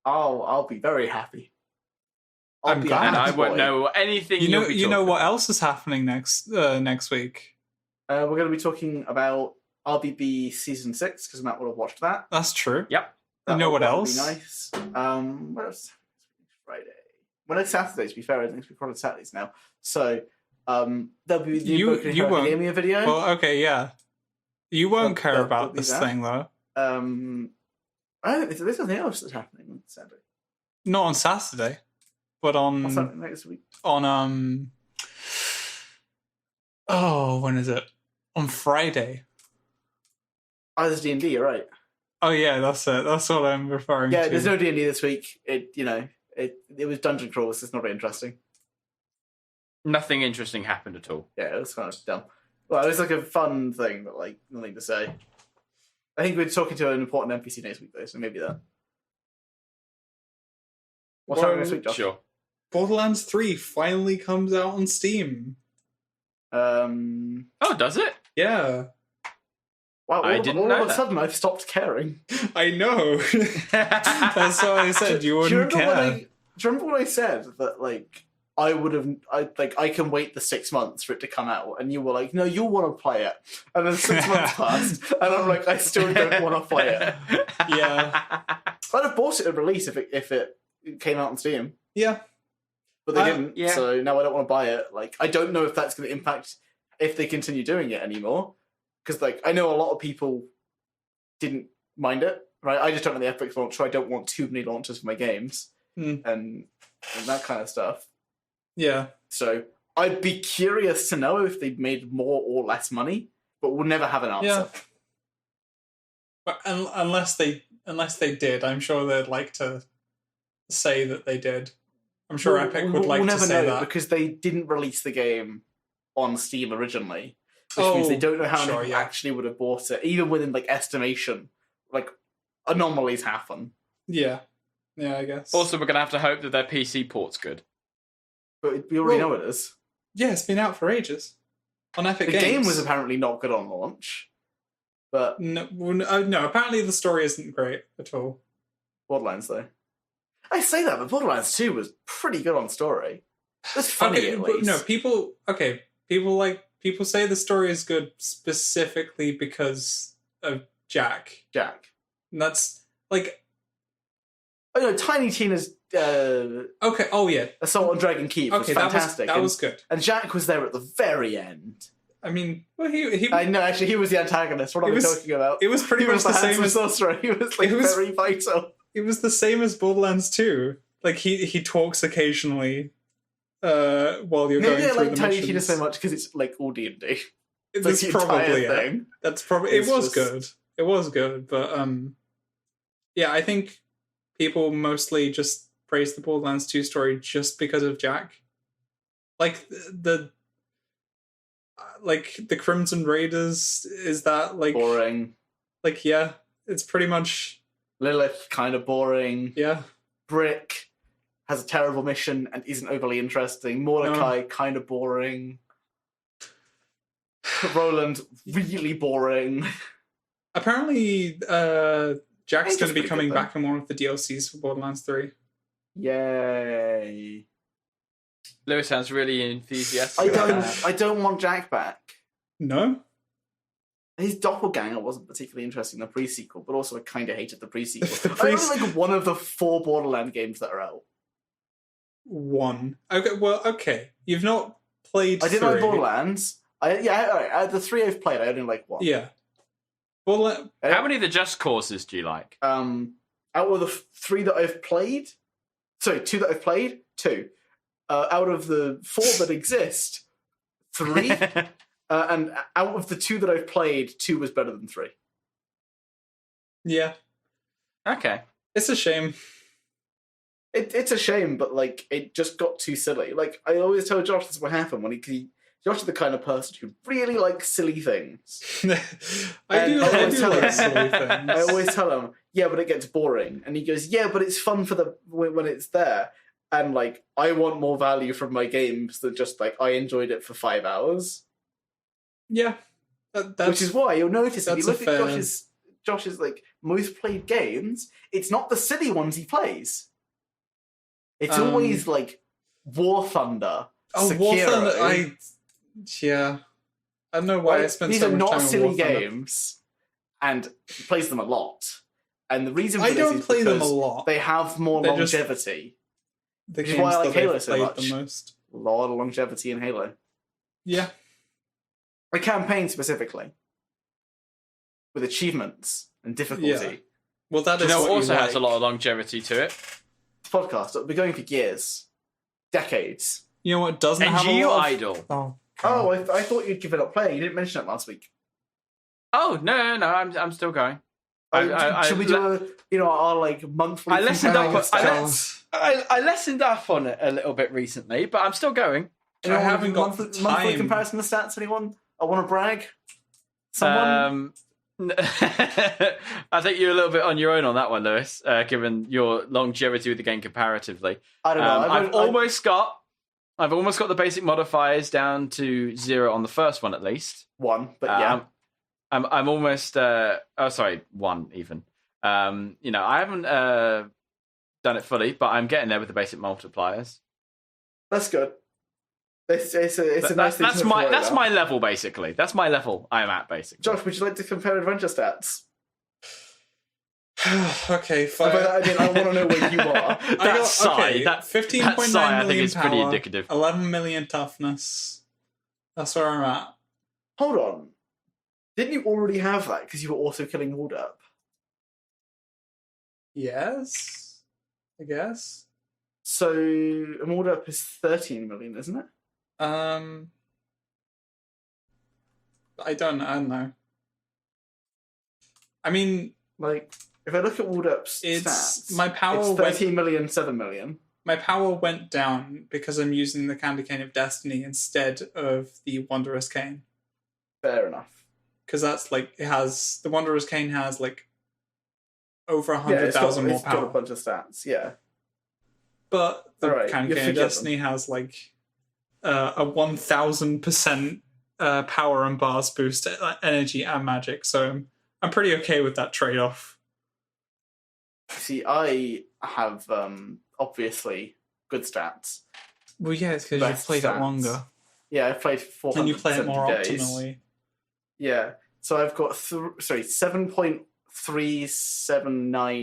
I'll be very happy. I'll I'm be glad. a And I happy won't boy. know anything. You know. you'll be You know talking what about. else is happening next week? We're going to be talking about RBB season 6 because Matt would have watched that. That's true. Yep. You know what That would else? Be nice. What else? Friday. Well, next Saturday, to be fair, I think we're on Saturdays now. So, there'll be the You Boku no Hero won't. Academia video. Well, okay, yeah. You won't care There'll about be this that. thing though. I don't think there's nothing else that's happening on Saturday. Not on Saturday, but What's on happening next week? Oh, when is it? On Friday. Oh, there's D&D, you're right. Oh yeah, that's it. That's what I'm referring Yeah, to. there's no D&D this week. It was dungeon crawls. It's not very interesting. Nothing interesting happened at all. Yeah, it was kind of dumb. Well, it was like a fun thing, but like nothing to say. I think we're talking to an important NPC next week, though, so maybe that. What's happening next week, Josh? Sure. Borderlands 3 finally comes out on Steam. Um, Oh, does it? Yeah. wow, I all didn't of know a that. sudden I've stopped caring. I know. That's what I said. You Do you wouldn't remember care. do you remember when I said that like I can wait the 6 months for it to come out, and you were like, no, you'll want to play it, and then 6 months passed, and I'm like, I still don't want to play it. Yeah. I'd have bought it at release if it came out on Steam, Yeah. but they didn't. yeah. So now I don't want to buy it. Like, I don't know if that's going to impact if they continue doing it anymore, because like I know a lot of people didn't mind it. Right, I just don't know the Epic launch, so I don't want too many launches for my games and that kind of stuff. Yeah. So I'd be curious to know if they've made more or less money, but we'll never have an answer. Yeah. But unless they did, I'm sure they'd like to say that they did. I'm sure Epic would like we'll to never say know that. because they didn't release the game on Steam originally, which means they don't know how many people actually would have bought it, even within like estimation. Like anomalies happen, Yeah. Yeah, I guess. Also, we're going to have to hope that their PC port's good. but we already know it is. Yeah, it's been out for ages. On Epic The Games. game was apparently not good on launch, but No, apparently the story isn't great at all. Borderlands though. I say that, but Borderlands 2 was pretty good on story. It's funny Okay, at but least. no, people say the story is good specifically because of Jack. Jack. And that's like Oh no, Tiny Tina's okay. Oh yeah. Assault on Dragon Keep was Okay, fantastic. that was good. and Jack was there at the very end. I mean, well, he I know, actually, he was the antagonist. What are we talking about? it was pretty He much was the same handsome as sorcerer. He was like it was- very vital. it was the same as Borderlands 2. Like he talks occasionally while you're going Maybe I through like the Tiny missions. Tina so much because it's like all D&D. That's probably it. thing. That's probably It's it was just- good. It was good, but yeah, I think people mostly just praise the Borderlands 2 story just because of Jack. Like the Crimson Raiders, is that like Boring. like yeah, it's pretty much Lilith, kind of boring. yeah. Brick has a terrible mission and isn't overly interesting. Mordecai, kind of boring. Roland, really boring. Apparently, Jack's going to be pretty coming good, back in one of the DLCs for Borderlands 3. Yay. Lewis sounds really enthusiastic. I don't want Jack back. No? His doppelganger wasn't particularly interesting in the pre-sequel, but also I kind of hated the pre-sequel. The I only like one of the 4 Borderland games that are out. One. Okay, well, okay. You've not played I didn't 3. like Borderlands. The 3 I've played, I only like 1. Yeah. Borderlands... How many of the Just Causes do you like? Out of the 3 that I've played... Sorry, 2 that I've played? 2. Out of the 4 that exist, 3... and out of the 2 that I've played, 2 was better than 3. Yeah. Okay. It's a shame. It's a shame, but like it just got too silly. Like I always tell Josh this will happen when Josh is the kind of person who really likes silly things. I do like silly things. I always tell him, yeah, but it gets boring, and he goes, yeah, but it's fun for when it's there. And like I want more value from my games than just like I enjoyed it for 5 hours. Yeah, which is why you'll notice if you look fair... at Josh's like most played games, it's not the silly ones he plays. It's always like War Thunder. Oh, Sekiro. War Thunder! I don't know why I spent so much time on War Thunder. These are not silly games, and he plays them a lot. And the reason for I this don't is play them a because lot. They have more longevity. The which is why I like Halo I've so played much. the most. A lot of longevity in Halo. Yeah. A campaign specifically, with achievements and difficulty. Yeah. Well, that is what also you has a like. lot of longevity to it. This podcast, it'll be going for years, decades. You know what doesn't have a NGO lot of... Idol. Oh, I thought you'd give it up playing. You didn't mention it last week. Oh no, I'm still going. Should we do our like monthly? I lessened up. stats? I lessened up on it a little bit recently, but I'm still going. I haven't got monthly comparison of stats. Anyone? I want to brag. Someone. I think you're a little bit on your own on that one, Lewis. Given your longevity with the game comparatively, I don't know. I've almost got the basic modifiers down to 0 on the first one at least. 1, but yeah. I'm almost. 1 even. I haven't done it fully, but I'm getting there with the basic multipliers. That's good. It's a nice thing. That's my level basically. That's my level I'm at basically. Josh, would you like to compare adventure stats? Okay, fine. I want to know where you are. That sigh, 15.9 million I think is power, pretty indicative. 11 million toughness. That's where I'm at. Hold on. Didn't you already have that because you were also killing Waldup? Yes, I guess. So Waldup is 13 million, isn't it? I don't know. I mean, like, if I look at Waldup's it's stats, my power. It's 13 million, 7 million. My power went down because I'm using the Candy Cane of Destiny instead of the Wanderer's Cane. Fair enough. Because that's like the Wanderer's Cane has like over 100,000 more power. Got a bunch of stats, yeah. But the Candy Cane of them. Destiny has like a 1,000% power and bars boost, energy and magic. So I'm pretty okay with that trade-off. See, I have obviously good stats. Well, yeah, it's because you've played it longer. Yeah, I've played 470 and you play it more days. optimally. Yeah, so I've got 7.379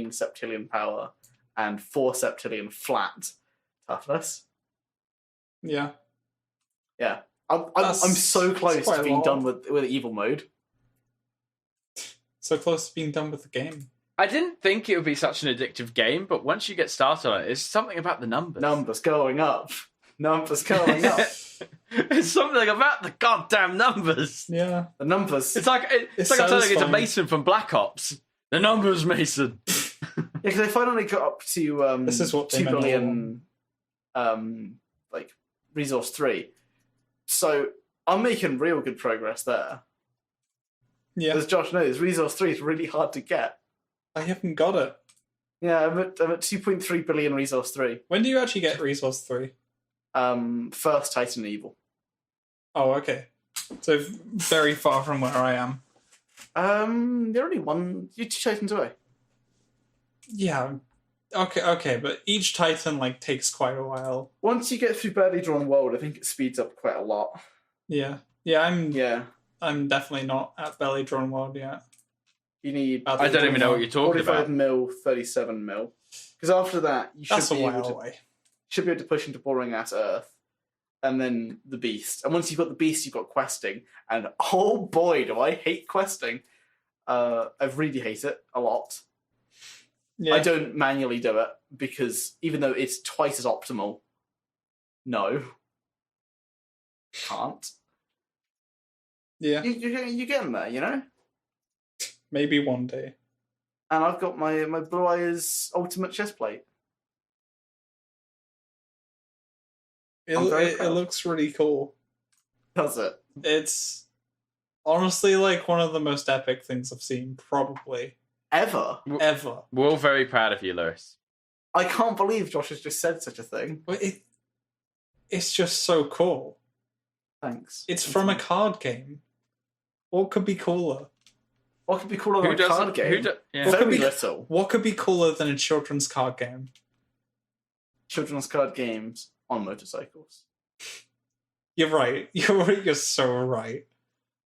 septillion power and 4 septillion flat toughness. Yeah. Yeah. I'm so close to being done with evil mode. So close to being done with the game. I didn't think it would be such an addictive game, but once you get started on it, it's something about the numbers. Numbers going up. Numbers going up. It's something about the goddamn numbers. Yeah. The numbers. It's like I'm turning into Mason from Black Ops. The numbers, Mason. Yeah, because I finally got up to this is what 2 billion like resource 3. So I'm making real good progress there. Yeah. As Josh knows, resource 3 is really hard to get. I haven't got it. Yeah, I'm at 2.3 billion resource 3. When do you actually get resource 3? First Titan Evil. Oh, okay. So very far from where I am. You're only you're 2 Titans away. Yeah. Okay, but each Titan like takes quite a while. Once you get through Barely Drawn World, I think it speeds up quite a lot. Yeah, I'm definitely not at Belly Drawn World yet. You need. I don't even know what you're talking 45 about. mil, 37 mil. Because after that, you That's should a be while able to away. should be able to push into Boring Ass Earth, and then the Beast. And once you've got the Beast, you've got questing. And oh boy, do I hate questing! I really hate it a lot. Yeah. I don't manually do it because even though it's twice as optimal, no, can't. Yeah. You're getting there, you know. Maybe one day. And I've got my Blue Eyes Ultimate Chestplate. It looks really cool. Does it? It's honestly like one of the most epic things I've seen, probably Ever? ever. We're all very proud of you, Lewis. I can't believe Josh has just said such a thing. But it's just so cool. Thanks. It's from a card game. What could be cooler? What could be cooler than a card game? Yeah. Very could be- little. What could be cooler than a children's card game? Children's card games on motorcycles. You're right. You're so right.